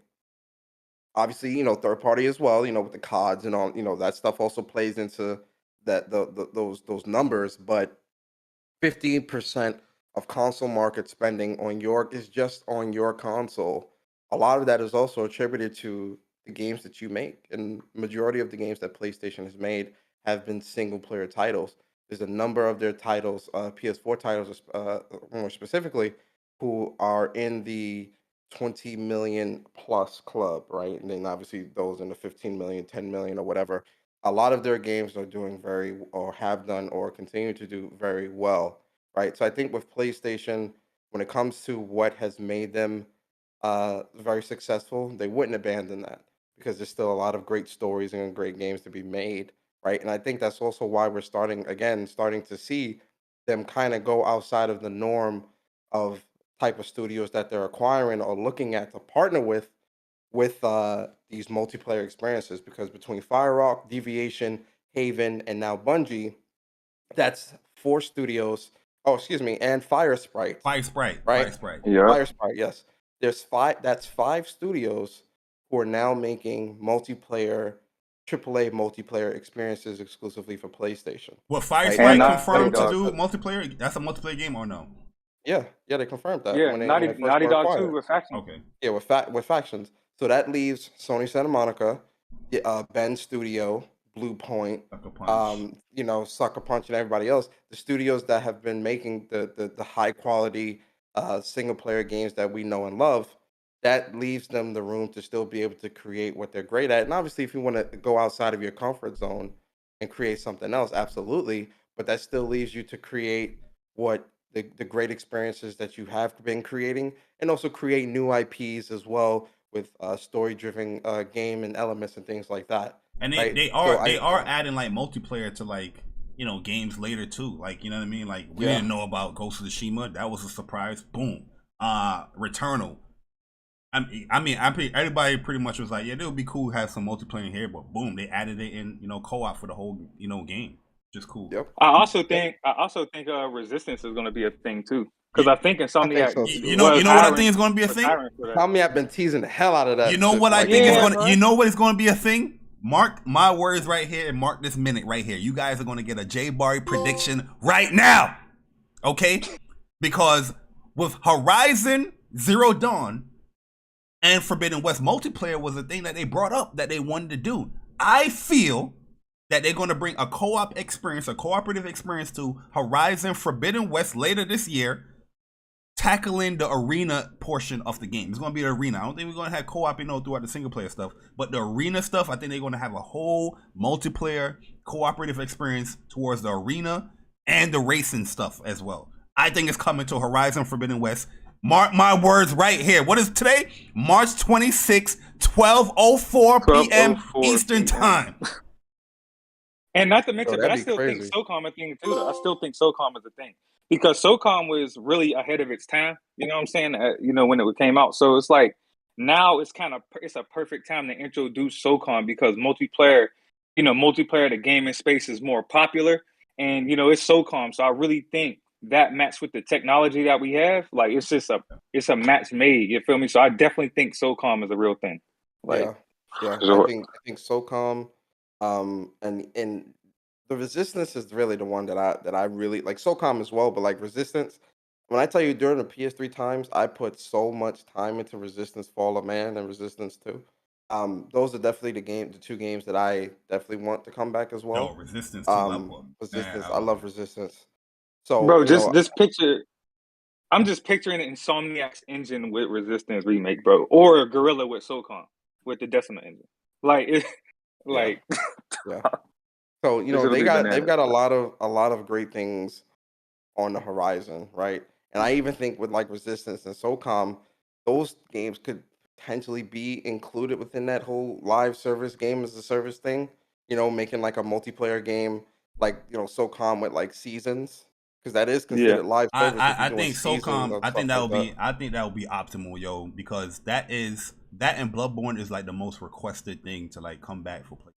Obviously, third party as well, with the CODs and all, that stuff also plays into those numbers, but 50% of console market spending is just on your console. A lot of that is also attributed to the games that you make, and majority of the games that PlayStation has made have been single player titles. There's a number of their titles, PS4 titles more specifically, who are in the 20 million plus club, right? And then obviously those in the 15 million, 10 million, or whatever. A lot of their games are doing or have done, or continue to do very well, right? So I think with PlayStation, when it comes to what has made them very successful, they wouldn't abandon that because there's still a lot of great stories and great games to be made, right? And I think that's also why we're starting to see them kind of go outside of the norm of type of studios that they're acquiring or looking at to partner with these multiplayer experiences. Because between Firerock, Deviation, Haven, and now Bungie, that's 4 studios. Oh, excuse me, and Fire Sprite, Fire Sprite, right? Fire Sprite. Yeah. Fire Sprite, yes. There's 5. That's 5 studios who are now making AAA multiplayer experiences exclusively for PlayStation. What Fire Right? Sprite And confirmed to Naughty do Dog. multiplayer? That's a multiplayer game or no? Yeah, they confirmed that Yeah, when Naughty they first Naughty were Dog acquired. 2 with Factions. Okay. Yeah, with factions. So that leaves Sony Santa Monica, Ben Studio, Blue Point, Sucker Punch. Sucker Punch, and everybody else. The studios that have been making the high quality single player games that we know and love. That leaves them the room to still be able to create what they're great at. And obviously, if you want to go outside of your comfort zone and create something else, absolutely. But that still leaves you to create what the great experiences that you have been creating, and also create new IPs as well with story driven game and elements and things like that. And Right? they are adding like multiplayer to like games later too. Like you know what I mean? Like we Yeah. didn't know about Ghost of Tsushima. That was a surprise. Boom. Returnal. Everybody pretty much was like, yeah, it would be cool to have some multiplayer here, but boom, they added it in co-op for the whole game. Just cool. Yep. I also think Resistance is going to be a thing too, because I think Insomniac. so, too. You know what I think is going to be a thing? Tell me, I've been teasing the hell out of that. You know shit what for I like think is Yeah, going bro. to, you know what is going to be a thing? Mark my words right here and mark this minute right here. You guys are going to get a Jay Bari prediction right now. Okay? Because with Horizon Zero Dawn and Forbidden West multiplayer was a thing that they brought up that they wanted to do. I feel that they're going to bring a co-op experience, a cooperative experience to Horizon Forbidden West later this year, tackling the arena portion of the game. It's going to be the arena. I don't think we're going to have co-op, throughout the single player stuff. But the arena stuff, I think they're going to have a whole multiplayer cooperative experience towards the arena and the racing stuff as well. I think it's coming to Horizon Forbidden West. Mark my words right here. What is today? March 26, 12:04 p.m. 12:04 Eastern Time. And not to mention, but I that'd be still think crazy. SOCOM a thing too. Though. I still think SOCOM is a thing because SOCOM was really ahead of its time. You know what I'm saying? When it came out. So it's like now it's a perfect time to introduce SOCOM because multiplayer, the gaming space is more popular, and it's SOCOM. So I really think that matched with the technology that we have, like it's a match made. You feel me? So I definitely think SOCOM is a real thing. Like, yeah. sure. I think SOCOM, and the Resistance is really the one that I really like. SOCOM as well, but like Resistance. When I tell you during the PS3 times, I put so much time into Resistance Fall of Man and Resistance 2. Those are definitely the 2 games that I definitely want to come back as well. No, Resistance too. Resistance, I love Resistance. So, Bro, just this picture. I'm just picturing Insomniac's engine with Resistance remake, bro, or Gorilla with SOCOM with the Decima engine. yeah. So they've got a lot of great things on the horizon, right? And I even think with like Resistance and SOCOM, those games could potentially be included within that whole live service game as a service thing. Making like a multiplayer game like SOCOM with like seasons, because that is considered live service. I think SOCOM. I think that would be optimal, yo, because that and Bloodborne is like the most requested thing to like come back for play.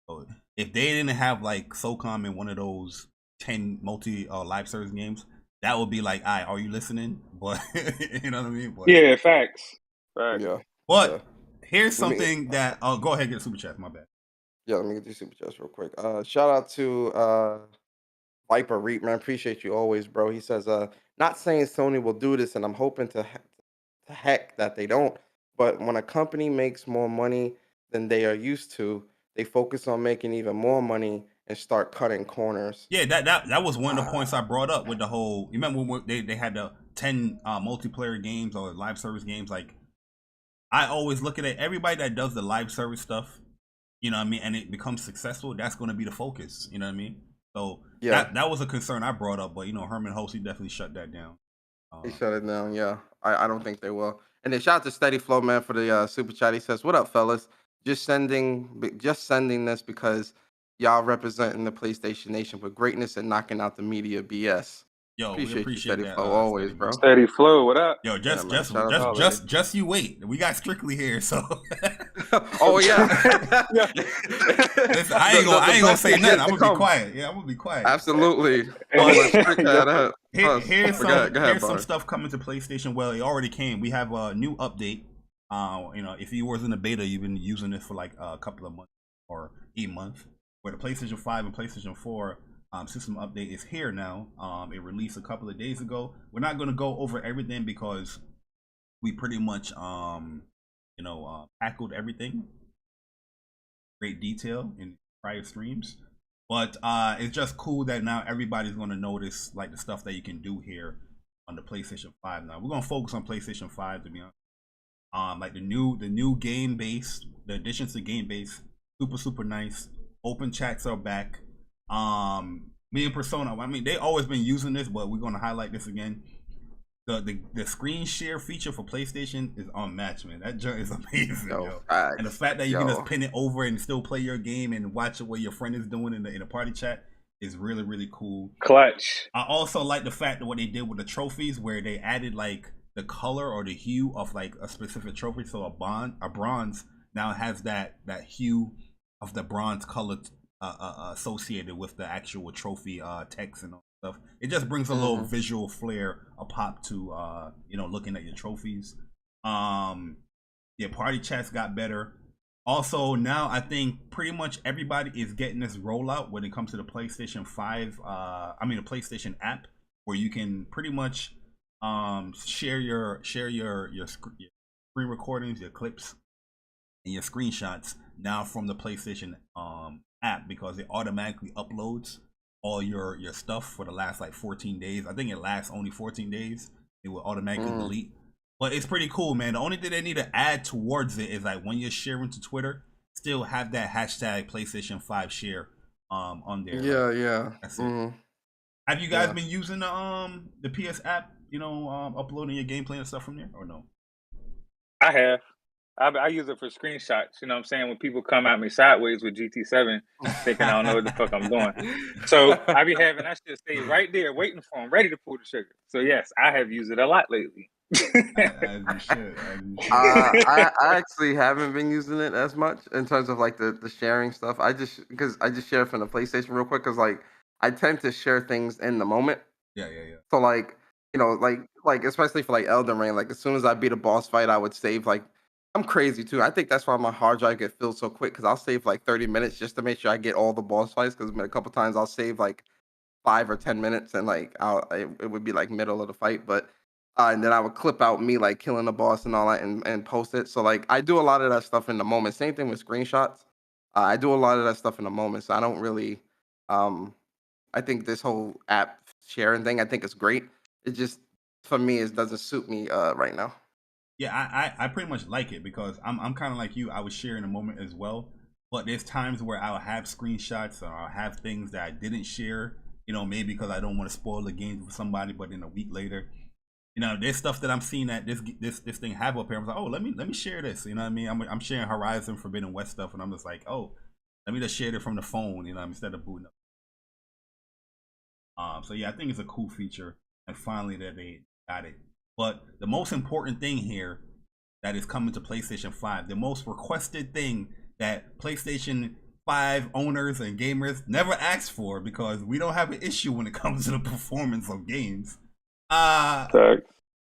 So if they didn't have like SOCOM in one of those 10 multi live service games, that would be like, are you listening? But you know what I mean? But, yeah, facts. Yeah. But here's something that go ahead and get a super chat. My bad. Yeah, let me get these super chats real quick. Shout out to Viper Reap, man. Appreciate you always, bro. He says, not saying Sony will do this, and I'm hoping to heck that they don't. But when a company makes more money than they are used to, they focus on making even more money and start cutting corners. Yeah, that was one of the points I brought up with the whole. You remember when they had the 10 multiplayer games or live service games? Like I always look at it. Everybody that does the live service stuff, you know what I mean, and it becomes successful, that's going to be the focus. You know what I mean? So that was a concern I brought up, but you know, Herman Hulst, he definitely shut that down. He shut it down. Yeah, I don't think they will. And then shout out to Steady Flow Man for the super chat. He says, "What up, fellas? Just sending this because y'all representing the PlayStation Nation with greatness and knocking out the media BS." Yo, appreciate you, Steady that, Flow, always, bro. Steady Flow, what up? Yo, just you wait. We got Strictly here, so. Oh yeah. Listen, I ain't gonna say nothing. I'm gonna be quiet. Yeah, I'm gonna be quiet. Absolutely. Here's some stuff coming to PlayStation. Well, it already came. We have a new update. You know, if you was in the beta, you've been using it for like a couple of months or 8 months. Where the PlayStation 5 and PlayStation 4 system update is here now. It released a couple of days ago. We're not going to go over everything because we pretty much tackled everything great detail in prior streams, but it's just cool that now everybody's going to notice like the stuff that you can do here on the PlayStation 5. Now we're going to focus on PlayStation 5, to be honest. Like the new game base, the additions to game base, super nice. Open chats are back. Me and Persona, I mean, they always been using this, but we're going to highlight this again. The screen share feature for PlayStation is unmatched, man. That junk is amazing, yo. And the fact that you can just pin it over and still play your game and watch what your friend is doing in a party chat is really cool. Clutch. I also like the fact that what they did with the trophies, where they added like the color or the hue of like a specific trophy. So a bronze now has that hue of the bronze color associated with the actual trophy text and all stuff. It just brings a little visual flair, a pop to looking at your trophies. Party chats got better. Also, now I think pretty much everybody is getting this rollout when it comes to the PlayStation 5. The PlayStation app, where you can pretty much share your screen recordings, your clips, and your screenshots now from the PlayStation app, because it automatically uploads all your stuff for the last like 14 days. I think it lasts only 14 days. It will automatically delete. But it's pretty cool, man. The only thing they need to add towards it is like when you're sharing to Twitter, still have that hashtag PlayStation 5 share on there. Yeah. That's it. Have you guys been using the PS app, uploading your gameplay and stuff from there, or no? I have. I use it for screenshots. You know what I'm saying? When people come at me sideways with GT7, thinking I don't know what the fuck I'm doing. So I be having that shit stay right there, waiting for them, ready to pull the trigger. So yes, I have used it a lot lately. I actually haven't been using it as much in terms of like the sharing stuff. I just share from the PlayStation real quick because like I tend to share things in the moment. Yeah. So like like especially for like Elden Ring, like as soon as I beat a boss fight, I would save like. I'm crazy too. I think that's why my hard drive gets filled so quick, because I'll save like 30 minutes just to make sure I get all the boss fights. Because a couple times I'll save like 5 or 10 minutes and like it would be like middle of the fight, but and then I would clip out me like killing the boss and all that and post it. So like I do a lot of that stuff in the moment. Same thing with screenshots. I do a lot of that stuff in the moment. So I don't really. I think this whole app sharing thing, I think it's great. It just for me it doesn't suit me right now. Yeah, I pretty much like it because I'm kind of like you. I would share in a moment as well, but there's times where I'll have screenshots or I'll have things that I didn't share, maybe because I don't want to spoil the game for somebody, but then a week later, there's stuff that I'm seeing that this thing have up here. I'm like, oh, let me share this. You know what I mean? I'm sharing Horizon Forbidden West stuff, and I'm just like, oh, let me just share it from the phone, instead of booting up. So yeah, I think it's a cool feature, and finally that they got it. But the most important thing here that is coming to PlayStation 5, the most requested thing that PlayStation 5 owners and gamers never asked for, because we don't have an issue when it comes to the performance of games.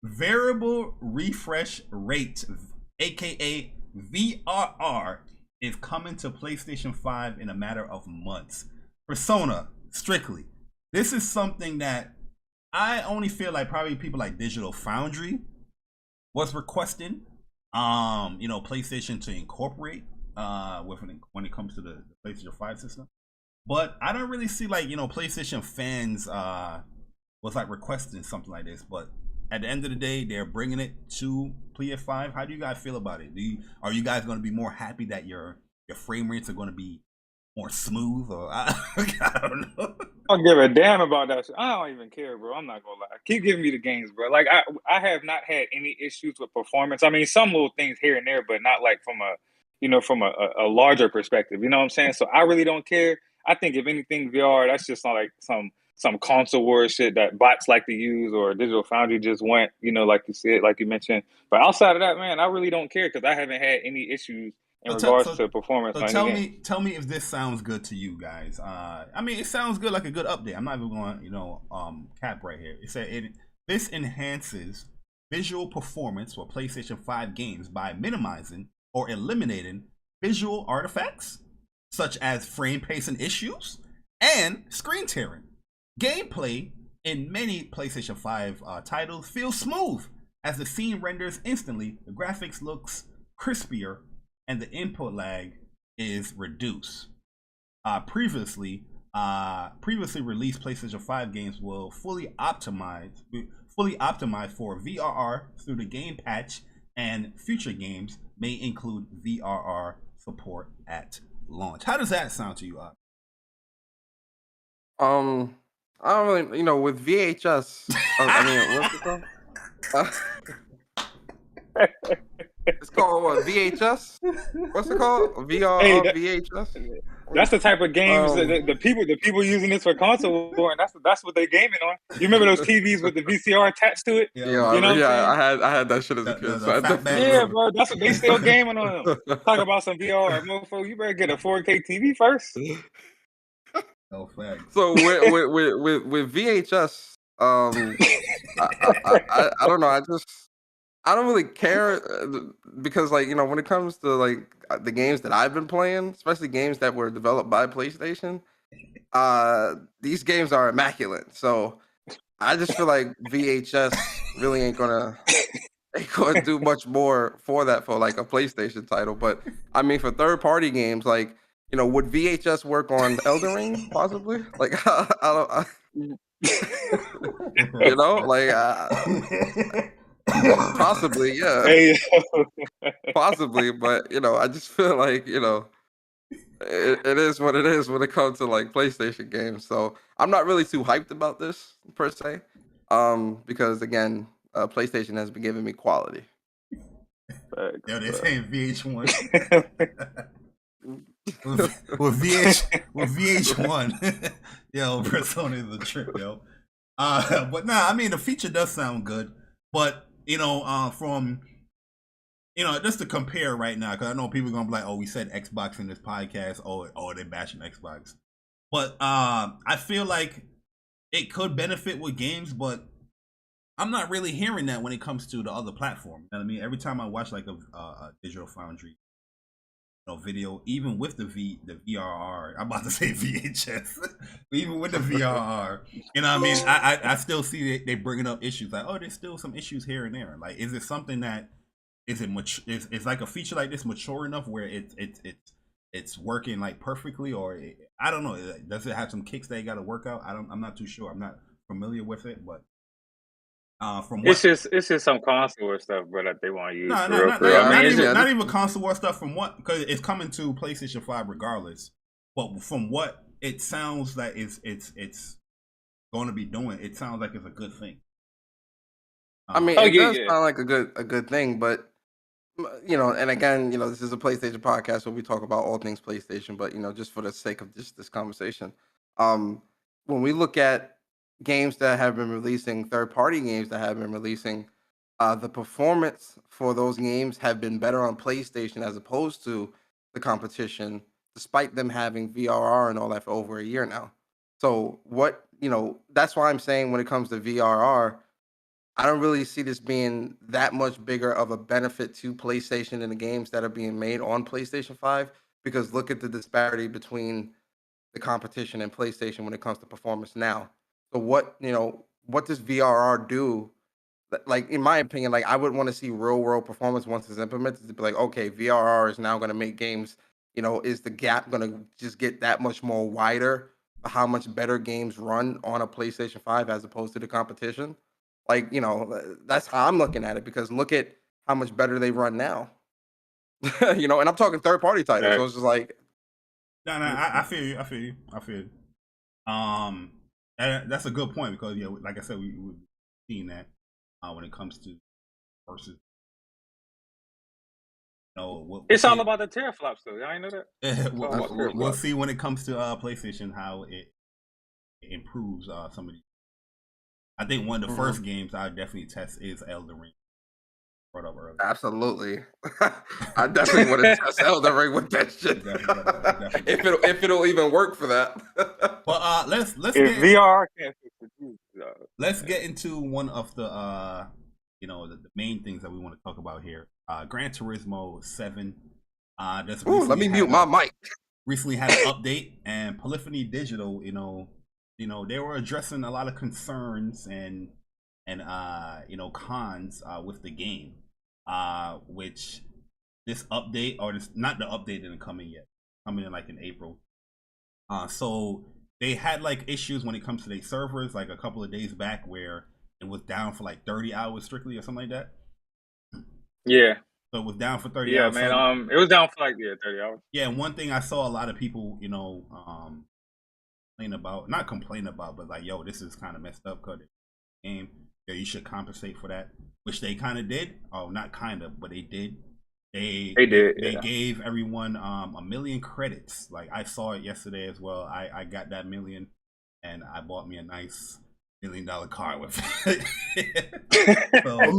Variable refresh rate, aka VRR, is coming to PlayStation 5 in a matter of months. Persona, strictly. This is something that I only feel like probably people like Digital Foundry was requesting, PlayStation to incorporate when it comes to the PlayStation 5 system. But I don't really see like, PlayStation fans was like requesting something like this. But at the end of the day, they're bringing it to PS5. How do you guys feel about it? Are you guys going to be more happy that your frame rates are going to be more smooth, or I don't know? I don't give a damn about that shit. I don't even care, bro. I'm not gonna lie. Keep giving me the games, bro. Like I have not had any issues with performance. I mean, some little things here and there, but not like from a larger perspective. You know what I'm saying? So I really don't care. I think if anything, VR, that's just not like some console war shit that bots like to use, or Digital Foundry just went, like you said, like you mentioned. But outside of that, man, I really don't care because I haven't had any issues in regards to performance. So tell me if this sounds good to you guys. I mean, it sounds good, like a good update. I'm not even going to cap right here. It said this enhances visual performance for PlayStation 5 games by minimizing or eliminating visual artifacts such as frame pacing issues and screen tearing. Gameplay in many PlayStation 5 titles feels smooth as the scene renders instantly, the graphics looks crispier, and the input lag is reduced. Previously released PlayStation 5 games will fully optimize for VRR through the game patch, and future games may include VRR support at launch. How does that sound to you? I don't really, with VHS. I mean, what's it called? It's called what? VHS? What's it called? VRR, Hey, VHS? that's the type of games that the people using this for console war, and that's what they gaming on. You remember those TVs with the VCR attached to it? Yeah, I had that shit as a kid. Yeah, bro, that's what they still gaming on them. Talk about some VR, motherfucker. You better get a 4K TV first. No fact. So with VHS, I don't know. I don't really care because, like, when it comes to like the games that I've been playing, especially games that were developed by PlayStation, these games are immaculate. So I just feel like VHS really ain't gonna do much more for that for like a PlayStation title. But I mean, for third party games, like, would VHS work on Elden Ring possibly? Like, I don't, like. Possibly, yeah. Hey, Possibly, but I just feel like it is what it is when it comes to like PlayStation games. So I'm not really too hyped about this per se, because again, PlayStation has been giving me quality. Yo, they're saying VH1 with VH1. Yo, Persona is a trip, yo. But nah, I mean, the feature does sound good, but from just to compare right now, because I know people are gonna be like, oh, we said Xbox in this podcast, oh, they're bashing Xbox, but I feel like it could benefit with games, but I'm not really hearing that when it comes to the other platform. You know what I mean? Every time I watch like a Digital Foundry video, even with the VRR, I'm about to say VHS, even with the VRR, what I mean? I still see they bringing up issues like, oh, there's still some issues here and there. Like, is it something that is like a feature like this mature enough where it's working like perfectly, or I don't know, does it have some kicks that you got to work out? I'm not too sure. I'm not familiar with it, but from what, it's just some console stuff, bro, that they want to use. Not even console war stuff. From what, because it's coming to PlayStation 5 regardless. But from what it sounds like it's going to be doing, it sounds like it's a good thing. I mean, it does sound like a good thing, but and again, this is a PlayStation podcast, so we talk about all things PlayStation. But just for the sake of just this conversation, when we look at games that have been releasing, third-party games that have been releasing, the performance for those games have been better on PlayStation as opposed to the competition, despite them having VRR and all that for over a year now. So that's why I'm saying when it comes to VRR, I don't really see this being that much bigger of a benefit to PlayStation and the games that are being made on PlayStation 5, because look at the disparity between the competition and PlayStation when it comes to performance now. So what does VRR do? Like, in my opinion, like, I would want to see real world performance once it's implemented to be like, okay, VRR is now going to make games, is the gap going to just get that much more wider? How much better games run on a PlayStation 5 as opposed to the competition? Like, you know, that's how I'm looking at it, because look at how much better they run now. You know, and I'm talking third party titles. So it's just like, no, I feel you. I feel you. I feel you. That's a good point, because yeah, like I said, we've seen that when it comes to versus. It's all about the teraflops, though. Y'all ain't know that. We'll see when it comes to PlayStation how it improves some of these. I think one of the first games I definitely test is Elden Ring. Brought up earlier. Absolutely. I definitely want to test Elden Ring with that shit. Definitely. If it'll even work for that. But let's if get VRR can't fix it, let's get into one of the you know, the main things that we want to talk about here. Gran Turismo 7. Let me mute my mic. Recently had an update, and Polyphony Digital, you know, they were addressing a lot of concerns and you know, cons with the game, which this update, or this, not the update didn't come in yet, coming in like in April. So they had like issues when it comes to their servers, like a couple of days back, where it was down for like 30 hours strictly or something like that. Yeah. So it was down for 30 hours. Yeah, man. It was down for like 30 hours. Yeah, and one thing I saw a lot of people, you know, not complain about, but like, yo, this is kind of messed up, because game, yeah, you should compensate for that, which they kind of did. Oh, not kind of, but they did. They gave everyone 1 million credits. Like, I saw it yesterday as well. I got that 1 million, and I bought me a nice $1 million car with it. So, a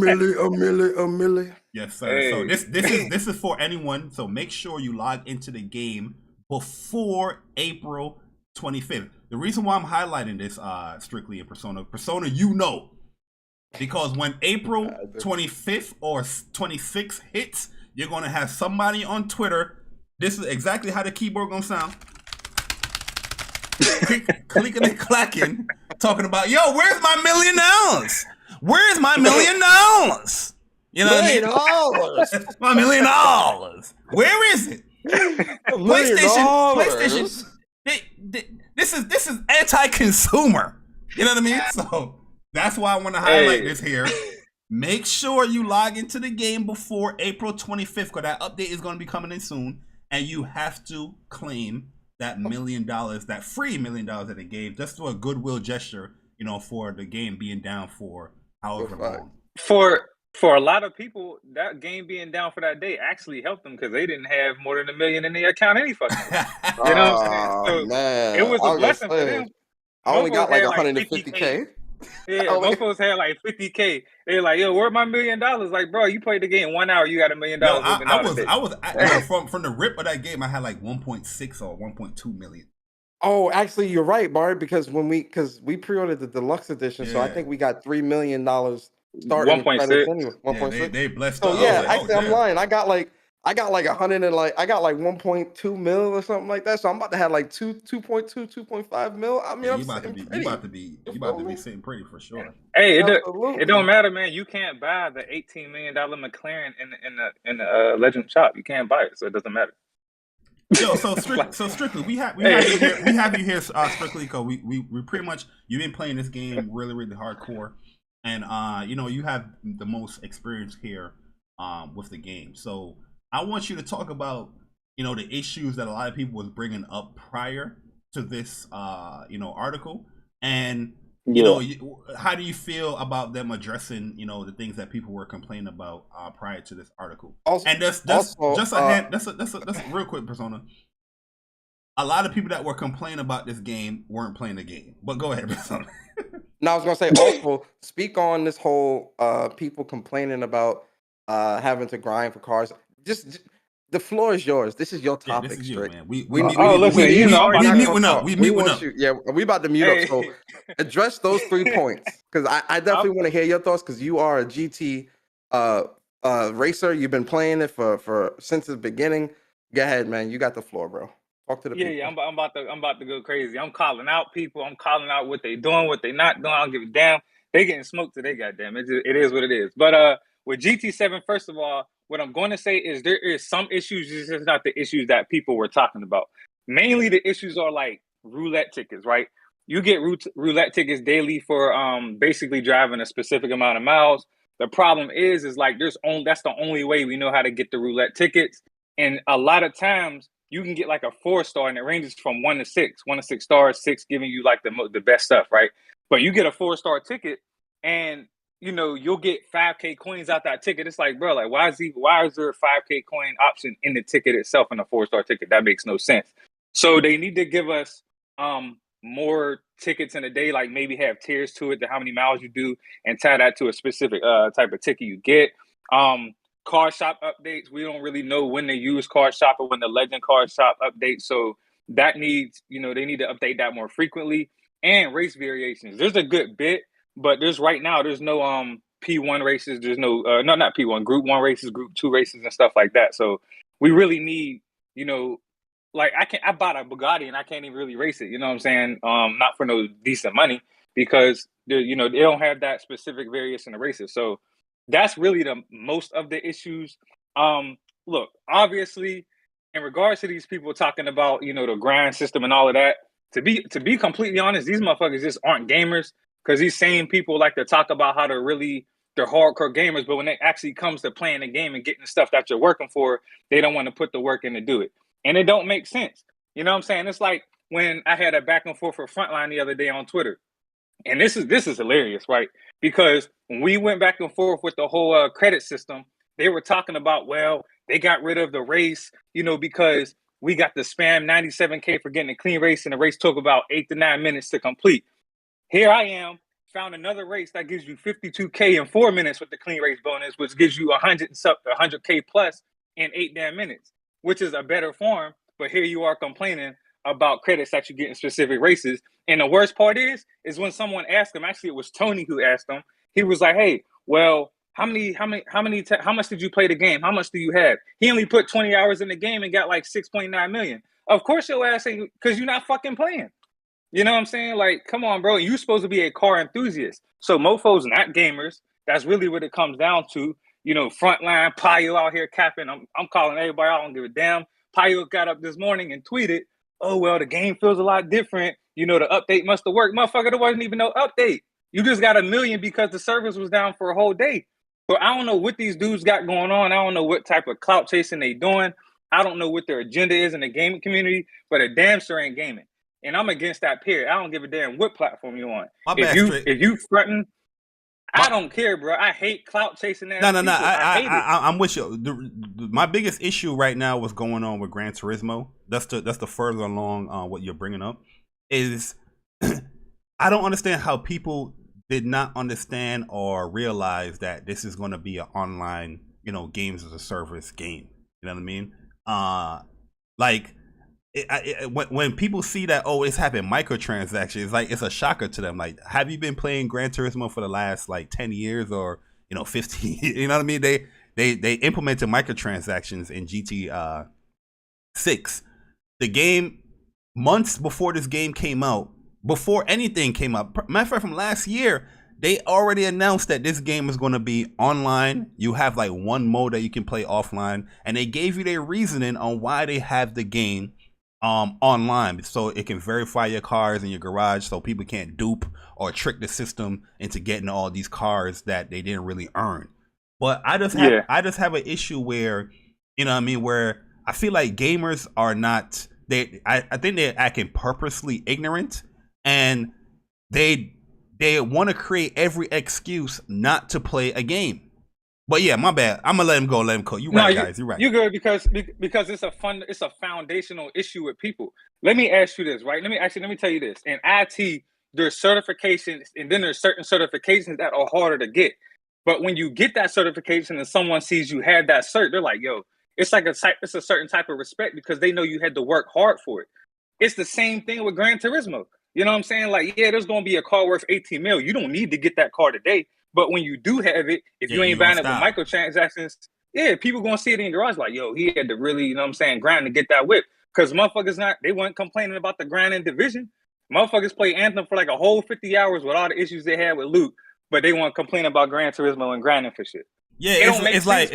million. Yes, sir. Hey. So this is for anyone. So make sure you log into the game before April 25th. The reason why I'm highlighting this strictly in Persona, you know, because when April 25th or 26th hits, you're gonna have somebody on Twitter. This is exactly how the keyboard gonna sound. Clicking and clacking, talking about, yo, where's my $1 million? Where's my $1 million? You know what I mean? My $1 million. Where is it? PlayStation. This is anti-consumer. You know what I mean? So that's why I want to highlight this here. Make sure you log into the game before April 25th, because that update is going to be coming in soon, and you have to claim that $1 million, that free $1 million that they gave, just for a goodwill gesture, you know, for the game being down for however long. For a lot of people, that game being down for that day actually helped them, because they didn't have more than $1 million in their account any fucking way. You know what I'm saying? So man, it was a blessing for them. I only got like 150K. Yeah, most folks had like 50K. They're like, yo, where my $1 million? Like, bro, you played the game 1 hour, you got $1 million. No, I was from the rip of that game, I had like 1.6 or 1.2 million. Oh, actually, you're right, Bart, because we pre-ordered the deluxe edition, so I think we got $3 million starting 1.6. Anyway. 1.6. They blessed us. So yeah, actually, I'm damn. lying. I got like 100 and like I got like 1.2 mil or something like that. So I'm about to have like 2.2, 2.5 mil. I mean, yeah, I'm you about to be sitting pretty for sure. Hey, it don't matter, man. You can't buy the $18 million McLaren in the Legend shop. You can't buy it, so it doesn't matter. Yo, so strictly, we have you here strictly because we pretty much, you've been playing this game really hardcore, and you know, you have the most experience here with the game. So I want you to talk about, you know, the issues that a lot of people was bringing up prior to this you know, article, and you know, how do you feel about them addressing, you know, the things that people were complaining about prior to this article? And that's a real quick, Persona. A lot of people that were complaining about this game weren't playing the game. But go ahead, Persona. Now I was gonna say, also speak on this whole people complaining about having to grind for cars. Just the floor is yours. This is your topic. Yeah, this is you, man. We muting up. We muting up. Yeah, we about to mute up. So address those 3 points, because I definitely want to hear your thoughts, because you are a GT racer. You've been playing it for since the beginning. Go ahead, man. You got the floor, bro. Talk to the people. Yeah. I'm about to go crazy. I'm calling out people. I'm calling out what they doing, what they not doing. I don't give a damn. They getting smoked today. Goddamn, it is what it is. But with GT7, first of all, what I'm going to say is there is some issues. It's just not the issues that people were talking about. Mainly the issues are like roulette tickets, right? you get roulette tickets daily for basically driving a specific amount of miles. The problem is like that's the only way we know how to get the roulette tickets. And a lot of times you can get like a 4-star, and it ranges from 1 to 6. 1 to 6 stars, 6 giving you like the best stuff, right? But you get a 4-star ticket, and you know you'll get 5K coins out that ticket. It's like, bro, like why is there a 5K coin option in the ticket itself in a 4-star ticket? That makes no sense. So they need to give us more tickets in a day, like maybe have tiers to it, to how many miles you do, and tie that to a specific type of ticket you get. Card shop updates, we don't really know when they use card shop or when the legend card shop updates, so that needs, you know, they need to update that more frequently. And race variations, there's a good bit, but there's no P1 races, there's not P1, group 1 races, group 2 races and stuff like that. So we really need, you know, like I bought a Bugatti and I can't even really race it, you know what I'm saying? Not for no decent money, because they don't have that specific variation of races. So that's really the most of the issues. Look, obviously, in regards to these people talking about, you know, the grind system and all of that, to be completely honest, these motherfuckers just aren't gamers, because these same people like to talk about how they're hardcore gamers, but when it actually comes to playing the game and getting the stuff that you're working for, they don't want to put the work in to do it. And it don't make sense. You know what I'm saying? It's like when I had a back and forth with Frontline the other day on Twitter. And this is hilarious, right? Because when we went back and forth with the whole credit system, they were talking about, well, they got rid of the race, you know, because we got the spam 97K for getting a clean race, and the race took about 8 to 9 minutes to complete. Here I am, found another race that gives you 52K in 4 minutes with the clean race bonus, which gives you 100K plus in 8 damn minutes, which is a better form. But here you are complaining about credits that you get in specific races. And the worst part is when someone asked him, actually it was Tony who asked him, he was like, hey, well, how much did you play the game? How much do you have? He only put 20 hours in the game and got like 6.9 million. Of course your ass ain't, because you're not fucking playing. You know what I'm saying? Like, come on, bro. You're supposed to be a car enthusiast. So mofo's not gamers. That's really what it comes down to. You know, Frontline, Payo out here capping. I'm calling everybody. I don't give a damn. Payo got up this morning and tweeted, oh, well, the game feels a lot different. You know, the update must have worked. Motherfucker, there wasn't even no update. You just got 1 million because the service was down for a whole day. So I don't know what these dudes got going on. I don't know what type of clout chasing they doing. I don't know what their agenda is in the gaming community, but a damn sure ain't gaming. And I'm against that, period. I don't give a damn what platform you on. If you fronting, I don't care, bro. I hate clout chasing that. No. I'm with you. My biggest issue right now, what's going on with Gran Turismo, that's the further along what you're bringing up, is I don't understand how people did not understand or realize that this is going to be an online, you know, games as a service game. You know what I mean? When people see that, oh, it's having microtransactions, like it's a shocker to them. Like, have you been playing Gran Turismo for the last like 10 years or 15? You know what I mean? They implemented microtransactions in GT 6. The game, months before this game came out, before anything came out, matter of fact, from last year, they already announced that this game is going to be online. You have like one mode that you can play offline, and they gave you their reasoning on why they have the game online, so it can verify your cars in your garage, so people can't dupe or trick the system into getting all these cars that they didn't really earn. But I just have an issue where, you know what I mean, where I feel like gamers are not, I think they're acting purposely ignorant, and they want to create every excuse not to play a game. But yeah, my bad. I'm gonna let him go. You're right, guys. You're right. You're good, because it's a foundational issue with people. Let me ask you this, right? Let me tell you this. In IT, there's certifications, and then there's certain certifications that are harder to get. But when you get that certification and someone sees you have that cert, they're like, yo, it's a certain type of respect, because they know you had to work hard for it. It's the same thing with Gran Turismo. You know what I'm saying? Like, yeah, there's gonna be a car worth 18 mil. You don't need to get that car today. But when you do have it, if you ain't buying it with microtransactions, yeah, people gonna see it in your garage like, yo, he had to really, you know what I'm saying, grind to get that whip. Because motherfuckers they weren't complaining about the grinding division. Motherfuckers play Anthem for like a whole 50 hours with all the issues they had with loot, but they want to complain about Gran Turismo and grinding for shit. Yeah, it's like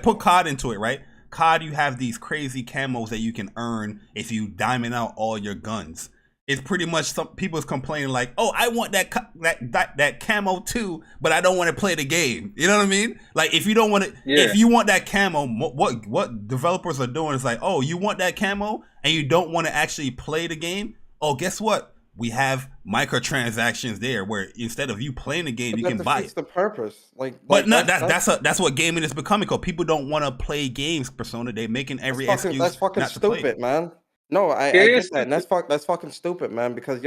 put COD into it, right? COD, you have these crazy camos that you can earn if you diamond out all your guns. it's pretty much some people's complaining like, oh, I want that camo too, but I don't want to play the game. You know what I mean? Like if you don't want it, if you want that camo, what developers are doing is like, oh, you want that camo and you don't want to actually play the game. Oh, guess what? We have microtransactions there where instead of you playing the game, you can buy it. That's the purpose. That's what gaming is becoming. Because people don't want to play games. Persona, they're making every excuse. That's fucking not to play. stupid, man. No, I get that. And that's fucking stupid, man. Because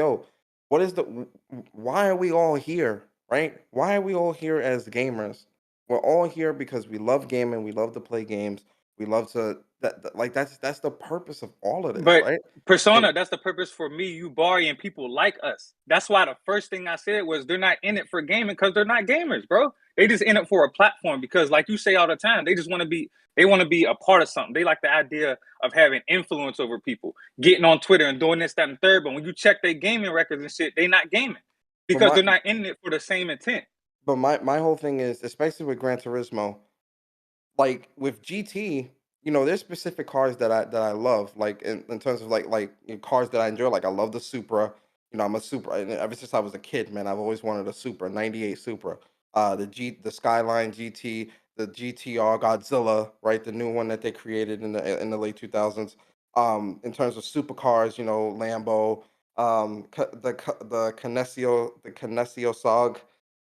why are we all here, right? Why are we all here as gamers? We're all here because we love gaming. We love to play games. We love to that's the purpose of all of this, but right? Persona, that's the purpose for me, you, Bari, and people like us. That's why the first thing I said was they're not in it for gaming because they're not gamers, bro. They just in it for a platform because, like you say all the time, they just want to be. They want to be a part of something. They like the idea of having influence over people, getting on Twitter and doing this, that, and third. But when you check their gaming records and shit, they not gaming because they're not in it for the same intent. But my whole thing is, especially with Gran Turismo, like with GT, there's specific cars that I love, like in terms of like cars that I enjoy. Like I love the Supra. I'm a Supra, and ever since I was a kid, man, I've always wanted a Supra, '98 Supra. The Skyline GT, the GTR Godzilla, right, the new one that they created in the late 2000s. In terms of supercars, Lambo, the Canessio Sog,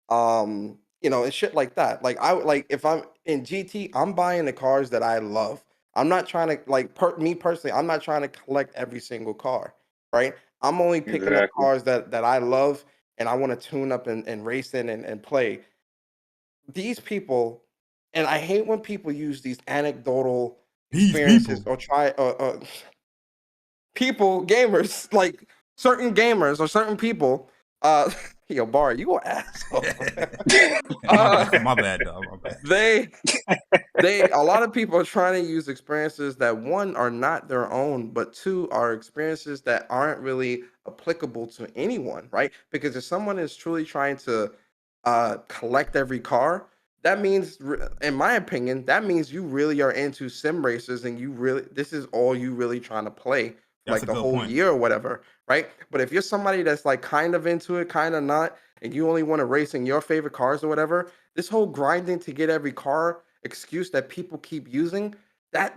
and shit like that. Like if I'm in GT, I'm buying the cars that I love. I'm not trying to me personally, I'm not trying to collect every single car, right? I'm only picking up cars that I love and I want to tune up and race in and play. These people, and I hate when people use these anecdotal experiences or try people, gamers, like certain gamers or certain people. Yo, Bari, you an asshole. My bad, dog. My bad. A lot of people are trying to use experiences that, one, are not their own, but two, are experiences that aren't really applicable to anyone, right? Because if someone is truly trying to collect every car, that means, in my opinion, that means you really are into sim races and this is all you really trying to play. Like the whole year or whatever, right? But if you're somebody that's like kind of into it, kind of not, and you only want to race in your favorite cars or whatever, this whole grinding to get every car excuse that people keep using, I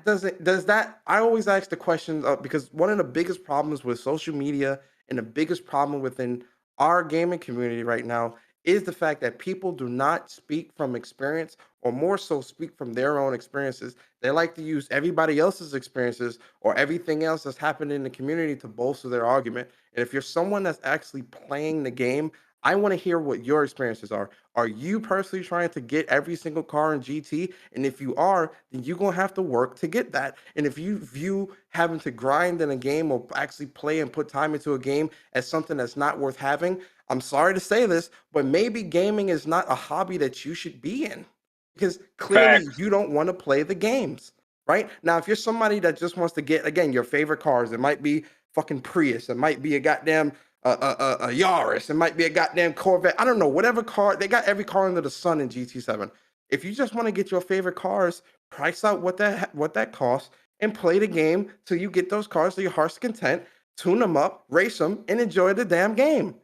always ask the question because one of the biggest problems with social media and the biggest problem within our gaming community right now is the fact that people do not speak from experience, or more so speak from their own experiences. They like to use everybody else's experiences or everything else that's happened in the community to bolster their argument. And if you're someone that's actually playing the game, I want to hear what your experiences are. Are you personally trying to get every single car in GT? And if you are, then you're going to have to work to get that. And if you view having to grind in a game or actually play and put time into a game as something that's not worth having, I'm sorry to say this, but maybe gaming is not a hobby that you should be in. Because clearly you don't want to play the games, right? Now, if you're somebody that just wants to get, again, your favorite cars, it might be fucking Prius, it might be a goddamn a Yaris, it might be a goddamn Corvette, I don't know, whatever car, they got every car under the sun in GT7. If you just want to get your favorite cars, price out what that costs and play the game till you get those cars to your heart's content, tune them up, race them, and enjoy the damn game.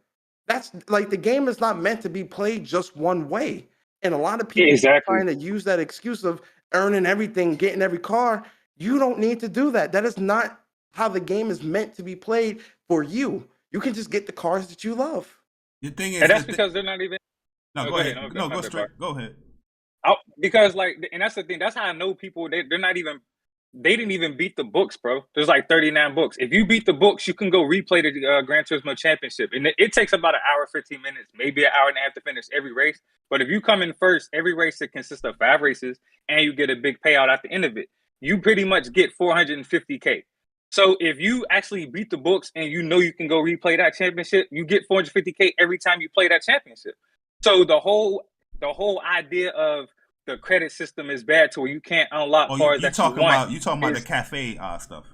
That's like, the game is not meant to be played just one way. And a lot of people are trying to use that excuse of earning everything, getting every car. You don't need to do that. That is not how the game is meant to be played for you. You can just get the cars that you love. The thing is, and that's because they're not even. No, go ahead. No, go straight. Go ahead. Because and that's the thing. That's how I know people. They're not even. They didn't even beat the books, bro. There's like 39 books. If you beat the books, you can go replay the Gran Turismo Championship. And it takes about an hour, 15 minutes, maybe an hour and a half to finish every race. But if you come in first, every race that consists of 5 races, and you get a big payout at the end of it, you pretty much get $450K. So if you actually beat the books and you know you can go replay that championship, you get $450K every time you play that championship. So the whole idea of the credit system is bad to where you can't unlock cars that you want. You talking about the cafe stuff?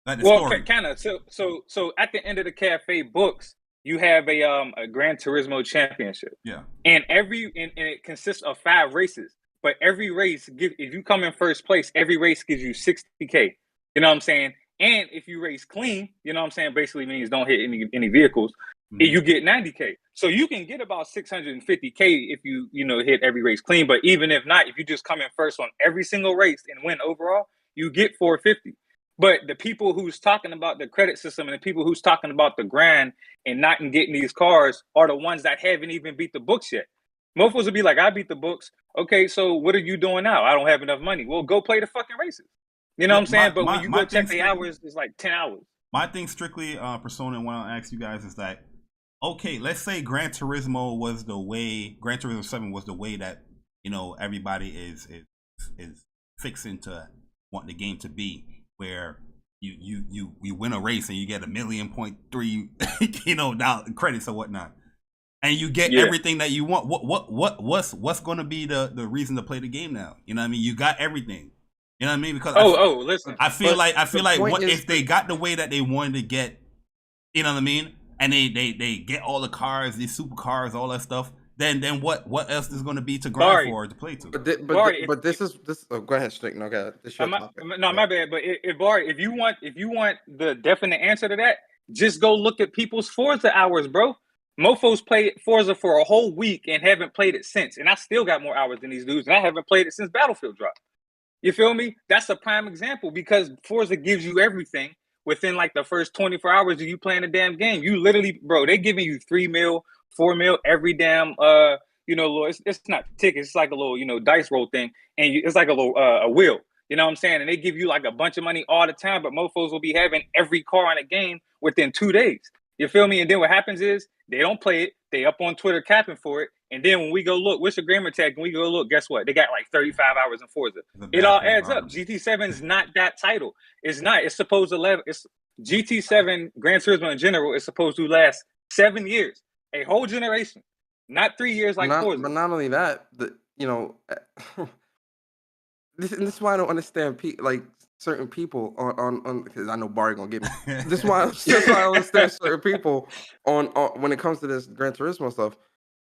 Like kind of. So at the end of the cafe books, you have a Gran Turismo Championship. Yeah. And it consists of 5 races, but every race if you come in first place, every race gives you $60K. You know what I'm saying? And if you race clean, you know what I'm saying, basically means don't hit any vehicles, you get 90K. So you can get about 650K if you hit every race clean. But even if not, if you just come in first on every single race and win overall, you get 450. But the people who's talking about the credit system and the people who's talking about the grind and not getting these cars are the ones that haven't even beat the books yet. Mofos will be like, I beat the books. Okay, so what are you doing now? I don't have enough money. Well, go play the fucking races. You know what I'm saying? But when you go check the hours, it's like 10 hours. My thing strictly, Persona, and what I'll ask you guys is that, okay, let's say Gran Turismo 7 was the way that, everybody is fixing to want the game to be, where you win a race and you get $1.3 credits or whatnot, and you get everything that you want. What's going to be the reason to play the game now? You know what I mean? You got everything. You know what I mean? Because listen. I feel like if they got the way that they wanted to get, you know what I mean, and they get all the cars, these supercars, all that stuff, then what else is going to be to grind for or to play to? But this. Oh, go ahead, Stick. No, go ahead. This your topic. My bad. But if you want the definite answer to that, just go look at people's Forza hours, bro. Mofos played Forza for a whole week and haven't played it since, and I still got more hours than these dudes, and I haven't played it since Battlefield dropped. You feel me? That's a prime example because Forza gives you everything within like the first 24 hours of you playing the damn game. You literally, bro, they giving you 3 mil, 4 mil every damn, it's not tickets. It's like a little, dice roll thing. And it's like a little, a wheel, you know what I'm saying? And they give you like a bunch of money all the time, but mofos will be having every car in a game within 2 days. You feel me? And then what happens is they don't play it. They up on Twitter capping for it. And then when we go look, what's your gamer tag? When we go look, guess what? They got like 35 hours in Forza. It all adds up. GT7 is not that title. It's not. It's supposed to last. It's GT7 Gran Turismo in general is supposed to last 7 years, a whole generation, not 3 years like Forza. But not only that, this is why I don't understand certain people on because I know Bari gonna get me. This is why I don't understand certain people on when it comes to this Gran Turismo stuff.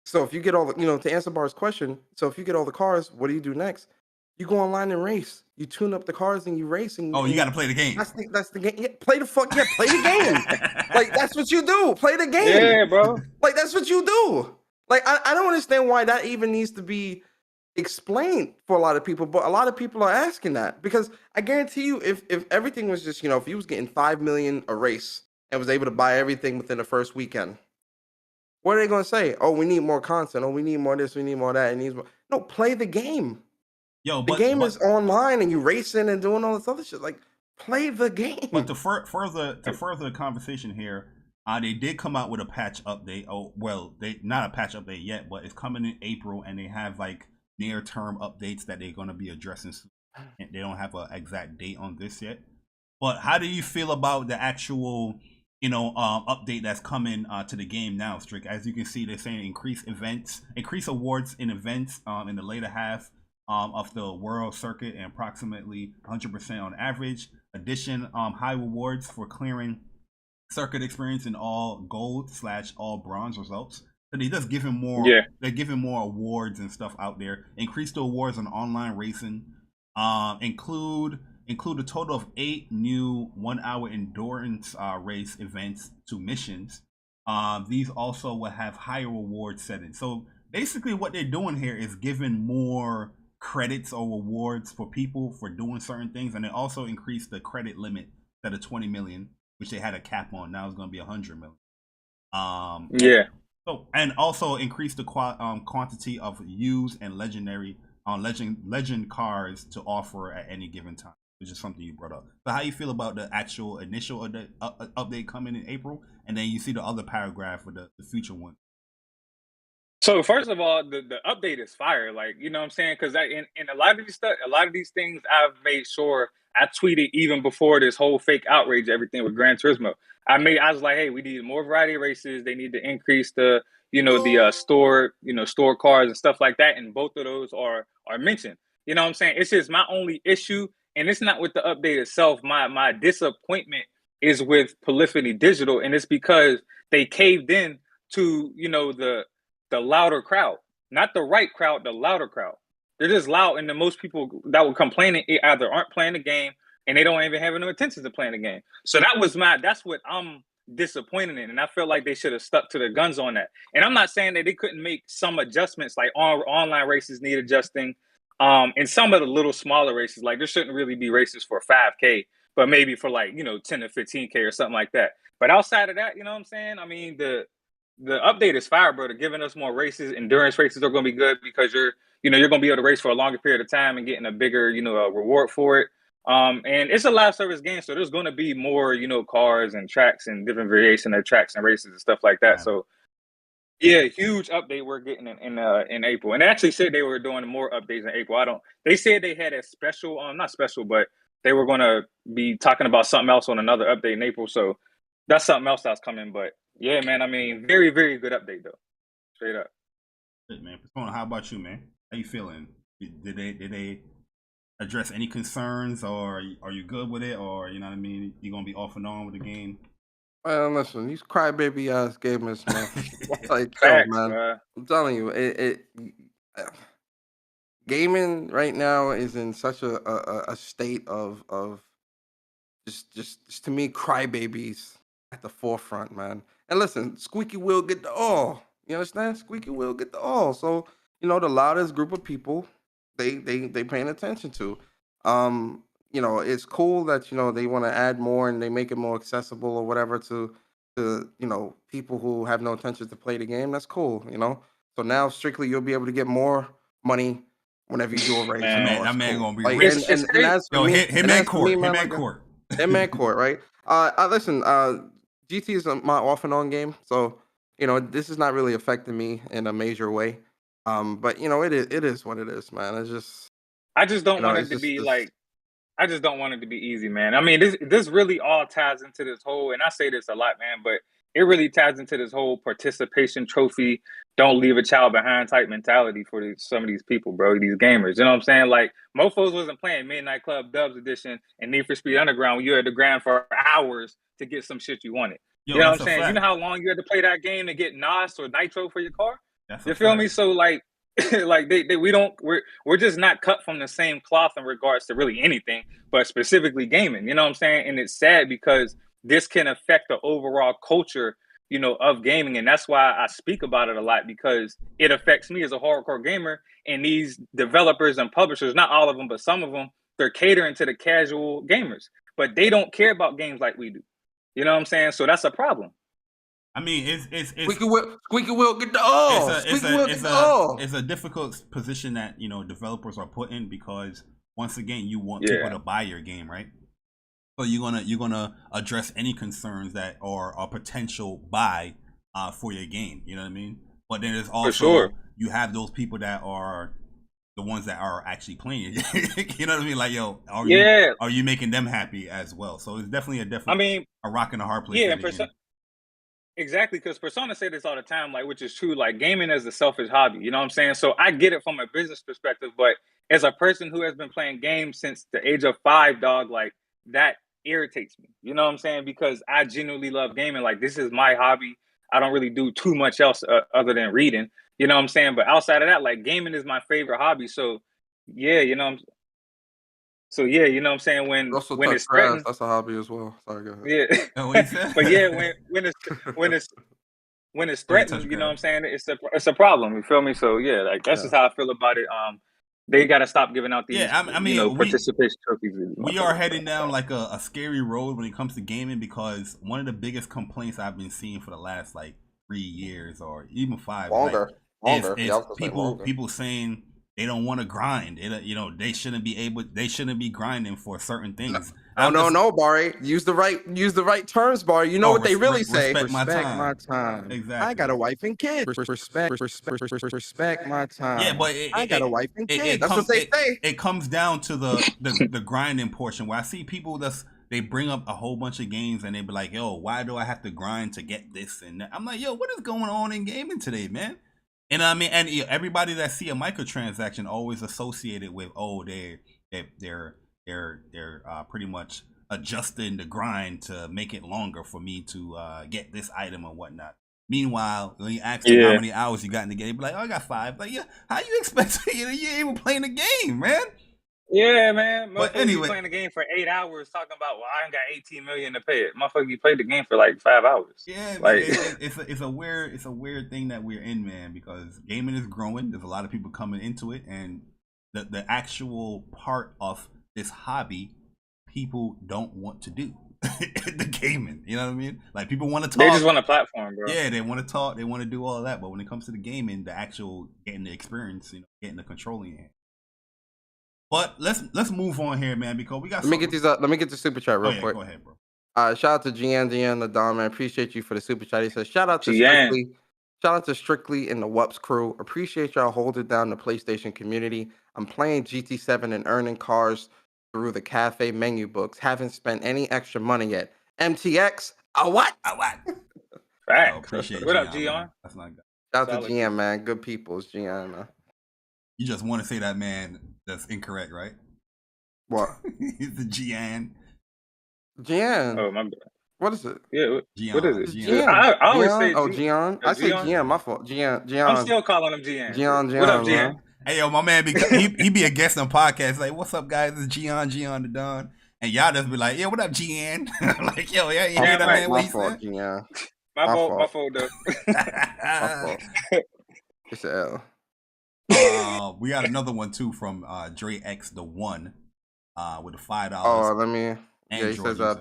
So if you get all the, to answer Bar's question, so if you get all the cars, what do you do next? You go online and race. You tune up the cars and you race. And you got to play the game. That's the game. Yeah, play the game. Like that's what you do. Play the game. Yeah, bro. Like that's what you do. Like I don't understand why that even needs to be explained for a lot of people, but a lot of people are asking that because I guarantee you, if everything was just, if he was getting 5 million a race and was able to buy everything within the first weekend. What are they going to say? Oh, we need more content. Oh, we need more this. We need more that. No, play the game. The game is online, and you racing and doing all this other shit. Like, play the game. But to further the conversation here, they did come out with a patch update. Oh, well, they not a patch update yet, but it's coming in April, and they have like near-term updates that they're going to be addressing. They don't have an exact date on this yet. But how do you feel about the actual update that's coming to the game now, Strick? As you can see, they're saying increase awards in events in the later half of the world circuit and approximately 100% on average. Addition, high rewards for clearing circuit experience in all gold / all bronze results. So they just giving more. Yeah. They're giving more awards and stuff out there. Increase the awards on online racing. Include a total of 8 new 1-hour endurance race events to missions. These also will have higher reward settings. So basically what they're doing here is giving more credits or rewards for people for doing certain things. And they also increased the credit limit to the 20 million, which they had a cap on. Now it's going to be 100 million. Yeah. So, and also increase the quantity of used and legendary legend cars to offer at any given time, which is something you brought up. So how you feel about the actual initial update coming in April, and then you see the other paragraph with the future one? So first of all, the update is fire. Like, you know what I'm saying? Because in a lot of these things, I've made sure I tweeted even before this whole fake outrage, everything with Gran Turismo. I was like, hey, we need more variety of races. They need to increase the store cars and stuff like that. And both of those are mentioned. You know what I'm saying? It's just my only issue, and it's not with the update itself. My disappointment is with Polyphony Digital, and it's because they caved in to the louder crowd, not the right crowd, the louder crowd. They're just loud, and the most people that were complaining either aren't playing the game, and they don't even have no intentions of playing the game. So that's what I'm disappointed in, and I feel like they should have stuck to their guns on that. And I'm not saying that they couldn't make some adjustments, like online races need adjusting, and some of the little smaller races, like there shouldn't really be races for 5K, but maybe for like 10 to 15K or something like that. But outside of that, you know what I'm saying? I mean, the update is fire, bro. They're giving us more races. Endurance races are going to be good because you're going to be able to race for a longer period of time and getting a bigger reward for it. And it's a live service game, so there's going to be more, cars and tracks and different variation of tracks and races and stuff like that. Right. So, yeah, huge update we're getting in April. And they actually said they were doing more updates in April. They said they had a special, not special, but they were going to be talking about something else on another update in April. So that's something else that's coming. But yeah, man, I mean, very, very good update though. Straight up. Good, man. Persona, how about you, man? How you feeling? Did they address any concerns, or are you good with it, or you know what I mean? You gonna be off and on with the game? Well, listen, these crybaby ass gamers, man. Like, yo, man, I'm telling you, gaming right now is in such a state of just to me, crybabies at the forefront, man. And listen, squeaky wheel get the all. You understand? Squeaky wheel get the all. So the loudest group of people, they paying attention to. It's cool that they want to add more and they make it more accessible or whatever to people who have no intention to play the game. That's cool, So now strictly you'll be able to get more money whenever you do a race. Man, that man gonna be like, rich. And that's for me, Hitman Court. Hitman Court, right? Listen, GT is my off and on game, so this is not really affecting me in a major way. But it is what it is, man. I just don't want it to be like. I just don't want it to be easy, man. I mean, this really all ties into this whole, and I say this a lot, man, but it really ties into this whole participation trophy, don't leave a child behind type mentality for some of these people, bro, these gamers. You know what I'm saying? Like, mofos wasn't playing Midnight Club Dubs Edition and Need for Speed Underground when you had to grind for hours to get some shit you wanted. You know what I'm saying? You know how long you had to play that game to get NOS or Nitro for your car? You feel me? So, like, like we're just not cut from the same cloth in regards to really anything, but specifically gaming. You know what I'm saying? And it's sad because this can affect the overall culture, of gaming, and that's why I speak about it a lot, because it affects me as a hardcore gamer. And these developers and publishers, not all of them, but some of them, they're catering to the casual gamers, but they don't care about games like we do. You know what I'm saying? So that's a problem. I mean, it's squeaky wheel get the all. It's a difficult position that developers are put in, because once again you want people to buy your game, right? So you're gonna address any concerns that are a potential buy for your game. You know what I mean? But then there's also you have those people that are the ones that are actually playing it. You know what I mean? Like, yo, are you making them happy as well? So it's definitely a rock and a hard place. Yeah, exactly, because Persona say this all the time, like, which is true. Like, gaming is a selfish hobby. You know what I'm saying? So I get it from a business perspective, but as a person who has been playing games since the age of 5, dog, like, that irritates me. You know what I'm saying? Because I genuinely love gaming. Like, this is my hobby. I don't really do too much else other than reading. You know what I'm saying? But outside of that, like, gaming is my favorite hobby. So yeah, you know what I'm saying? When it's threatened, that's a hobby as well. Sorry, go ahead. Yeah. But yeah, when it's threatened, you know what I'm saying? It's a problem. You feel me? So yeah, like, that's just how I feel about it. They got to stop giving out these participation trophies. We are heading down like a scary road when it comes to gaming, because one of the biggest complaints I've been seeing for the last 3 years or even 5 longer. Is people saying they don't want to grind. They shouldn't be grinding for certain things. No, Bari. Use the right terms, Bari. You know what they really say. Respect my time. Exactly. I got a wife and kids. Respect my time. Yeah, but I got a wife and kids. That's what they say. It comes down to the grinding portion, where I see people they bring up a whole bunch of games and they be like, yo, why do I have to grind to get this and that? I'm like, yo, what is going on in gaming today, man? And I mean, and everybody that see a microtransaction always associated with, they're pretty much adjusting the grind to make it longer for me to get this item or whatnot. Meanwhile, when you ask them how many hours you got in the game, they be like, I got 5. Like, yeah, how you expect you ain't even playing the game, man? Yeah, man. But Motherfuckers anyway, be playing the game for 8 hours talking about, well, I ain't got 18 million to pay it. Motherfucker, you played the game for like 5 hours. Yeah, like it's a weird thing that we're in, man, because gaming is growing. There's a lot of people coming into it, and the actual part of this hobby people don't want to do. The gaming, you know what I mean? Like, people want to talk. They just want a platform, bro. Yeah, they want to talk. They want to do all of that. But when it comes to the gaming, the actual getting the experience, getting the controlling in. But let's move on here, man, because we got. Let me get these up. Let me get the super chat real quick. Go ahead, bro. Shout out to GN the Don, man. Appreciate you for the super chat. He says, shout out to GN. Strictly. Shout out to Strictly and the WUPS crew. Appreciate y'all holding down the PlayStation community. I'm playing GT7 and earning cars through the cafe menu books. Haven't spent any extra money yet. MTX, a what? Right. Appreciate what you, up, Gian? That's not good. Shout out to GN, man. Good people. It's GN, man. You just want to say that, man. That's incorrect, right? What? It's the GN. GN. Oh, my bad. What is it? Yeah. Gian, what is it? Gian. I always Gian? say Oh, Gian. I say Gian. My fault. Gian. I'm still calling him Gian. Gian. What up, man. Gian? Hey, yo, my man, he be a guest on podcasts. Like, what's up, guys? It's Gian the Don. And y'all just be like, yeah, what up, Gian? Like, yo, yeah, you hear that, man? My fault, Gian. My fault, though. My fault. It's an L. We got another one, too, from Dre X the One with the $5. Oh, let me. Yeah, he says,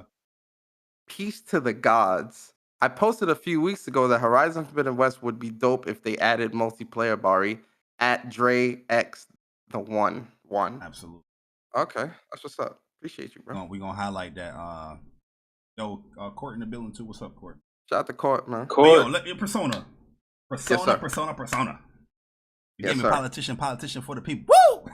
peace to the gods. I posted a few weeks ago that Horizon Forbidden West would be dope if they added multiplayer, Bari, at Dre X the One. Absolutely. Okay, that's what's up. Appreciate you, bro. We're going to highlight that. Court in the building, too. What's up, Court? Shout out to Court, man. Court. Yo, let your Persona. Yes, sir. Persona. You Yes, gave me sir. politician for the people. Woo!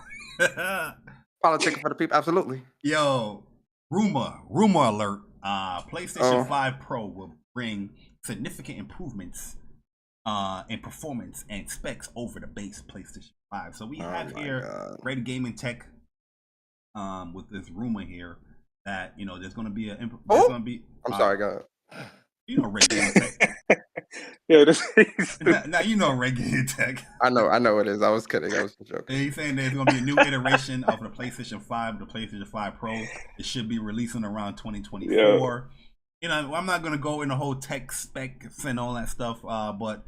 Politic for the people, absolutely. Yo, rumor alert. PlayStation 5 Pro will bring significant improvements in performance and specs over the base PlayStation 5. So we have here Great Gaming Tech with this rumor here that there's going to be I'm sorry, go ahead. Red Gaming Tech. Yeah, now Red Gaming Tech. I know it is. I was kidding. I was joking. He's saying there's going to be a new iteration of the PlayStation 5, the PlayStation 5 Pro. It should be releasing around 2024. Yeah. I'm not going to go in the whole tech specs and all that stuff, but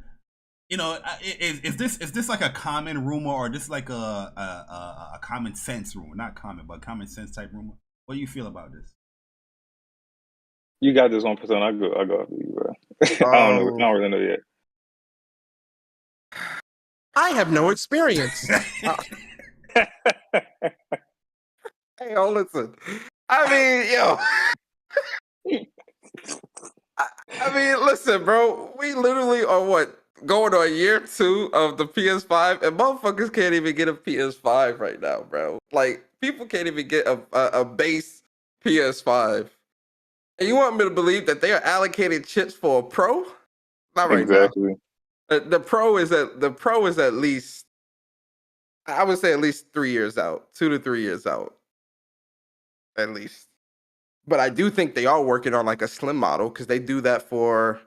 is this like a common rumor, or this like a common sense rumor? Not common, but common sense type rumor. What do you feel about this? You got this one Persona. I go after you, bro. I don't really know yet. I have no experience. Hey, listen. I mean, listen, bro. We literally are going on year 2 of the PS5, and motherfuckers can't even get a PS5 right now, bro. Like, people can't even get a base PS5. And you want me to believe that they are allocating chips for a Pro? Not right exactly. now. The Pro is at least, I would say, at least 3 years out, 2 to 3 years out, at least. But I do think they are working on like a slim model, because they do that for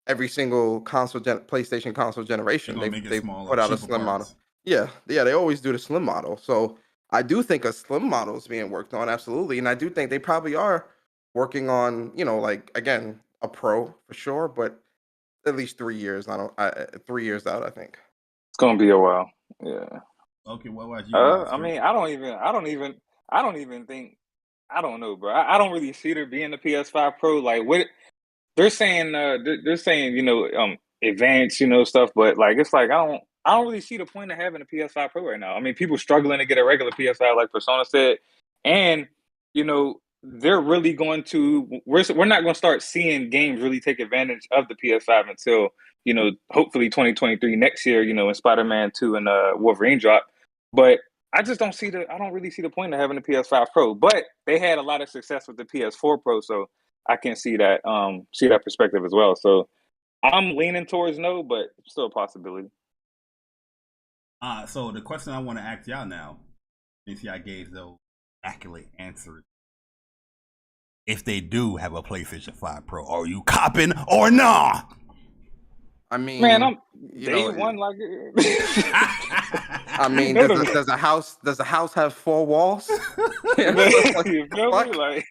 every single PlayStation console generation. They put out a slim model. Yeah, they always do the slim model. So I do think a slim model is being worked on, absolutely, and I do think they probably are working on, like, again, a Pro for sure, but at least 3 years. 3 years out, I think. It's gonna be a while. Yeah. Okay, what about you? I mean, I don't even think. I don't know, bro. I don't really see there being the PS5 Pro. Like, what they're saying, advanced, stuff, but like, it's like I don't really see the point of having a PS5 Pro right now. I mean, people struggling to get a regular PS5, like Persona said, and they're really going to. We're not going to start seeing games really take advantage of the PS5 until hopefully 2023 next year. In Spider-Man 2 and Wolverine drop, but I just don't really see the point of having a PS5 Pro. But they had a lot of success with the PS4 Pro, so I can see that perspective as well. So I'm leaning towards no, but still a possibility. So the question I want to ask y'all now, since y'all gave those accurate answers, if they do have a PlayStation 5 Pro, are you copping or not? I mean, man, I'm day one like I mean, does a house have 4 walls? Man, you feel me? Like,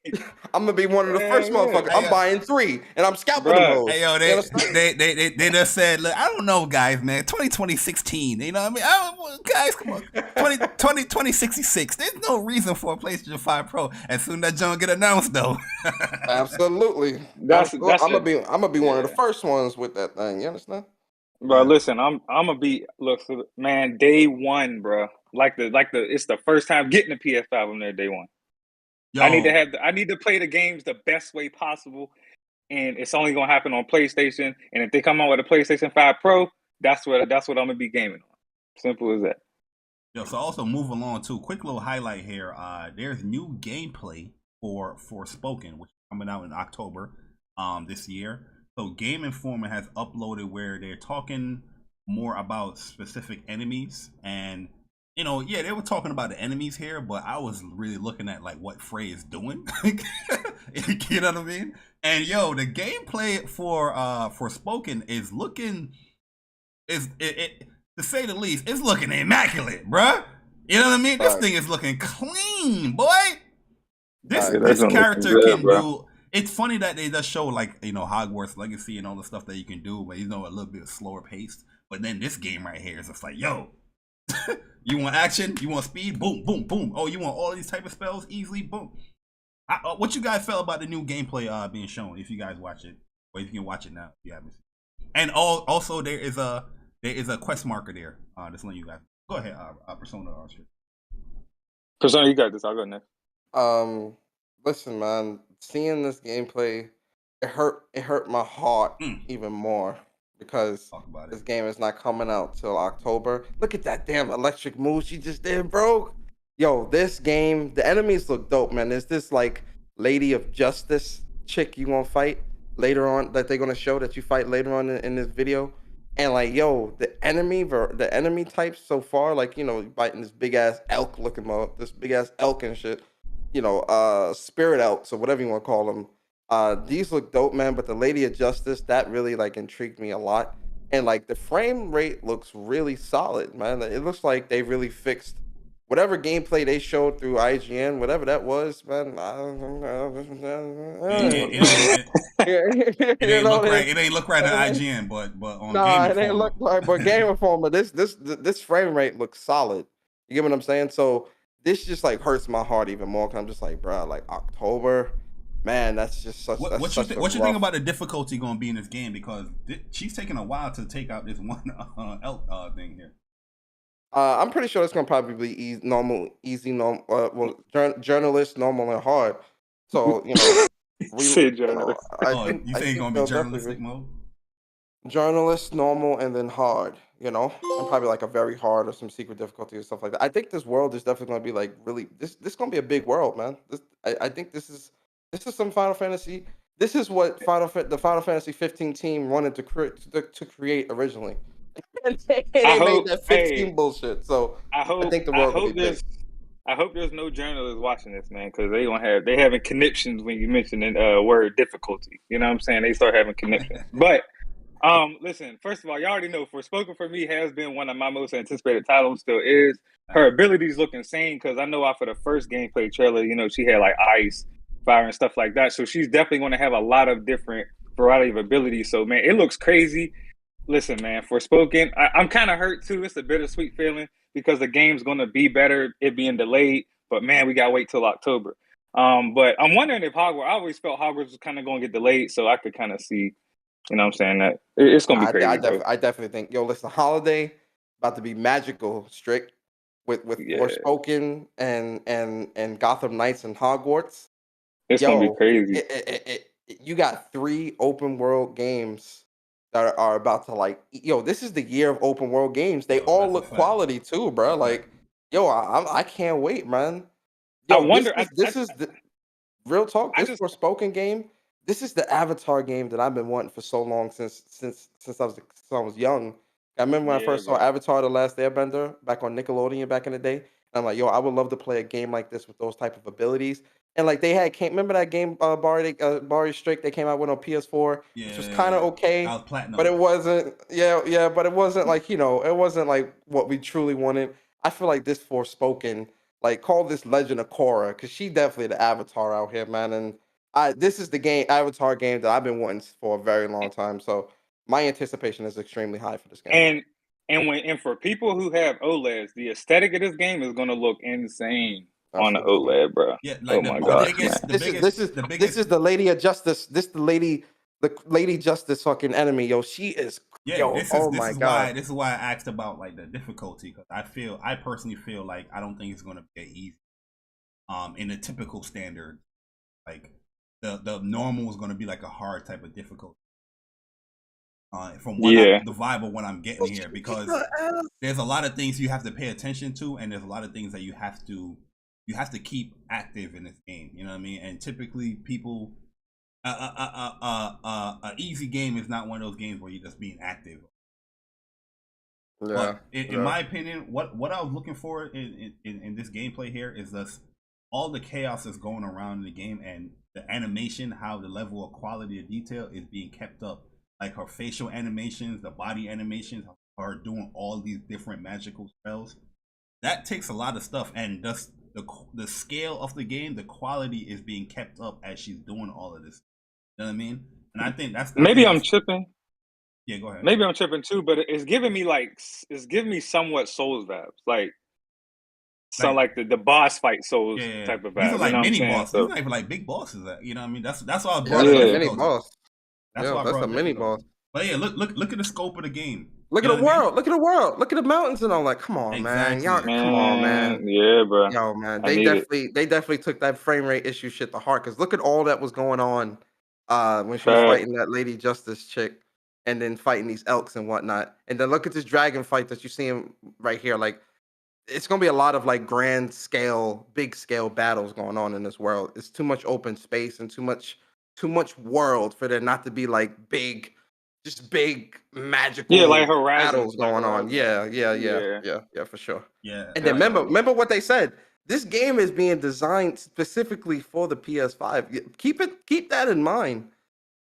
I'm gonna be one of the first motherfuckers. I'm buying 3 and I'm scalping them hoes. Hey yo, they just said, look, I don't know, guys, man. 2016, you know what I mean? Guys, come on, 2066. There's no reason for a PlayStation 5 Pro. As soon as that junk get announced, though. Absolutely. I'm gonna be one of the first ones with that thing. You understand? Bro, listen, I'm gonna be man, day one, bro. Like it's the first time getting a PS5 on there day one. Yo. I need to play the games the best way possible, and it's only gonna happen on PlayStation. And if they come out with a PlayStation 5 Pro, that's what I'm gonna be gaming on. Simple as that. Yo, so also move along too. Quick little highlight here. There's new gameplay for Forspoken, which is coming out in October this year. So Game Informer has uploaded where they're talking more about specific enemies, and you know, yeah, they were talking about the enemies here, but I was really looking at like what Frey is doing. You know what I mean? And yo, the gameplay for Forspoken is looking to say the least, it's looking immaculate, bruh. You know what I mean? This thing is looking clean, boy. This character can do. It's funny that they just show like, you know, Hogwarts Legacy and all the stuff that you can do, but you know, a little bit slower paced. But then this game right here is just like, yo, you want action? You want speed? Boom, boom, boom. Oh, you want all these type of spells? Easily, boom. What you guys felt about the new gameplay being shown? If you guys watch it, or if you can watch it now, if you haven't. And also there is a quest marker there. Just letting you guys go ahead. Persona. Persona, you got this. I'll go next. Listen, man. Seeing this gameplay, it hurt my heart even more because this game is not coming out till October. Look at that damn electric move she just did, bro. Yo, this game, the enemies look dope, man. There's this like Lady of Justice chick you gonna fight later on that they're gonna show that you fight later on in this video. And like, yo, the enemy types so far, like, you know, fighting this big ass elk looking mode, this big ass elk and shit. You know, spirit elks or whatever you want to call them. These look dope, man. But the Lady of Justice, that really like intrigued me a lot. And like the frame rate looks really solid, man. It looks like they really fixed whatever gameplay they showed through IGN, whatever that was, man. It ain't look right at IGN, but on Game Informer. It ain't look right. But Game Informer, this frame rate looks solid. You get what I'm saying? So this just like hurts my heart even more because I'm just like, bro, like October, man, that's just such. What you think about the difficulty going to be in this game? Because she's taking a while to take out this one elk thing here. I'm pretty sure it's gonna probably be easy, normal, journalist, normal, and hard. So you know, you think gonna be journalistic mode? Journalist, normal, and then hard. You know, and probably like a very hard or some secret difficulty or stuff like that. I think this world is definitely gonna be like really. This gonna be a big world, man. I think this is some Final Fantasy. This is what the Final Fantasy 15 team wanted to create originally. And they made that 15 bullshit. So I think the world will be big. I hope there's no journalists watching this, man, because they having conniptions when you mention the word difficulty. You know what I'm saying? They start having conniptions. But listen, first of all, you already know Forspoken for me has been one of my most anticipated titles, still is. Her abilities look insane because I know after the first gameplay trailer, you know, she had like ice, fire, and stuff like that. So she's definitely going to have a lot of different variety of abilities. So, man, it looks crazy. Listen, man, Forspoken, I'm kind of hurt too. It's a bittersweet feeling because the game's going to be better, it being delayed. But, man, we got to wait till October. But I'm wondering if Hogwarts, I always felt Hogwarts was kind of going to get delayed, so I could kind of see, you know what I'm saying, that it's going to be crazy. I definitely think, yo, listen, Holiday about to be magical, strict with Forspoken and Gotham Knights and Hogwarts. It's going to be crazy. You got 3 open world games that are about to like, yo, this is the year of open world games. They all look quality too, bro. Like, yo, I can't wait, man. Yo, I wonder. This is the real talk. This Forspoken game. This is the Avatar game that I've been wanting for so long since I was young. I remember when I first saw Avatar: The Last Airbender back on Nickelodeon back in the day, I'm like, yo, I would love to play a game like this with those type of abilities. And like they had, remember that game Bari Strict they came out with on PS4, which was kind of I okay, was platinum. but it wasn't. Yeah, but it wasn't like it wasn't like what we truly wanted. I feel like this Forspoken, like call this Legend of Korra, because she definitely the Avatar out here, man. And this is the Avatar game that I've been wanting for a very long time. So my anticipation is extremely high for this game. And for people who have OLEDs, the aesthetic of this game is gonna look insane on the Absolutely. OLED, bro. Yeah, like oh my god, This is the Lady of Justice. The Lady Justice fucking enemy. Yo, she is. Yeah, yo, this is why I asked about like the difficulty, because I personally feel like I don't think it's gonna be easy. In a typical standard, like the normal is gonna be like a hard type of difficulty. From what the vibe of what I'm getting here, because there's a lot of things you have to pay attention to, and there's a lot of things that you have to keep active in this game. You know what I mean? And typically, people, a easy game is not one of those games where you're just being active. Yeah. But in my opinion, what I was looking for in this gameplay here is just all the chaos that's going around in the game, and the animation, how the level of quality of detail is being kept up. Like her facial animations, the body animations, her doing all these different magical spells. That takes a lot of stuff, and thus the scale of the game, the quality is being kept up as she's doing all of this. You know what I mean? And I think that's maybe I'm tripping. Yeah, go ahead. Maybe I'm tripping too, but it's giving me somewhat Souls vibes, like the boss fight Souls type of vibe. These are like mini bosses. These are not even like big bosses. You know what I mean? That's why I brought it up. Mini boss. That's a mini boss. But yeah, look at the scope of the game. Look at the world. Look at the world. Look at the mountains and all. Like, come on, man. Y'all, come on, man. Yeah, bro. Yo, man. They definitely took that frame rate issue shit to heart. Because look at all that was going on when she was fighting that Lady Justice chick, and then fighting these elks and whatnot. And then look at this dragon fight that you see him right here. Like, it's gonna be a lot of like grand scale, big scale battles going on in this world. It's too much open space and too much world for there not to be like big magical like battles going on. Yeah, for sure. Yeah. And then remember what they said. This game is being designed specifically for the PS5. Keep that in mind.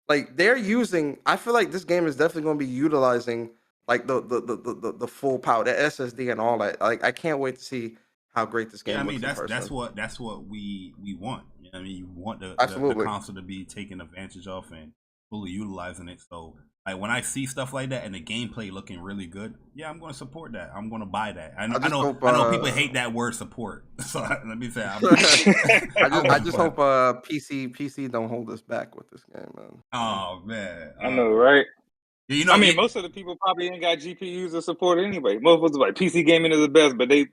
Like they're using, I feel like this game is definitely going to be utilizing like the full power, the SSD and all that. Like I can't wait to see how great this game looks. That's what we want. You know what I mean? You want the console to be taken advantage of and fully utilizing it. So like when I see stuff like that and the gameplay looking really good, yeah, I'm going to support that. I'm going to buy that. I know people hate that word support. So let me say, I just hope PC don't hold us back with this game, man. Oh man, I know, right? You know, most of the people probably ain't got GPUs to support it anyway. Most of us like PC gaming is the best, but they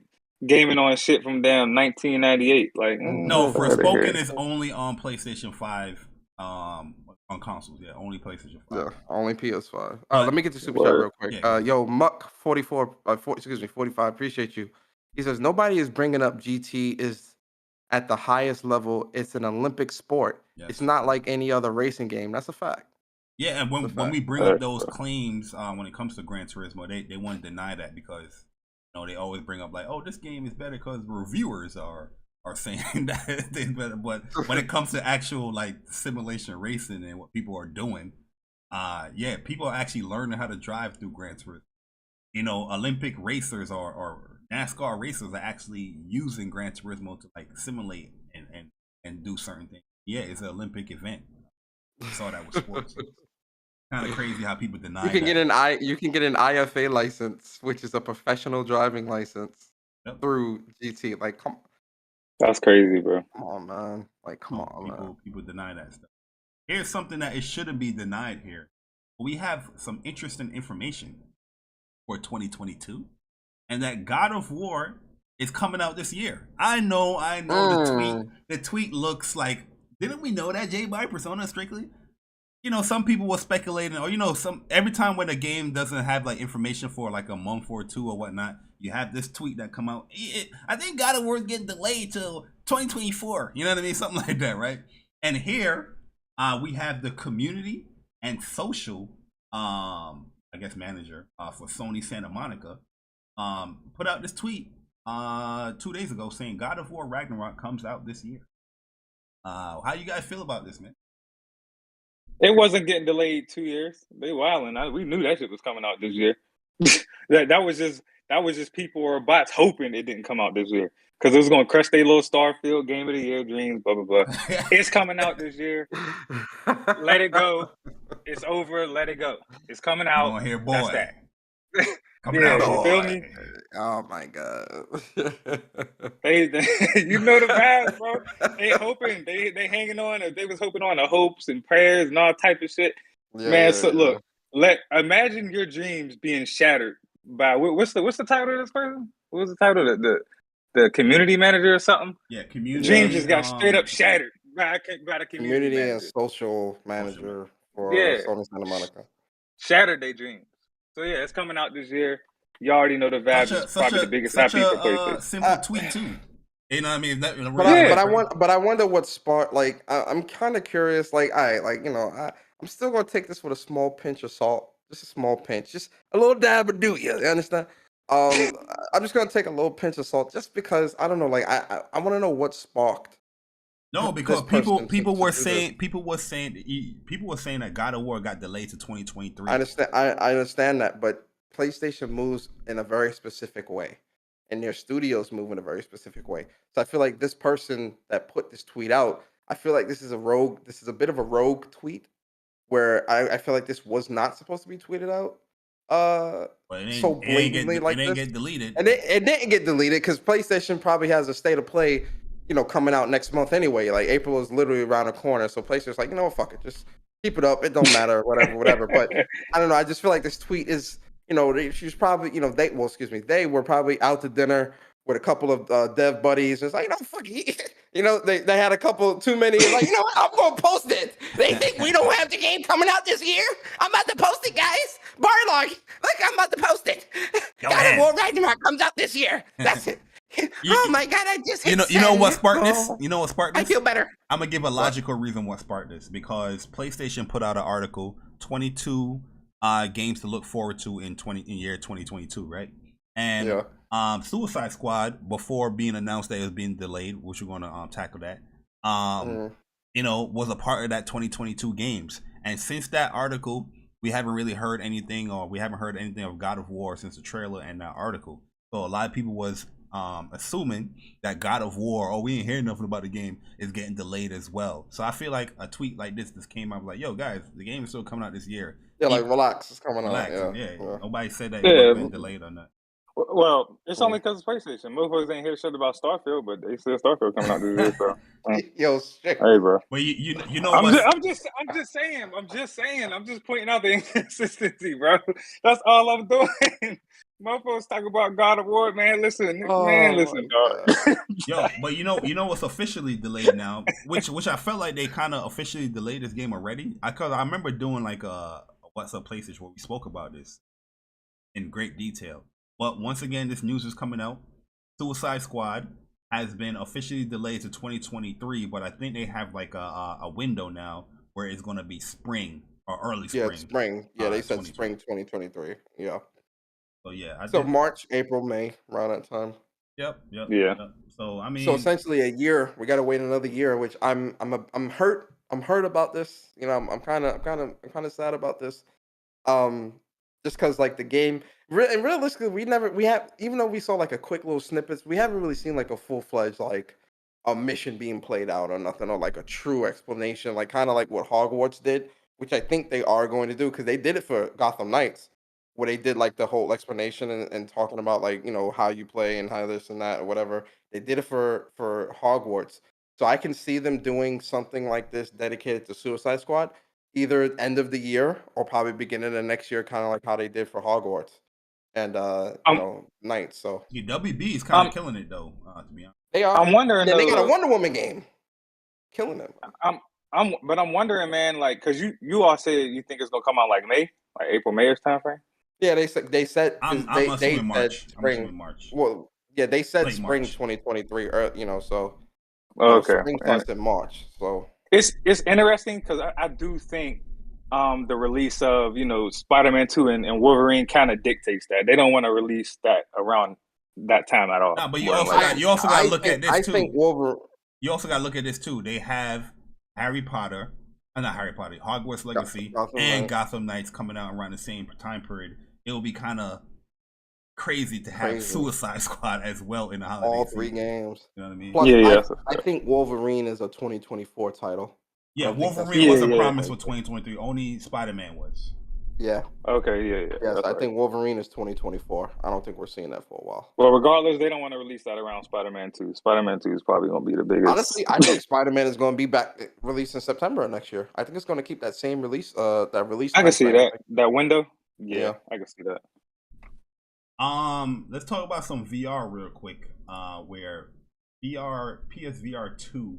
gaming on shit from damn 1998. Like no, Forspoken is only on PlayStation 5. On consoles, yeah, only PlayStation 5. Yeah, only PS5. Let me get the super chat real quick. Yo, Muck 45. Appreciate you. He says nobody is bringing up GT is at the highest level. It's an Olympic sport. Yes. It's not like any other racing game. That's a fact. Yeah, and when we bring up those claims, when it comes to Gran Turismo, they want to deny that because they always bring up like, oh, this game is better because reviewers are saying that they better. But when it comes to actual like simulation racing and what people are doing, people are actually learning how to drive through Gran Turismo. Olympic racers or NASCAR racers are actually using Gran Turismo to like simulate and do certain things. Yeah, it's an Olympic event. I saw that with sports. Kind of crazy how people deny you can get an IFA license, which is a professional driving license through GT. Like, come. That's crazy, bro. Come on, man. Like, come on, man. People deny that stuff. Here's something that it shouldn't be denied here. We have some interesting information for 2022, and that God of War is coming out this year. I know. The tweet looks like. Didn't we know that Jay Bari Persona Strictly? Some people were speculating, or every time when a game doesn't have like information for like a month or two or whatnot, you have this tweet that come out. I think God of War is getting delayed till 2024. You know what I mean? Something like that, right? And here we have the community and social, manager for Sony Santa Monica, put out this tweet 2 days ago saying God of War Ragnarok comes out this year. How you guys feel about this, man? It wasn't getting delayed 2 years. They wildin'. We knew that shit was coming out this year. that was just people or bots hoping it didn't come out this year because it was going to crush their little Starfield Game of the Year dreams. Blah blah blah. It's coming out this year. Let it go. It's over. Let it go. It's coming out. Here, boy. That's that. Coming out, you feel me? Oh my god. They you know the vibes, bro. They hoping, they hanging on. They was hoping on the hopes and prayers and all type of shit. Man, so look, imagine your dreams being shattered by what's the title of this person? What was the title? The community manager or something? Yeah, community. Dreams just got straight up shattered by the community manager. And social manager for Sony Santa Monica. Shattered their dreams. So yeah, it's coming out this year. You already know the vibes. It's probably the biggest happy for PlayStation. Simple tweet too. You know what I mean? But I wonder what sparked. Like, I'm kind of curious. Like, I'm still gonna take this with a small pinch of salt. Just a small pinch, just a little dab of do you understand? I'm just gonna take a little pinch of salt, just because I don't know. Like, I want to know what sparked. No, because people were saying that God of War got delayed to 2023. I understand that, but PlayStation moves in a very specific way, and their studios move in a very specific way. So I feel like this person that put this tweet out, I feel like this is a bit of a rogue tweet, where I feel like this was not supposed to be tweeted out. So blatantly like this. It didn't get deleted, and it didn't get deleted because PlayStation probably has a state of play, coming out next month anyway. Like, April is literally around the corner, so PlayStation's like, fuck it, just keep it up. It don't matter, whatever. But I don't know. I just feel like this tweet is, she's probably, they were probably out to dinner with a couple of dev buddies. It's like, fuck it. They had a couple too many. Like, what? I'm gonna post it. They think we don't have the game coming out this year. I'm about to post it, guys. Barlog, look, I'm about to post it. God of War Ragnarok comes out this year. That's it. Oh my god, I just hit you know what sparked this? You know what sparked this? I feel better. I'm gonna give a logical reason what sparked this, because PlayStation put out an article, 22 games to look forward to in year 2022, right? And Suicide Squad, before being announced that it was being delayed, which we're gonna tackle that, was a part of that 2022 games. And since that article, we haven't really heard anything, or we haven't heard anything of God of War since the trailer and that article. So a lot of people was assuming that God of War, we ain't hearing nothing about the game, is getting delayed as well. So I feel like a tweet like this came out like, yo guys, the game is still coming out this year. Yeah, like, relax, it's coming out. Yeah. Nobody said that it been delayed or not. Well, it's only because it's PlayStation. Motherfuckers ain't hear shit about Starfield, but they said Starfield coming out this year. So, yo, shit. Hey, bro. Well, you know I'm what? just saying. I'm just pointing out the inconsistency, bro. That's all I'm doing. Motherfuckers talk about God of War, man. Listen, dog. Yo, but you know what's officially delayed now, which I felt like they kind of officially delayed this game already. Cause I remember doing like a What's Up PlayStation where we spoke about this in great detail. But once again, this news is coming out. Suicide Squad has been officially delayed to 2023, but I think they have like a window now where it's going to be spring or early spring. Yeah, spring. Yeah, they said spring 2023. Yeah. So yeah, March, April, May, around that time. Yep. Yeah. So I mean, so essentially a year. We got to wait another year, which I'm hurt. I'm hurt about this. I'm kind of sad about this. Just because like the game, and realistically, even though we saw like a quick little snippets, we haven't really seen like a full-fledged like a mission being played out or nothing, or like a true explanation, like kind of like what Hogwarts did, which I think they are going to do, because they did it for Gotham Knights, where they did like the whole explanation and talking about like, how you play and how this and that or whatever. They did it for Hogwarts. So I can see them doing something like this dedicated to Suicide Squad, either end of the year or probably beginning of next year, kind of like how they did for Hogwarts and Knights. So WB is kind of killing it though, to be honest. They are. I'm wondering. They got a Wonder Woman game, killing them. I'm wondering, man, like, because you all said you think it's gonna come out like May, like April, Mayish time frame. Yeah, they said they said March. Spring. March. Well, yeah, they said Late spring March. 2023. So okay, spring starts in March. So it's interesting because I do think the release of Spider-Man 2 and Wolverine kind of dictates that they don't want to release that around that time at all. Nah, but you also got to look at this too. think Wolverine. You also got to look at this too. They have Harry Potter, not Harry Potter, Hogwarts Legacy, and Gotham Knights coming out around the same time period. It will be kind of crazy to have Suicide Squad as well in the holiday. All 3 games. You know what I mean? Plus, I think Wolverine is a 2024 title. Yeah, Wolverine was a promise for 2023. Only Spider-Man was. Yeah. Okay. Yeah. Yes, I think Wolverine is 2024. I don't think we're seeing that for a while. Well, regardless, they don't want to release that around Spider-Man 2. Spider-Man 2 is probably going to be the biggest. Honestly, I think Spider-Man is going to be back released in September of next year. I think it's going to keep that same release. That release. I can see that window. Yeah, I can see that. Let's talk about some VR real quick. Where PSVR 2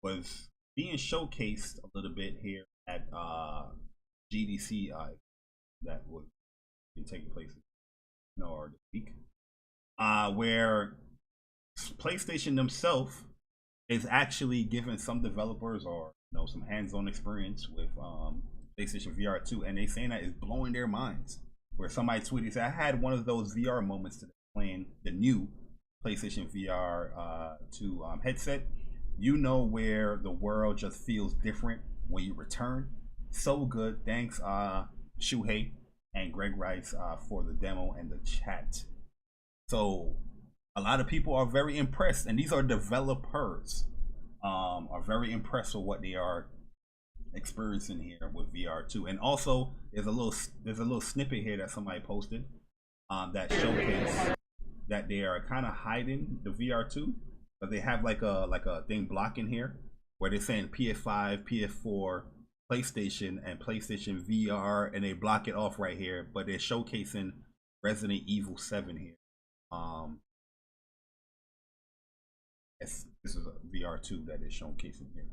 was being showcased a little bit here at GDC that was taking place this week, where PlayStation themselves is actually giving some developers or some hands-on experience with PlayStation VR 2, and they saying that it's blowing their minds. Where somebody tweeted, said, "I had one of those VR moments today playing the new PlayStation VR 2 headset. Where the world just feels different when you return. So good. Thanks, Shuhei and Greg Rice for the demo and the chat." So a lot of people are very impressed, and these are developers are very impressed with what they are experiencing here with VR 2. And also there's a little snippet here that somebody posted that showcase that they are kind of hiding the VR 2, but they have like a thing blocking here where they're saying PS5, PS4, PlayStation, and PlayStation VR, and they block it off right here, but they're showcasing Resident Evil 7 here. This is a VR 2 that is showcasing here.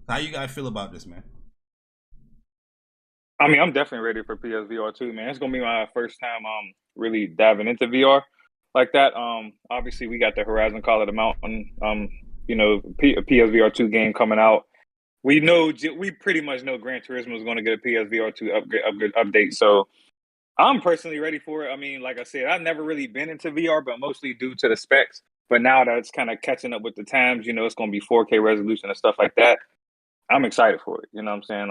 How you guys feel about this, man? I mean, I'm definitely ready for PSVR 2, man. It's gonna be my first time really diving into VR like that. Obviously we got the Horizon Call of the Mountain PSVR 2 game coming out. We pretty much know Gran Turismo is going to get a PSVR 2 update. So I'm personally ready for it. I mean, like I said, I've never really been into VR, but mostly due to the specs. But now that it's kind of catching up with the times, it's going to be 4K resolution and stuff like that. I'm excited for it. You know what I'm saying?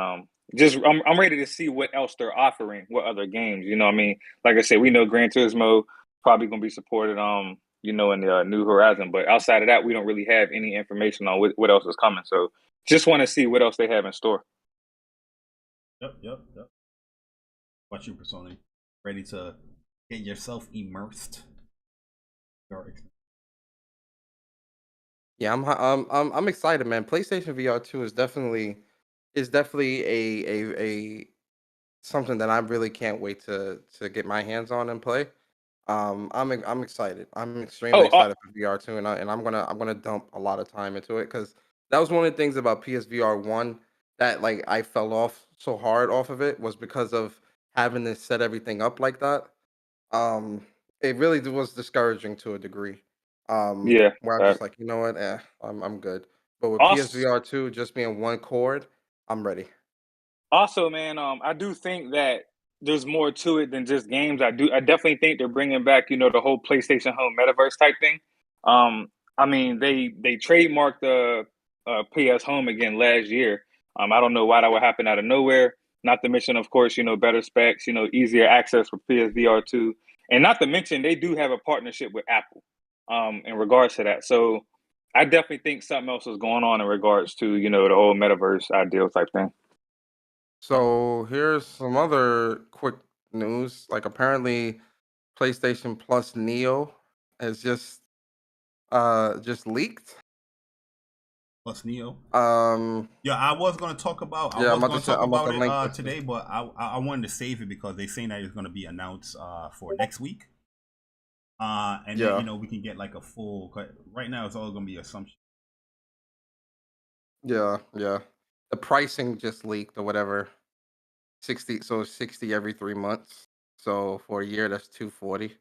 I'm ready to see what else they're offering, what other games. You know what I mean? Like I said, we know Gran Turismo probably going to be supported, in the New Horizon. But outside of that, we don't really have any information on what else is coming. So just want to see what else they have in store. Yep. What you, Persona? Ready to get yourself immersed? Yeah, I'm excited, man. PlayStation VR 2 is definitely a something that I really can't wait to get my hands on and play. I'm excited. I'm extremely excited for VR 2, and I'm gonna dump a lot of time into it because that was one of the things about PSVR 1 that like I fell off so hard off of it was because of having to set everything up like that. It really was discouraging to a degree. Where I'm just like, you know what, I'm good. But with PSVR 2 just being one chord, I'm ready. Also, man, I do think that there's more to it than just games. I definitely think they're bringing back, the whole PlayStation Home metaverse type thing. I mean, they trademarked the PS Home again last year. I don't know why that would happen out of nowhere. Not to mention, of course, better specs, easier access for PSVR 2. And not to mention, they do have a partnership with Apple in regards to that. So I definitely think something else is going on in regards to, the whole metaverse ideal type thing. So here's some other quick news. Like apparently PlayStation Plus Neo has just leaked. Plus Neo. Yeah, I was gonna talk about. I was gonna talk about it today, but I wanted to save it because they're saying that it's gonna be announced for next week. And then we can get like a full. Right now, it's all gonna be assumption. Yeah. The pricing just leaked or whatever. 60 every 3 months. So for a year, that's $240.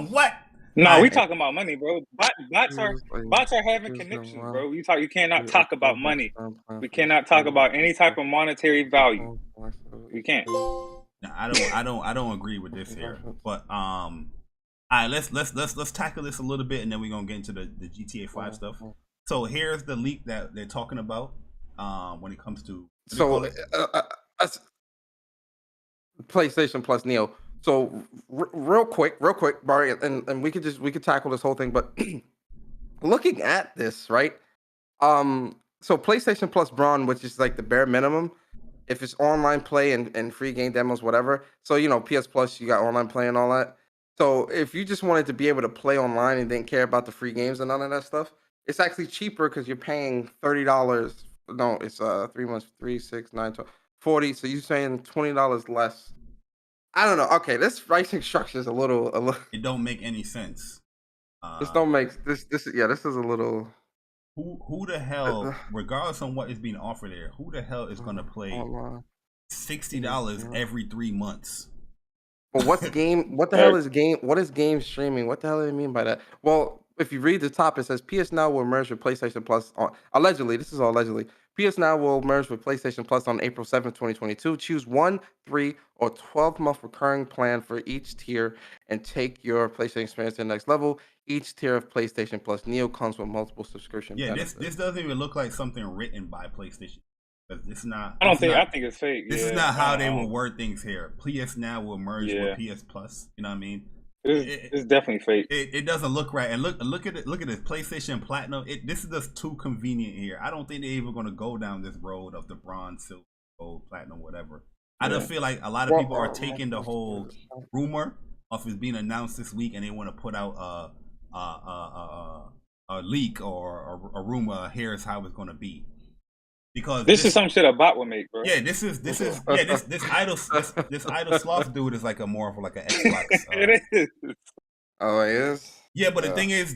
What? No, we talking about money, bro. Bots are having connections, bro. You cannot talk about money. We cannot talk about any type of monetary value. We can't. I don't agree with this here. But all right, let's tackle this a little bit, and then we're gonna get into the GTA 5 stuff. So here's the leak that they're talking about when it comes to PlayStation Plus Neo. So real quick, Bari, and we could tackle this whole thing. But looking at this, right? So PlayStation Plus Braun, which is like the bare minimum, if it's online play and free game demos, whatever. So PS Plus, you got online play and all that. So if you just wanted to be able to play online and didn't care about the free games and none of that stuff, it's actually cheaper because you're paying $30. No, it's 3 months, 3, 6, 9, 12, 40. So you're saying $20 less. I don't know. Okay, this pricing structure is a little. It don't make any sense. This don't make this. This is a little. Who the hell, regardless on what is being offered there, who the hell is gonna play $60 every 3 months? Well, what's game? What the hell is game? What is game streaming? What the hell do they mean by that? Well, if you read the top, it says PS Now will merge with PlayStation Plus on allegedly. This is all allegedly. PS Now will merge with PlayStation Plus on April 7th, 2022. Choose 1, 3, or 12-month recurring plan for each tier and take your PlayStation experience to the next level. Each tier of PlayStation Plus Neo comes with multiple subscription benefits. This doesn't even look like something written by PlayStation. Because this is not. I think it's fake. This is not how they will word things here. PS Now will merge with PS Plus. You know what I mean? It's definitely fake. It doesn't look right. And look at it. Look at this PlayStation Platinum. This is just too convenient here. I don't think they're even going to go down this road of the bronze, silver, gold, platinum, whatever. I just feel like a lot of people are taking the whole rumor of it being announced this week, and they want to put out a leak or a rumor. Here's how it's going to be. Because this is some shit a bot would make, bro. Yeah, this idle sloth dude is like more of like an Xbox. It is. Oh, it is. Yeah, but the thing is,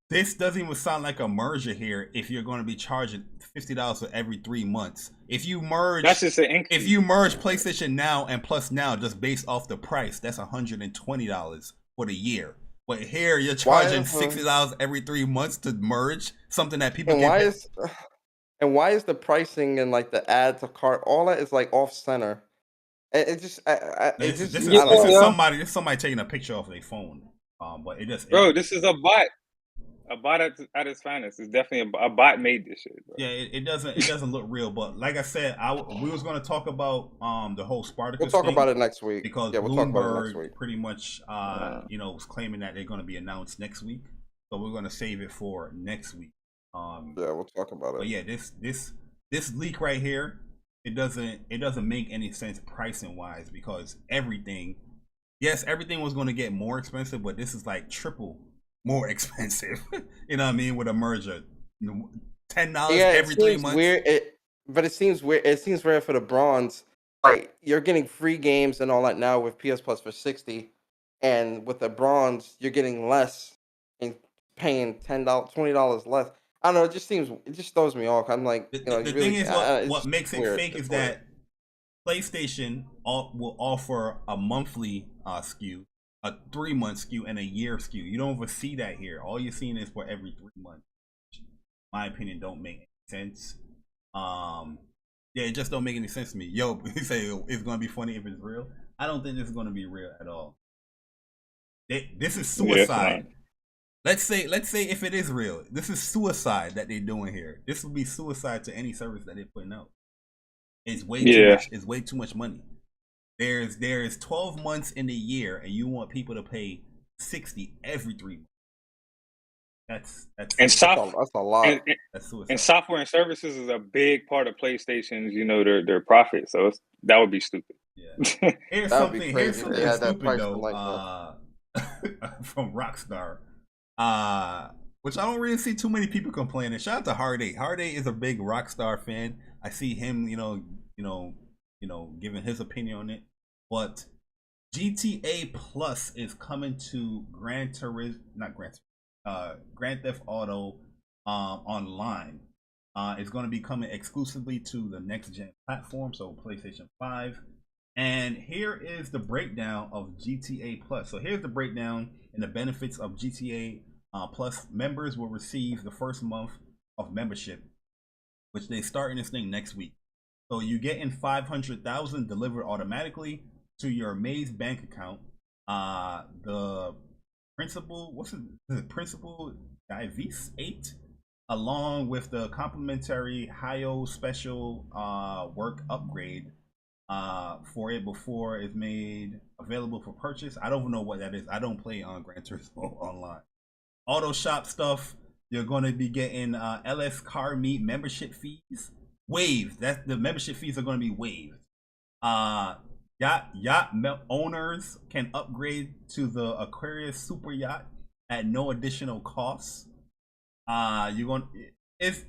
this doesn't even sound like a merger here. If you're going to be charging $50 for every 3 months, if you merge, that's just an increase. If you merge PlayStation Now and Plus Now just based off the price, that's $120 for the year. But here you're charging $60 every 3 months to merge something that people. And why is the pricing and like the add to cart, all that is like off center? This is somebody taking a picture off their phone. But it just this is a bot. A bot at its finest. It's definitely a bot made this shit, bro. Yeah, it doesn't look real. But like I said, we was gonna talk about the whole Spartacus. We'll talk about it next week because we'll talk about it next week. Pretty much was claiming that they're gonna be announced next week. So we're gonna save it for next week. We'll talk about it. But yeah, this leak right here, it doesn't make any sense pricing wise because everything was going to get more expensive, but this is like triple more expensive. You know what I mean? With a merger, $10 every 3 months. But it seems weird. It seems weird for the bronze. Like you're getting free games and all that now with PS Plus for $60, and with the bronze you're getting less and paying $10, $20 less. I don't know. It just throws me off. I'm like, the thing is, what makes it fake is that PlayStation will offer a monthly SKU, a 3-month SKU, and a year SKU. You don't ever see that here. All you're seeing is for every 3 months. In my opinion, don't make any sense. It just don't make any sense to me. Yo, you say it's gonna be funny if it's real. I don't think this is gonna be real at all. This is suicide. Let's say if it is real, this is suicide that they're doing here. This would be suicide to any service that they're putting out. It's way too much. It's way too much money. There's 12 months in the year, and you want people to pay $60 every 3 months. That's a lot. That's suicide. And software and services is a big part of PlayStation's, their profit. So that would be stupid. Yeah. Here's something stupid though. From Rockstar. Which I don't really see too many people complaining. Shout out to Hard 8. Hard 8 is a big Rockstar fan. I see him, giving his opinion on it. But GTA Plus is coming to Grand Theft Auto online. It's going to be coming exclusively to the next gen platform, so PlayStation 5. And here is the breakdown of GTA Plus. So here's the breakdown and the benefits of GTA Plus. Members will receive the first month of membership, which they start in this thing next week. So you get in 500,000 delivered automatically, to your Maze bank account. The principal, principal Divis 8, along with the complimentary Hio special work upgrade for it before it's made available for purchase. I don't even know what that is. I don't play on Gran Turismo Online. Auto shop stuff. You're going to be getting LS Car Meet membership fees waived. That the membership fees are going to be waived. Yacht owners can upgrade to the Aquarius Super Yacht at no additional cost. You're going. If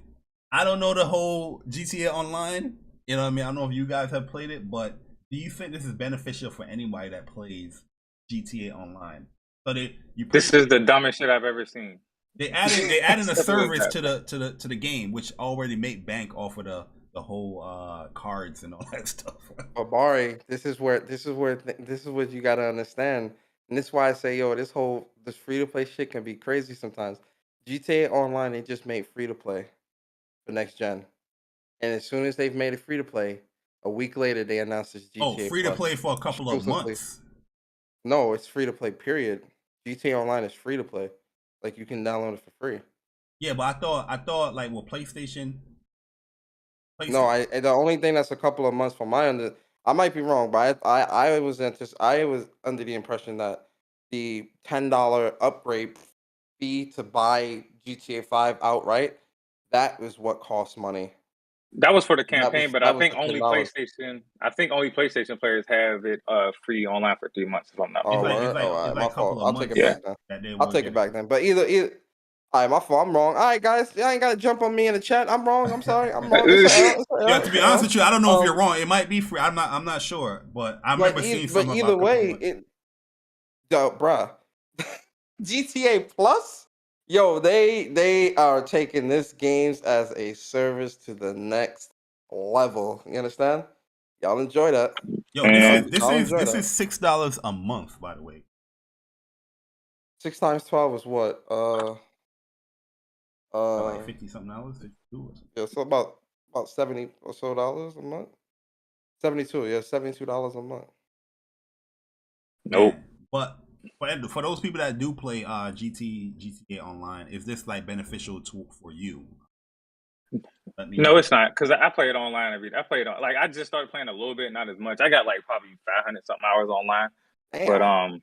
I don't know the whole GTA Online, you know what I mean. I don't know if you guys have played it, but do you think this is beneficial for anybody that plays GTA Online? So this is the dumbest shit I've ever seen. They added a service to the game, which already make bank off of the whole cards and all that stuff. But Bari, this is what you gotta understand, and this is why I say, yo, this free to play shit can be crazy sometimes. GTA Online, they just made free to play for next gen, and as soon as they've made it free to play, a week later they announced this GTA. Oh, free to play for a couple of months. No, it's free to play. Period. GTA Online is free to play. Like, you can download it for free. Yeah, but I thought like with PlayStation. No, the only thing that's a couple of months from I might be wrong, but I was under the impression that the $10 upgrade fee to buy GTA 5 outright, that is what costs money. That was for the campaign, but I think only PlayStation. I think only PlayStation players have it free online for 3 months. If I'm not mistaken. My fault. I'll take it back then. I'll take it back then. But either. All right, my fault. I'm wrong. All right, guys, y'all ain't gotta jump on me in the chat. I'm wrong. I'm sorry. I'm wrong. Yeah, to be honest with you, I don't know if you're wrong. It might be free. I'm not sure, but I remember seeing something. But either way, bruh, GTA Plus. Yo, they are taking this games as a service to the next level. You understand? Y'all enjoy that. Yo, this is $6 a month, by the way. 6 times 12 is what? Like $50-something, $52. Yeah, so about $70 or so a month. 72, yeah, $72 a month. Nope. But for those people that do play GTA Online, is this like beneficial for you? No, it's not, because I play it online every day. I play it like I just started playing a little bit, not as much. I got like probably 500 something hours online. Damn.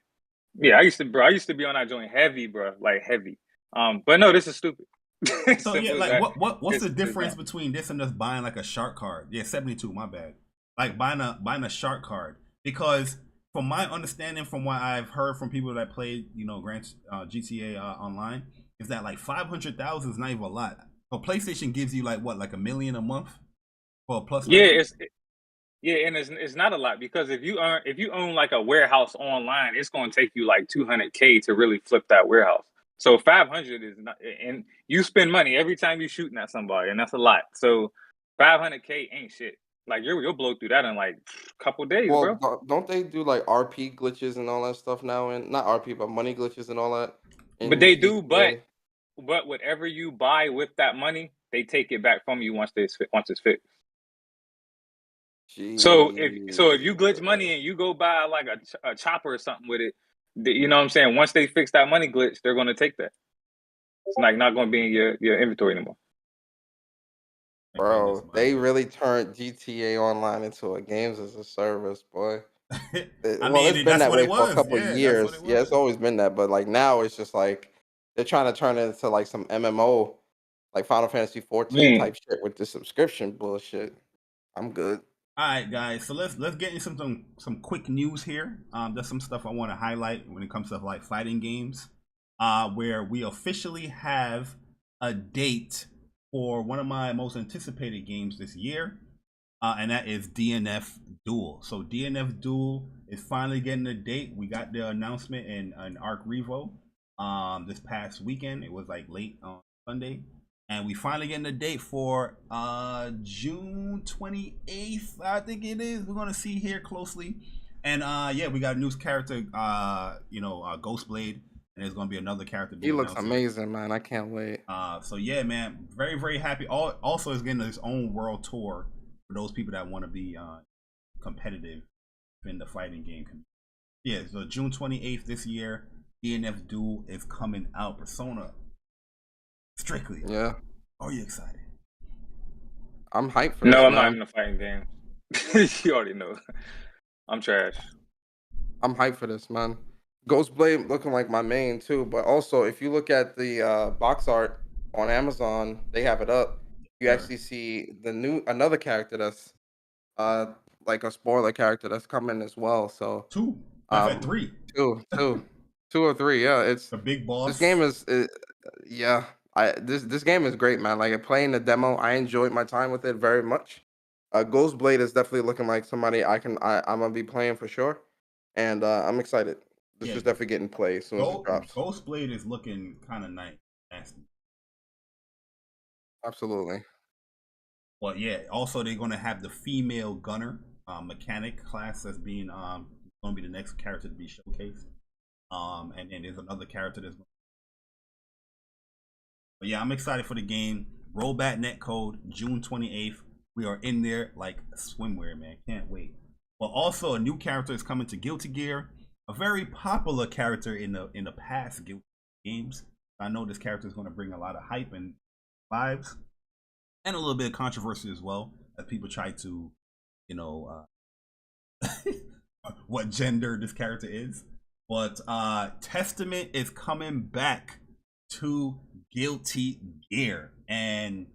But yeah, I used to be on that joint heavy, bro, like heavy. But no, this is stupid. So yeah, like what's the difference between this and just buying like a shark card? Yeah, 72, my bad. Like buying a shark card, because from my understanding, from what I've heard from people that played, GTA Online, is that like 500,000 is not even a lot. But PlayStation gives you like what, like $1 million a month for a plus. Yeah, and it's not a lot, because if you own like a warehouse online, it's going to take you like $200K to really flip that warehouse. So 500 is not, and you spend money every time you're shooting at somebody, and that's a lot. So 500K ain't shit. Like you'll blow through that in like a couple days, bro. Don't they do like RP glitches and all that stuff now? And not RP, but money glitches and all that. But they do. But whatever you buy with that money, they take it back from you once it's fixed. Jeez. So if you glitch money and you go buy like a chopper or something with it, you know what I'm saying? Once they fix that money glitch, they're going to take that. It's like not going to be in your inventory anymore. Bro, they really turned GTA Online into a games as a service, boy. It's been that way for a couple of years. Yeah, it's always been that, but like now it's just like they're trying to turn it into like some MMO, like Final Fantasy 14 type shit with the subscription bullshit. I'm good. All right, guys. So let's get into some quick news here. There's some stuff I want to highlight when it comes to like fighting games, where we officially have a date for one of my most anticipated games this year, and that is DNF Duel. So DNF Duel is finally getting a date. We got the announcement in Arc Revo this past weekend. It was like late on Sunday. And we finally getting a date for June 28th, I think it is. We're gonna see here closely. And yeah, we got a new character, Ghostblade, and there's gonna be another character. He looks amazing, man. I can't wait. So yeah, man, very, very happy. Also, is getting his own world tour for those people that want to be competitive in the fighting game community. Yeah, so June 28th this year, DNF Duel is coming out. Persona Strictly. Yeah. Are you excited? I'm hyped for No, this, I'm not man. in a fighting game. You already know. I'm trash. I'm hyped for this, man. Ghostblade looking like my main too, but also if you look at the box art on Amazon, they have it up. You actually see another character that's like a spoiler character that's coming as well. So two. I've had three. Two or three. Yeah, it's a big boss. This game is yeah. This game is great, man. Like playing the demo, I enjoyed my time with it very much. Ghostblade is definitely looking like somebody I'm gonna be playing for sure, and I'm excited. This is definitely getting played as soon as it drops. Ghostblade is looking kind of nice, nasty. Absolutely. Well, yeah. Also, they're gonna have the female gunner mechanic class that's being going to be the next character to be showcased. And then there's another character that's. But yeah, I'm excited for the game. Rollback netcode June 28th. We are in there like swimwear, man. Can't wait. But also a new character is coming to Guilty Gear. A very popular character in the past Guilty games. I know this character is going to bring a lot of hype and vibes, and a little bit of controversy as well, as people try to, you know, what gender this character is. But Testament is coming back to Guilty Gear, and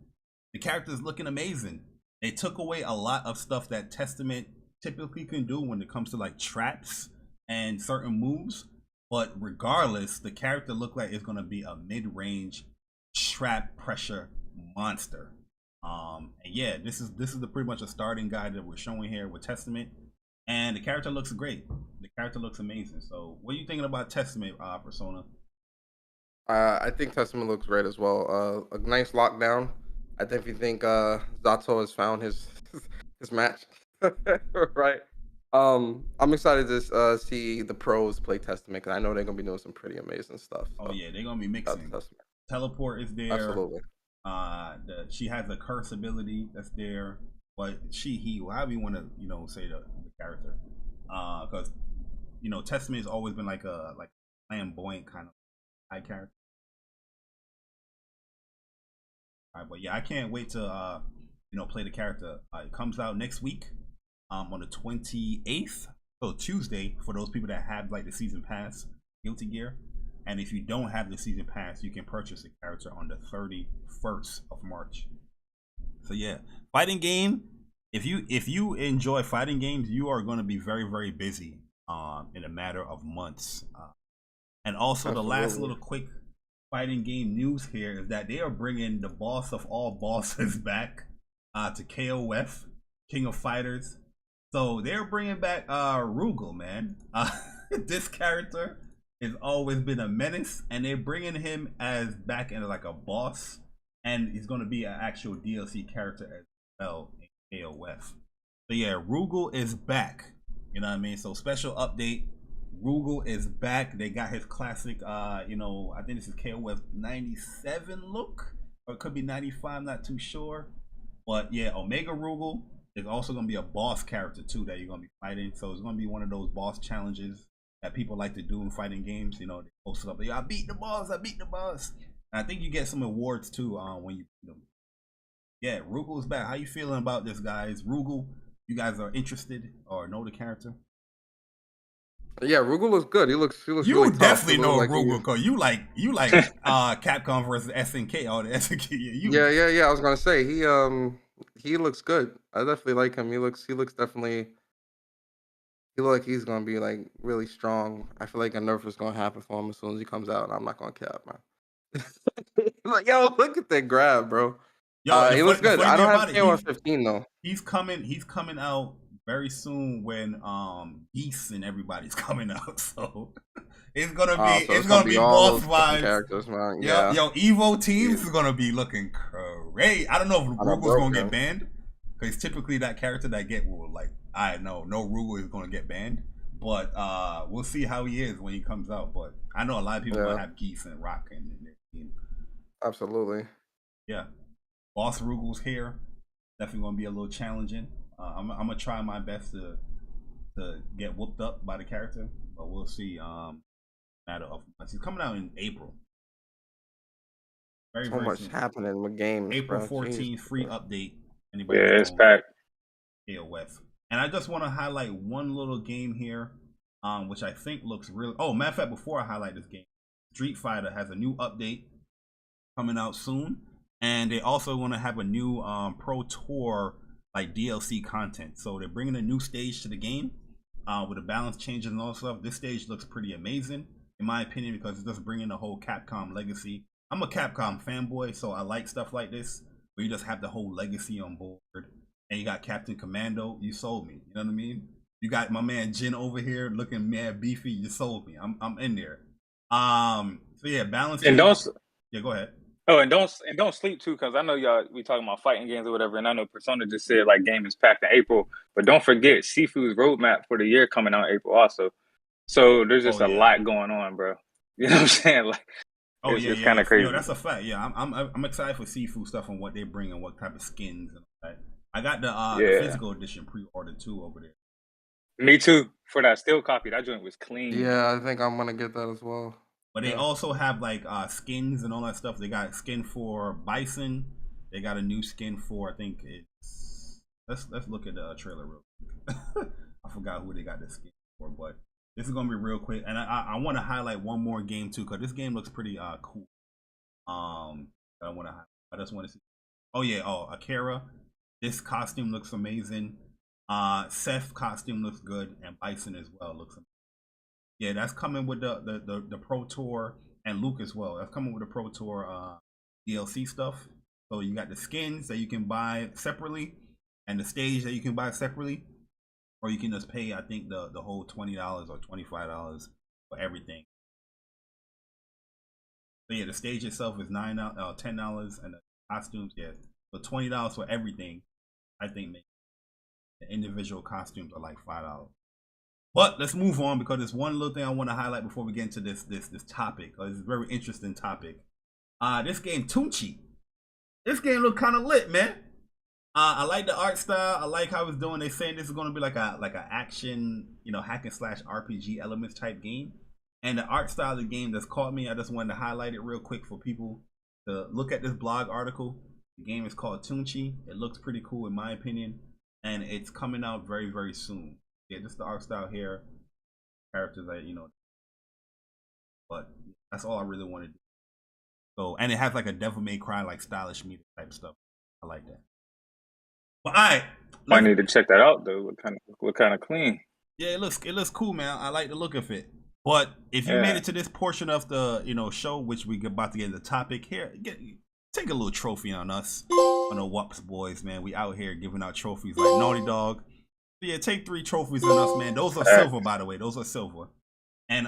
the character is looking amazing. They took away a lot of stuff that Testament typically can do when it comes to like traps and certain moves. But regardless, the character looked like it's gonna be a mid-range trap pressure monster. And yeah, this is pretty much a starting guide that we're showing here with Testament, and the character looks great. The character looks amazing. So, what are you thinking about Testament, Persona? I think Testament looks great as well. A nice lockdown. I definitely think Zato has found his match. Right. I'm excited to see the pros play Testament, because I know they're gonna be doing some pretty amazing stuff. So. Oh yeah, they're gonna be mixing. Teleport is there. Absolutely. She has a curse ability that's there, but he, however you want to, say the character, because Testament has always been like a flamboyant kind of high character. All right, but yeah, I can't wait to play the character. It comes out next week, on the 28th, so Tuesday, for those people that have like the season pass Guilty Gear. And if you don't have the season pass, you can purchase the character on the 31st of March. So yeah, fighting game. If you enjoy fighting games, you are going to be very, very busy in a matter of months. And also the last little quick fighting game news here is that they are bringing the boss of all bosses back to KOF, King of Fighters. So they're bringing back Rugal, man. This character has always been a menace, and they're bringing him as back into like a boss, and he's going to be an actual DLC character as well in KOF. So yeah, Rugal is back. You know what I mean? So special update, Rugal is back. They got his classic, I think this is KOF 97 look, or it could be 95, not too sure. But yeah, Omega Rugal is also going to be a boss character too that you're going to be fighting. So it's going to be one of those boss challenges that people like to do in fighting games. They post it up. I beat the boss. I beat the boss. And I think you get some awards too when you beat them. Yeah, Rugal is back. How you feeling about this, guys? Rugal, you guys are interested or know the character? Yeah, Rugal looks good. He looks you really definitely tough. know like Rugal, because you like Capcom versus SNK. All the SNK. Yeah. I was gonna say he looks good. I definitely like him. He looks definitely. He look like he's gonna be like really strong. I feel like a nerf is gonna happen for him as soon as he comes out, and I'm not gonna cap, man. Like, yo, look at that grab, bro. Yo, he looks good. I don't have KOF 15 though. He's coming out very soon when Geese and everybody's coming out. So it's gonna be boss vibes. Characters, man. Yeah. Yo, Evo teams is gonna be looking great. I don't know if Rugal's gonna get banned, because typically that character that get I know no Rugal is gonna get banned, but we'll see how he is when he comes out. But I know a lot of people gonna have Geese and Rock in their team. Absolutely. Yeah, Boss Rugal's here. Definitely gonna be a little challenging. I'm gonna try my best to to get whooped up by the character, but we'll see. Matter of months. He's coming out in April. Very much soon. Happening with games. April 14th, free update. Anybody it's packed. AOF. And I just want to highlight one little game here, which I think looks really. Oh, matter of fact, before I highlight this game, Street Fighter has a new update coming out soon, and they also want to have a new Pro Tour like DLC content. So they're bringing a new stage to the game with the balance changes and all that stuff. This stage looks pretty amazing, in my opinion, because it's just bringing the whole Capcom legacy. I'm a Capcom fanboy, so I like stuff like this, where you just have the whole legacy on board. And you got Captain Commando, you sold me. You know what I mean? You got my man Jin over here looking mad beefy, you sold me. I'm in there. So yeah, balance. And yeah, go ahead. Oh, and don't sleep too, because I know y'all we talking about fighting games or whatever, and I know Persona just said like game is packed in April, but don't forget Sifu's roadmap for the year coming out in April also. So there's just a lot going on, bro. You know what I'm saying? Like, it's kind of crazy. Yo, that's a fact. Yeah, I'm excited for Sifu stuff and what they bring and what type of skins and all that. I got the physical edition pre-ordered too over there. Me too. For that steel copy, that joint was clean. Yeah, I think I'm gonna get that as well. But they also have like skins and all that stuff. They got skin for Bison. They got a new skin for, I think it's. Let's look at the trailer real quick. I forgot who they got the skin for, but this is gonna be real quick. And I want to highlight one more game too, because this game looks pretty cool. I just want to see. Oh yeah, Akira. This costume looks amazing. Seth costume looks good, and Bison as well looks amazing. Yeah, that's coming with the Pro Tour, and Luke as well. That's coming with the Pro Tour DLC stuff. So you got the skins that you can buy separately, and the stage that you can buy separately, or you can just pay, I think, the whole $20 or $25 for everything. So yeah, the stage itself is $10, and the costumes, so $20 for everything. I think maybe the individual costumes are like $5. But let's move on, because there's one little thing I want to highlight before we get into this topic. It's a very interesting topic. This game Tunche. This game look kind of lit, man. I like the art style. I like how it's doing. They saying this is going to be like a action, hack and slash RPG elements type game. And the art style of the game that's caught me. I just wanted to highlight it real quick for people to look at this blog article. The game is called Tunche. It looks pretty cool in my opinion, and it's coming out very, very soon. Yeah, just the art style here, characters that but that's all I really want to do. So, and it has like a Devil May Cry like stylish media type stuff. I like that. But all right, I need to check that out though. What kind of clean? Yeah, it looks cool, man. I like the look of it. But if you made it to this portion of the show, which we're about to get into the topic here, take a little trophy on us, on the WUPS boys, man. We out here giving out trophies like Naughty Dog. So yeah, take 3 trophies on us, man. Those are silver, by the way. Those are silver. And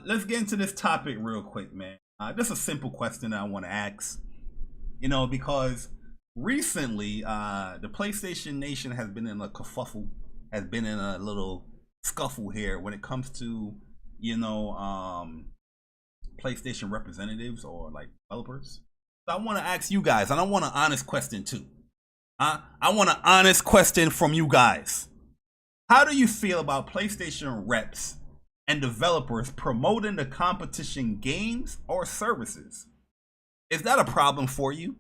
let's get into this topic real quick, man. Just a simple question that I want to ask. Because recently, the PlayStation Nation has been in a kerfuffle, has been in a little scuffle here when it comes to, PlayStation representatives or like developers. So I want to ask you guys, and I want an honest question too. I want an honest question from you guys. How do you feel about PlayStation reps and developers promoting the competition games or services? Is that a problem for you?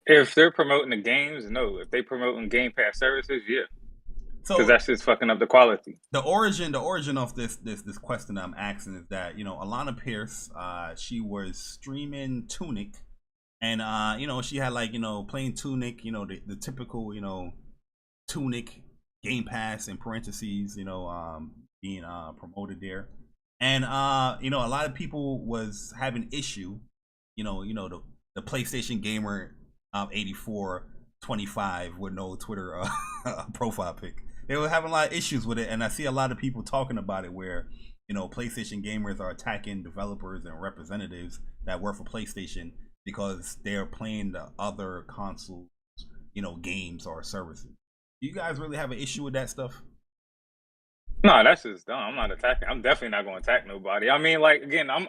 If they're promoting the games, no. If they promoting Game Pass services, yeah. Because that's just fucking up the quality. The origin of this question I'm asking is that, Alana Pierce, she was streaming Tunic, and she had like, playing Tunic, the typical, Tunic Game Pass in parentheses, being promoted there. And a lot of people was having issue, the PlayStation Gamer 8425 with no Twitter profile pic. They were having a lot of issues with it, and I see a lot of people talking about it where, PlayStation gamers are attacking developers and representatives that work for PlayStation because they're playing the other consoles, games or services. Do you guys really have an issue with that stuff? No, that's just dumb. I'm not attacking. I'm definitely not going to attack nobody. I mean, like, again, I'm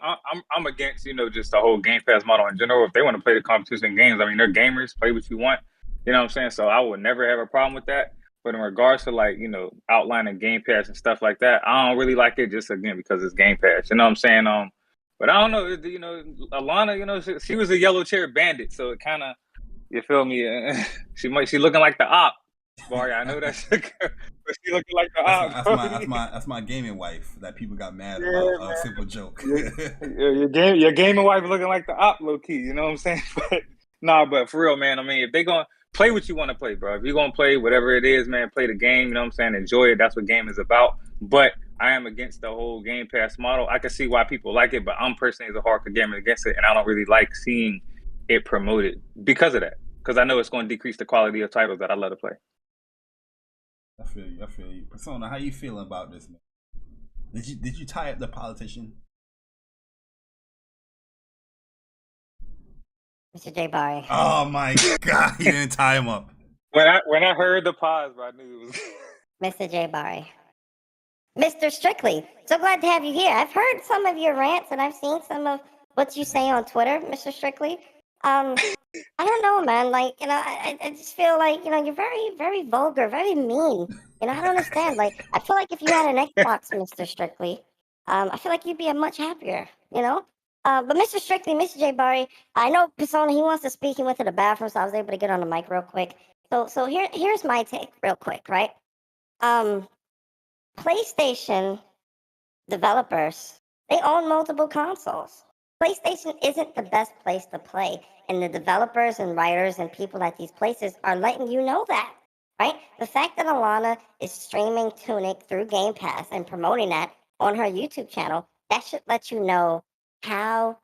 against, just the whole Game Pass model in general. If they want to play the competition games, I mean, they're gamers. Play what you want. You know what I'm saying? So I would never have a problem with that. But in regards to like, outlining Game Pass and stuff like that, I don't really like it just again because it's Game Pass. You know what I'm saying? But I don't know, Alana, she was a yellow chair bandit, so it kind of, you feel me? She looking like the op. Boy, I know that's but she looking like the op. That's my gaming wife that people got mad about. A simple joke. Your gaming wife looking like the op, low key. You know what I'm saying? But for real, man. I mean, if they gonna play what you want to play, bro. If you're gonna play whatever it is, man, play the game. You know what I'm saying? Enjoy it. That's what game is about. But I am against the whole Game Pass model. I can see why people like it, but I'm personally as a hardcore gamer against it, and I don't really like seeing it promoted because of that. Because I know it's going to decrease the quality of titles that I love to play. I feel you. Persona, how you feeling about this, man? Did you tie up the politician? Mr. Jay Bari. Oh my God, you didn't tie him up. When I heard the pause, I knew it was Mr. Jay Bari. Mr. Strictly, so glad to have you here. I've heard some of your rants and I've seen some of what you say on Twitter, Mr. Strictly. I don't know, man. Like, I just feel like, you're very, very vulgar, very mean. I don't understand. Like, I feel like if you had an Xbox, Mr. Strictly, I feel like you'd be much happier, But Mr. Strictly, Mr. Jay Bari, I know Persona, he wants to speak. He went to the bathroom, so I was able to get on the mic real quick. So here's my take real quick, right? PlayStation developers, they own multiple consoles. PlayStation isn't the best place to play, and the developers and writers and people at these places are letting you know that, right? The fact that Alana is streaming Tunic through Game Pass and promoting that on her YouTube channel, that should let you know how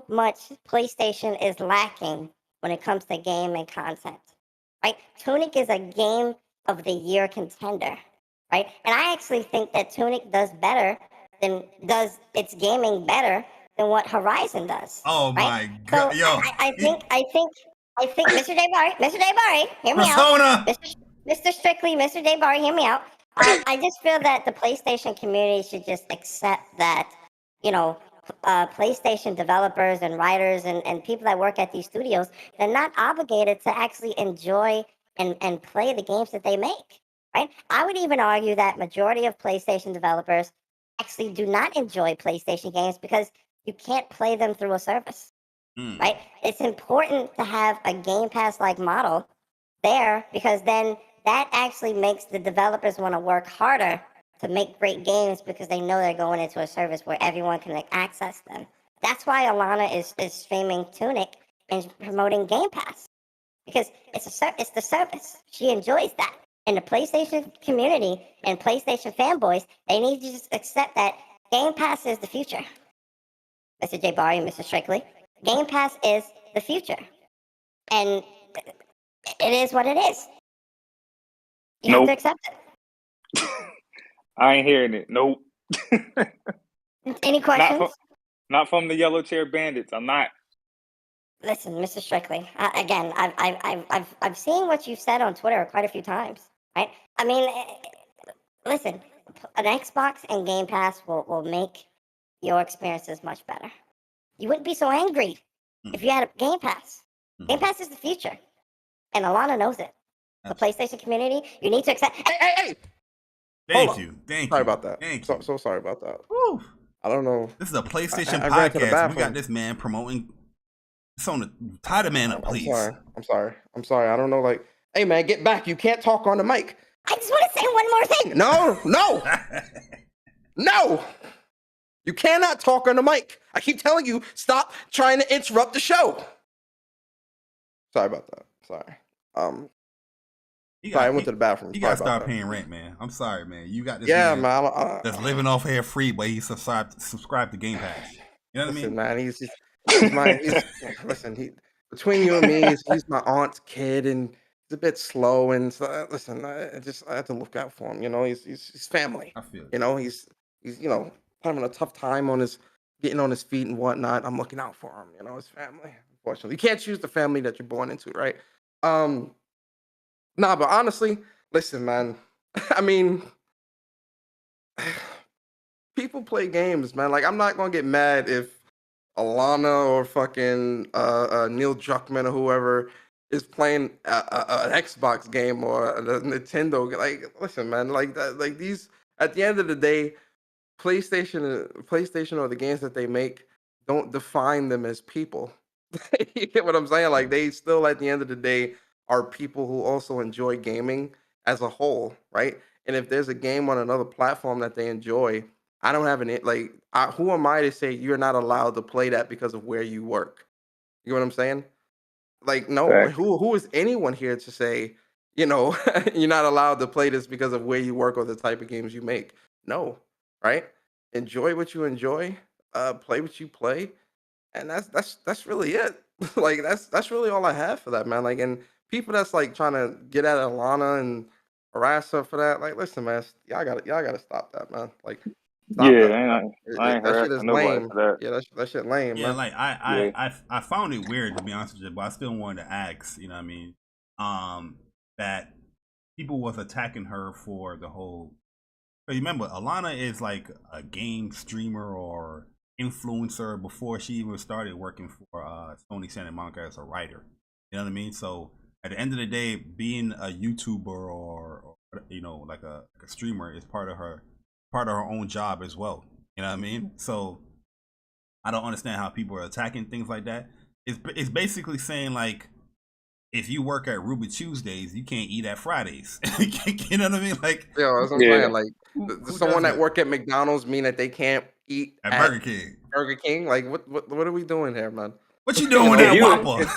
much PlayStation is lacking when it comes to game and content, right? Tunic is a Game of the Year contender, right? And I actually think that Tunic does its gaming better than what Horizon does. Oh right? my God, so yo! I think Mr. Jay Bari, hear me Persona! out. Mr. Strictly, Mr. Jay Bari, hear me out. I just feel that the PlayStation community should just accept that, PlayStation developers and writers and people that work at these studios, they're not obligated to actually enjoy and play the games that they make, right? I would even argue that majority of PlayStation developers actually do not enjoy PlayStation games because you can't play them through a service, right? It's important to have a Game Pass-like model there because then that actually makes the developers want to work harder to make great games because they know they're going into a service where everyone can access them. That's why Alana is streaming Tunic and promoting Game Pass because it's the service. She enjoys that. And the PlayStation community and PlayStation fanboys, they need to just accept that Game Pass is the future. Mr. Jay Bari and Mr. Strictly, Game Pass is the future. And it is what it is. You have to accept it. I ain't hearing it. Nope. Any questions? Not from the yellow chair bandits. I'm not. Listen, Mr. Strictly. Again, I've seen what you've said on Twitter quite a few times, right? I mean, listen, an Xbox and Game Pass will make your experiences much better. You wouldn't be so angry if you had a Game Pass. Game Pass is the future, and Alana knows it. The PlayStation community, you need to accept. Hey! Thank you. Sorry about that. Thank you. you. So sorry about that. Whew. I don't know. This is a PlayStation I ran to the podcast. We bathroom. got this man promoting. Tie the man up, please. I'm sorry. I don't know. Like, hey man, get back. You can't talk on the mic. I just want to say one more thing. No. You cannot talk on the mic. I keep telling you, stop trying to interrupt the show. Sorry about that. Sorry. I went to the bathroom. You gotta start paying rent, man. I'm sorry, man. You got this. Yeah, man. That's living off air free, but he subscribed to Game Pass. You know what I mean? Man, he's listen. Between you and me, he's my aunt's kid, and he's a bit slow. And so, listen, I have to look out for him. He's family. I feel it. He's having a tough time getting on his feet and whatnot. I'm looking out for him. His family. Unfortunately, you can't choose the family that you're born into, right? Nah, but honestly, listen, man. I mean, people play games, man. Like, I'm not gonna get mad if Alana or fucking Neil Druckmann or whoever is playing an Xbox game or a Nintendo. Like, listen, man, like that, like these. At the end of the day, PlayStation or the games that they make don't define them as people. You get what I'm saying? Like they still, at the end of the day, are people who also enjoy gaming as a whole, right? And if there's a game on another platform that they enjoy, I don't have who am I to say you're not allowed to play that because of where you work? You know what I'm saying? Like, no, Facts. who is anyone here to say, you know, you're not allowed to play this because of where you work or the type of games you make? No, right? Enjoy what you enjoy, play what you play, and that's really it. Like that's really all I have for that, man. Like, and people that's like trying to get at Alana and harass her for that, like, listen, man, y'all gotta stop that, man. Like, stop Yeah, that. I ain't That shit is harassing nobody lame. for that. Yeah, that shit lame, Yeah, man. like Yeah. I found it weird, to be honest with you, but I still wanted to ask, you know what I mean, that people was attacking her for the whole. But remember, Alana is like a game streamer or influencer before she even started working for Sony Santa Monica as a writer. You know what I mean? So at the end of the day, being a YouTuber or you know, like a streamer is part of her own job as well. You know what I mean? So I don't understand how people are attacking things like that. It's basically saying, like, if you work at Ruby Tuesdays, you can't eat at Fridays. You know what I mean? Like, Yeah, that's what I'm Yeah. saying. Like, who someone does that work at McDonald's mean that they can't eat at at Burger King? Burger King? Like, what are we doing here, man? What you doing If at you- Whopper?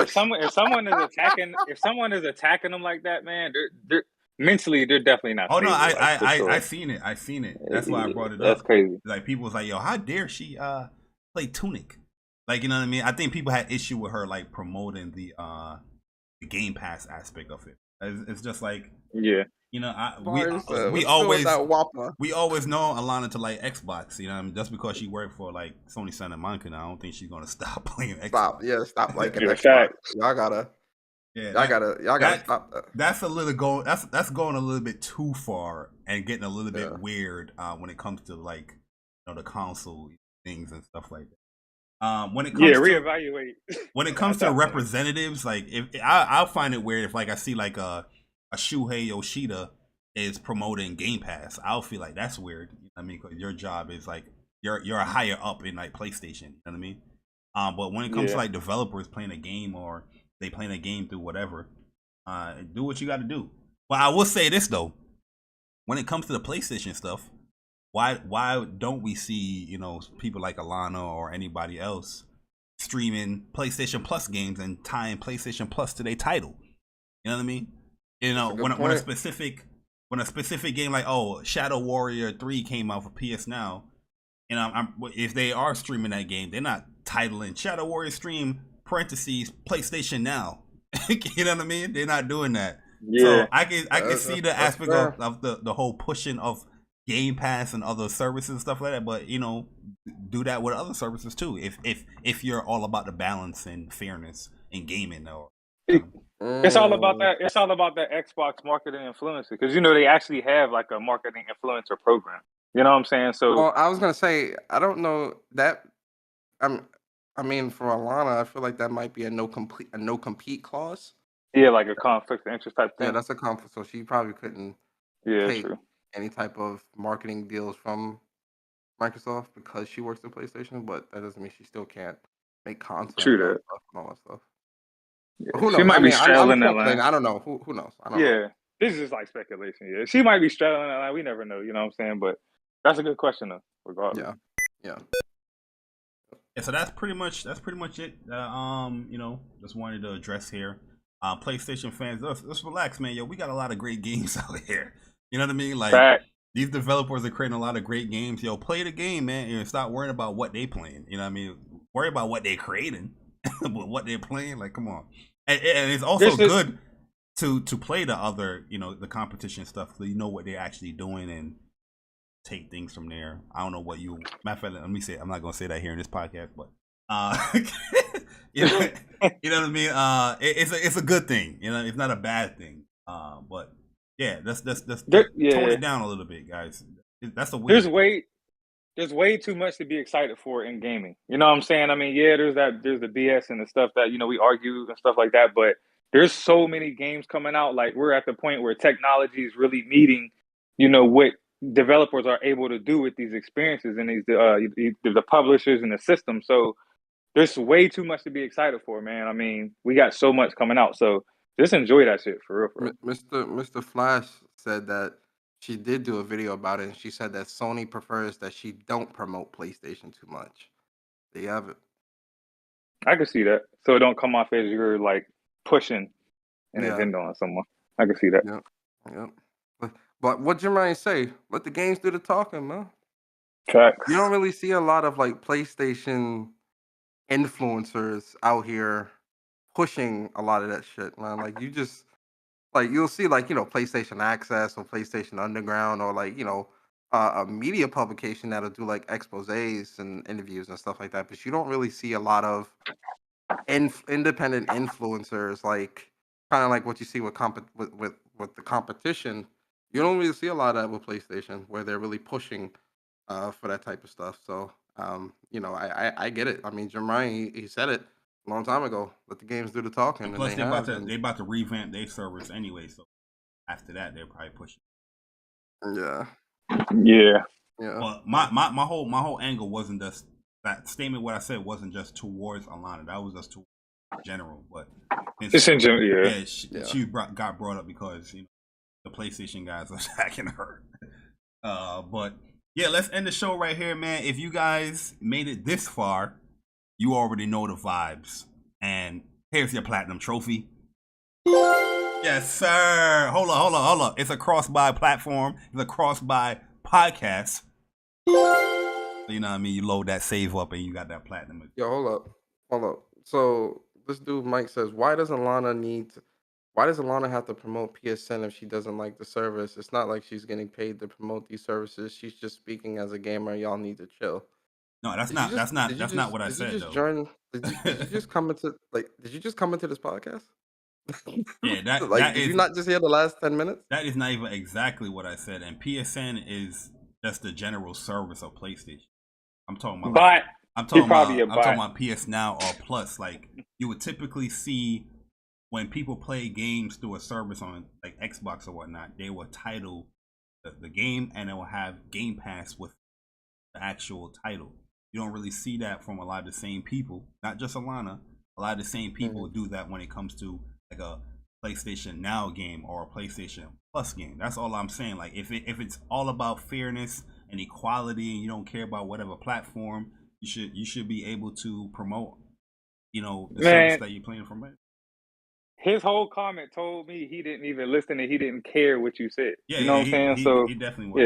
If someone is attacking them like that, man, they're mentally they're definitely not. Oh no, stable, like, for sure. I seen it. I seen it. That's why I brought it That's up. crazy. Like, people was like, yo, how dare she play Tunic? Like, you know what I mean? I think people had issue with her like promoting the Game Pass aspect of it. It's just like, Yeah. you know, We always that Whopper. we always know Alana to like Xbox. You know what I mean? Just because she worked for like Sony Santa Monica now, I don't think she's gonna stop playing Xbox. Stop liking Yeah, Xbox. facts. Y'all gotta stop that. That's a little that's going a little bit too far and getting a little bit weird when it comes to, like, you know, the console things and stuff like that. When it comes to reevaluate. When it comes to representatives, like, if I'll find it weird if, like, I see like a Shuhei Yoshida is promoting Game Pass. I'll feel like that's weird. You know what I mean? Because your job is like you're higher up in like PlayStation. You know what I mean? But when it comes to like developers playing a game, or they playing a game through whatever, do what you got to do. But I will say this though, when it comes to the PlayStation stuff, why don't we see, you know, people like Alana or anybody else streaming PlayStation Plus games and tying PlayStation Plus to their title? You know what I mean? You know, when a specific game like, oh, Shadow Warrior 3 came out for PS Now, you know, if they are streaming that game, they're not titling Shadow Warrior stream parentheses PlayStation Now. You know what I mean? They're not doing that. Yeah. So I can see the aspect of the whole pushing of Game Pass and other services and stuff like that, but, you know, do that with other services too. If you're all about the balance and fairness in gaming, or It's all about that. It's all about that Xbox marketing influencer, because, you know, they actually have like a marketing influencer program. You know what I'm saying? So, Well, I was gonna say, I don't know that. I mean, for Alana, I feel like that might be a no compete clause. yeah, like a conflict of interest type thing. Yeah, that's a conflict. So she probably couldn't Yeah, take true. any type of marketing deals from Microsoft because she works at PlayStation. But that doesn't mean she still can't make content. True that. And all that stuff. Yeah. But who knows? She might I be mean, I'm straddling that speculating. line. I don't know. Who knows? I don't know. Yeah, this is just like speculation. Yeah, she might be straddling that line. We never know. You know what I'm saying? But that's a good question though. Regardless. Yeah. yeah, so that's pretty much it. You know, just wanted to address here. PlayStation fans, let's relax, man. Yo, we got a lot of great games out here. You know what I mean? Like, Fact. these developers are creating a lot of great games. Yo, play the game, man, and stop worrying about what they playing. You know what I mean? Worry about what they're creating, but what they're playing. Like, come on. And it's also good to play the other, you know, the competition stuff, so you know what they're actually doing and take things from there. I don't know what you. Matter of fact, let me say. I'm not gonna say that here in this podcast, but you know what I mean. It's a good thing. You know, it's not a bad thing. But yeah, let's tone it down a little bit, guys. That's a weird. there's way too much to be excited for in gaming. You know what I'm saying? I mean, yeah, there's the BS and the stuff that, you know, we argue and stuff like that, but there's so many games coming out. Like, we're at the point where technology is really meeting, you know, what developers are able to do with these experiences and these the publishers and the system. So there's way too much to be excited for, man. I mean, we got so much coming out. So just enjoy that shit for real. For real. Mr. Flash said that she did do a video about it, and she said that Sony prefers that she don't promote PlayStation too much. There you have it. I can see that. So it don't come off as you're like pushing an agenda on someone. I can see that. Yep. But what Jim Ryan say? Let the games do the talking, man. Facts. You don't really see a lot of like PlayStation influencers out here pushing a lot of that shit, man. Like, you just like, you'll see like, you know, PlayStation Access or PlayStation Underground or like, you know, a media publication that'll do like exposés and interviews and stuff like that. But you don't really see a lot of independent influencers, like kind of like what you see with the competition. You don't really see a lot of that with PlayStation, where they're really pushing for that type of stuff. So you know, I get it. I mean, Jim Ryan, he said it a long time ago. Let the games do the talking. And plus, they about to revamp their servers anyway. So after that, they're probably pushing. Yeah. But my whole angle wasn't just that statement. What I said wasn't just towards Alana. That was just towards general. But just in general, she got brought up because, you know, the PlayStation guys are attacking her. But yeah, let's end the show right here, man. If you guys made it this far, you already know the vibes. And here's your platinum trophy. Yes, sir. Hold on. It's a cross-buy platform. It's a cross-buy podcast. You know what I mean? You load that save up and you got that platinum. Yo, hold up. So this dude Mike says, why does Alana have to promote PSN if she doesn't like the service? It's not like she's getting paid to promote these services. She's just speaking as a gamer. Y'all need to chill. No, that's not what I said, though. Did you just come into this podcast? Yeah, did you not just hear the last 10 minutes? That is not even exactly what I said. And PSN is just the general service of PlayStation. I'm talking about. I'm talking about PS Now or Plus. Like, you would typically see when people play games through a service on like Xbox or whatnot, they will title the game and it will have Game Pass with the actual title. You don't really see that from a lot of the same people. Not just Alana. A lot of the same people do that when it comes to like a PlayStation Now game or a PlayStation Plus game. That's all I'm saying. Like, if it's all about fairness and equality and you don't care about whatever platform, you should be able to promote, you know, the service that you're playing from it. His whole comment told me he didn't even listen and he didn't care what you said. Yeah, you know what I'm saying? So he definitely was.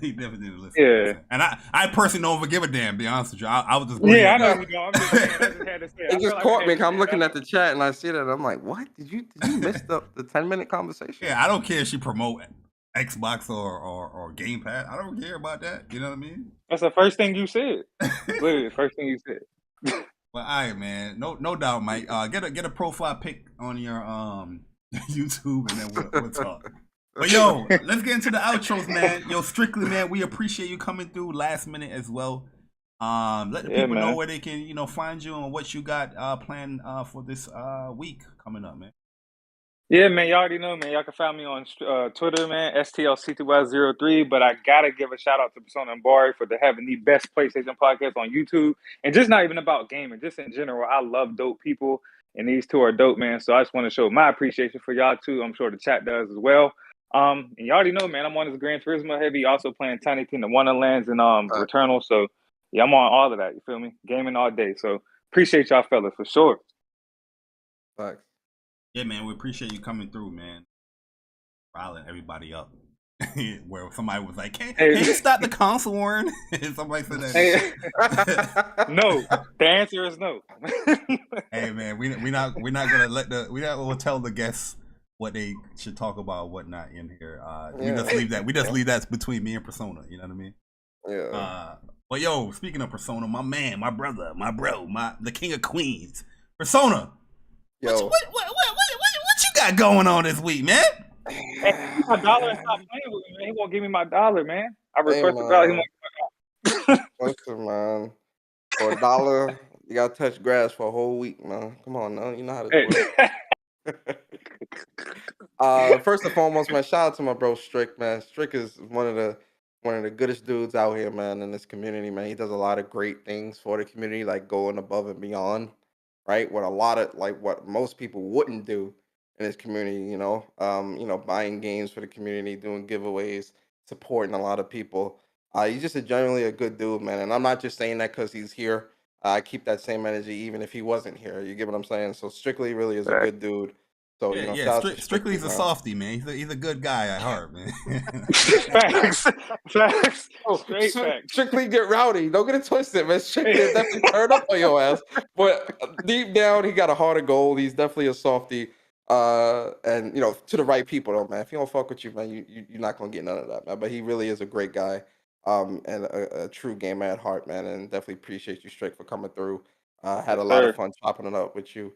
He definitely didn't listen. Yeah. And I personally don't even give a damn, to be honest with you. I was just I know you know. I'm just saying, I just had to say it. Just caught me. I'm looking at the chat and I see that and I'm like, what? Did you miss the 10-minute conversation? Yeah, I don't care if she promote Xbox or Game Pass. I don't care about that. You know what I mean? That's the first thing you said. Literally, the first thing you said. Well, all right, man. No doubt, Mike. Get a profile pic on your YouTube, and then we'll talk. But yo, let's get into the outros, man. Yo, Strictly, man, we appreciate you coming through last minute as well. Let the people know where they can, you know, find you and what you got planned for this week coming up, man. Yeah, man, y'all already know, man. Y'all can find me on Twitter, man, STLC2Y03. But I gotta give a shout out to Persona and Bari for having the best PlayStation podcast on YouTube, and just not even about gaming, just in general. I love dope people, and these two are dope, man. So I just want to show my appreciation for y'all too. I'm sure the chat does as well. And you already know, man, I'm on this Gran Turismo heavy, also playing Tiny Tina Wonderlands and Returnal. So yeah, I'm on all of that. You feel me? Gaming all day. So appreciate y'all fellas for sure. Thanks. Yeah, man, we appreciate you coming through, man. Riling everybody up. Where somebody was like, can you stop the console war? Somebody said that. No, the answer is no. Hey, man, we're not gonna tell the guests what they should talk about or whatnot in here. We just leave that between me and Persona. You know what I mean? Yeah. But yo, speaking of Persona, my man, my brother, my bro, the king of queens, Persona. Yo. What you got going on this week, man? Hey, my dollar and stop playing with me, man. He won't give me my dollar, man. I requested $1. He won't give me my dollar. Listen, man. For $1, you gotta touch grass for a whole week, man. Come on, now. You know how to do it. First and foremost, man, shout out to my bro Strick, man. Strick is one of the goodest dudes out here, man, in this community, man. He does a lot of great things for the community, like going above and beyond, right? What a lot of like what most people wouldn't do in this community, buying games for the community, doing giveaways, supporting a lot of people. He's just generally a good dude, man. And I'm not just saying that because he's here. I keep that same energy even if he wasn't here. You get what I'm saying? So Strictly really is a good dude. So shout out to Strictly's a softie, man. He's a good guy at heart, man. Facts. Straight facts. Strictly get rowdy. Don't get it twisted, man. Strictly definitely turn up on your ass. But deep down, he got a heart of gold. He's definitely a softie. And to the right people though, man. If he don't fuck with you, man, you're not gonna get none of that, man. But he really is a great guy. And a true gamer at heart, man. And definitely appreciate you, Strick, for coming through. Had a lot of fun chopping it up with you.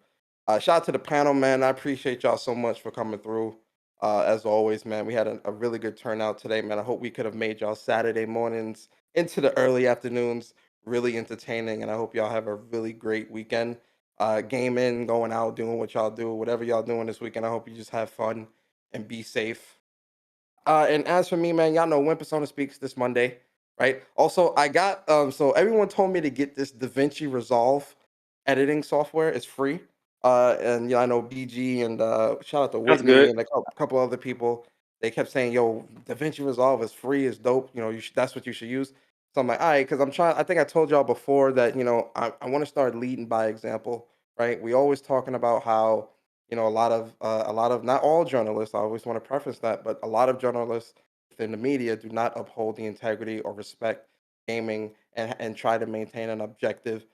Shout out to the panel, man. I appreciate y'all so much for coming through. As always, man, we had a really good turnout today, man. I hope we could have made y'all Saturday mornings into the early afternoons really entertaining, and I hope y'all have a really great weekend. Gaming, going out, doing what y'all do, whatever y'all doing this weekend. I hope you just have fun and be safe. And as for me, man, y'all know when Persona Speaks this Monday, right? Also, I got so everyone told me to get this DaVinci Resolve editing software. It's free. And I know BG and shout out to Whitney and a couple other people. They kept saying, "Yo, DaVinci Resolve is free, is dope. That's what you should use." So I'm like, all right, because I'm trying. I think I told y'all before that I want to start leading by example, right? We always talking about how a lot of not all journalists. I always want to preface that, but a lot of journalists within the media do not uphold the integrity or respect gaming and try to maintain an objective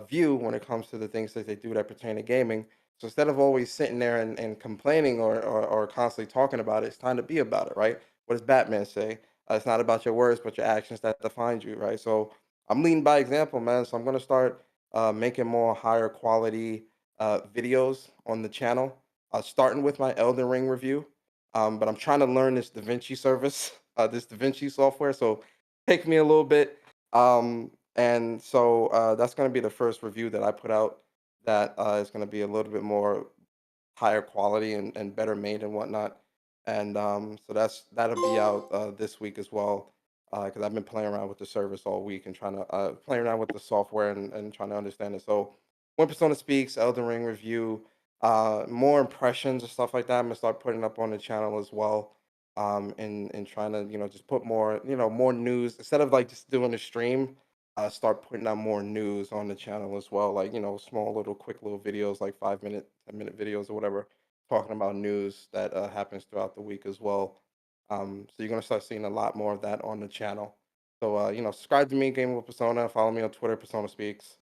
view when it comes to the things that they do that pertain to gaming. So instead of always sitting there and complaining or constantly talking about it, it's time to be about it, right? What does Batman say? It's not about your words, but your actions that define you, right? So I'm leading by example, man. So I'm going to start making more higher quality videos on the channel, starting with my Elden Ring review. But I'm trying to learn this DaVinci service, this DaVinci software. So take me a little bit. And so that's going to be the first review that I put out that is going to be a little bit more higher quality and better made and whatnot. And so that'll be out this week as well because I've been playing around with the service all week and trying to play around with the software and trying to understand it. So when Persona Speaks, Elden Ring review, more impressions and stuff like that, I'm going to start putting up on the channel as well. And trying to just put more more news instead of like just doing a stream. Start putting out more news on the channel as well, like small little quick little videos, like 5-minute 10-minute videos or whatever, talking about news that happens throughout the week as well. So you're gonna start seeing a lot more of that on the channel. So subscribe to me, Gaming with Persona. Follow me on Twitter, Persona Speaks,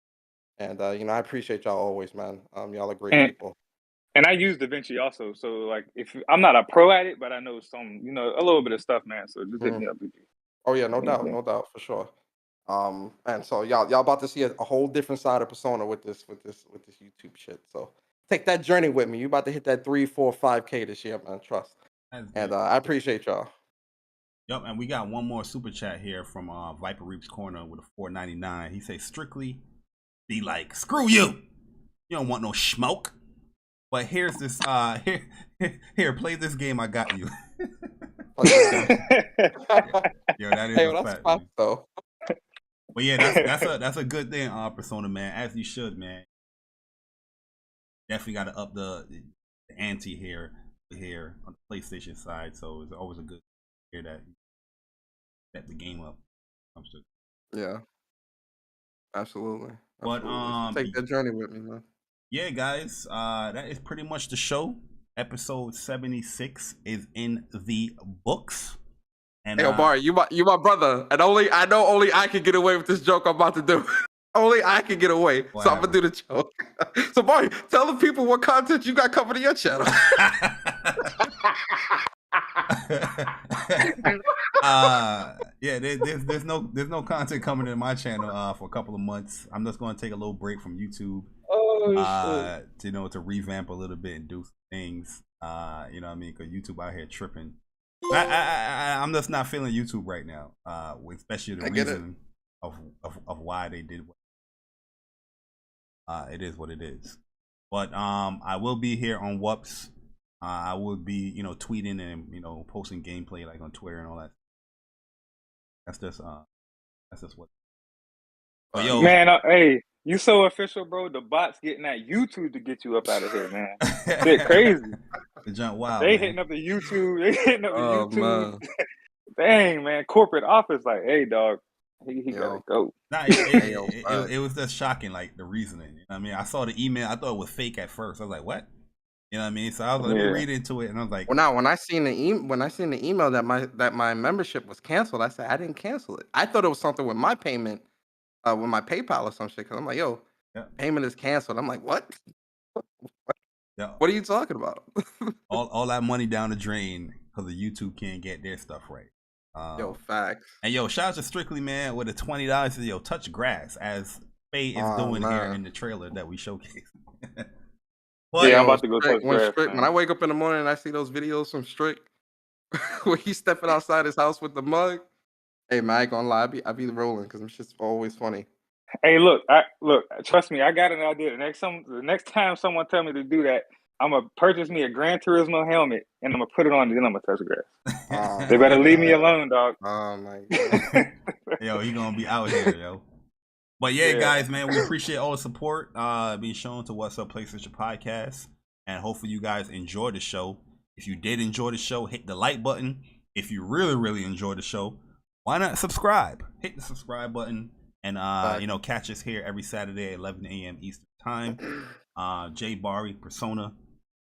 and I appreciate y'all always, man. Y'all are great people. And I use DaVinci also, so like if I'm not a pro at it, but I know some, a little bit of stuff, man. So just hit me up. Oh yeah, no doubt, for sure. And so y'all about to see a whole different side of Persona with this YouTube shit. So take that journey with me. You about to hit that 3, 4, 5K this year, man. Trust. And I appreciate y'all. Yep, and we got one more super chat here from Viper Reaps Corner with a $4.99. He says, "Strictly be like, screw you. You don't want no smoke. But here's this here, play this game I got you." Yo, that is a fact, man. Though. But yeah, that's a good thing, Persona, man. As you should, man. Definitely got to up the ante here on the PlayStation side. So it's always a good to hear that step the game up. Yeah, absolutely. But take that journey with me, man. Yeah, guys, that is pretty much the show. Episode 76 is in the books. And, hey, Bari, you my brother, and I know only I can get away with this joke I'm about to do. Only I can get away, so I'm gonna do the joke. So, Bari, tell the people what content you got coming to your channel. Yeah, there's no content coming to my channel for a couple of months. I'm just gonna take a little break from YouTube. To revamp a little bit and do things. You know what I mean? Because YouTube out here tripping. I'm just not feeling YouTube right now. Especially the reason of why they did what. It is what it is. But I will be here on WUPS. I will be, you know, tweeting and, you know, posting gameplay like on Twitter and all that. That's just what. But yo, man, hey, you so official, bro. The bots getting at YouTube to get you up out of here, man. Shit crazy. The jump wild. They man. hitting up the YouTube. They hitting up the YouTube. Man. Dang, man. Corporate office, like, hey, dog, he gotta go. Nah, it was just shocking, like the reasoning. You know what I mean? I saw the email. I thought it was fake at first. I was like, what? You know what I mean? So I was like, let me read into it, and I was like, well, now when I seen the email that my membership was canceled, I said I didn't cancel it. I thought it was something with my payment, with my PayPal or some shit. Cause I'm like, yo, payment is canceled. I'm like, what? What are you talking about? all that money down the drain because the YouTube can't get their stuff right. Yo, facts. And yo, shout out to Strictly, man, with the $20 to touch grass as Faye is doing here in the trailer that we showcased. But, yeah, I'm about to go touch grass. When I wake up in the morning and I see those videos from Strick where he's stepping outside his house with the mug, hey man, I ain't gonna lie, I be rolling because it's just always funny. Hey, look, trust me, I got an idea. The next time someone tell me to do that, I'm gonna purchase me a Gran Turismo helmet and I'm gonna put it on and then I'm gonna touch grass. They better leave me alone, dog. Oh my god. Yo, he gonna be out here, yo. But yeah, guys, man, we appreciate all the support being shown to What's Up PlayStation Podcast, and hopefully you guys enjoyed the show. If you did enjoy the show, hit the like button. If you really enjoyed the show, why not subscribe? Hit the subscribe button, and you know, catch us here every Saturday at 11 a.m. Eastern Time. Jay Bari, Persona,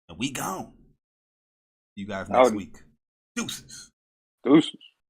and we gone. See you guys next week. Deuces.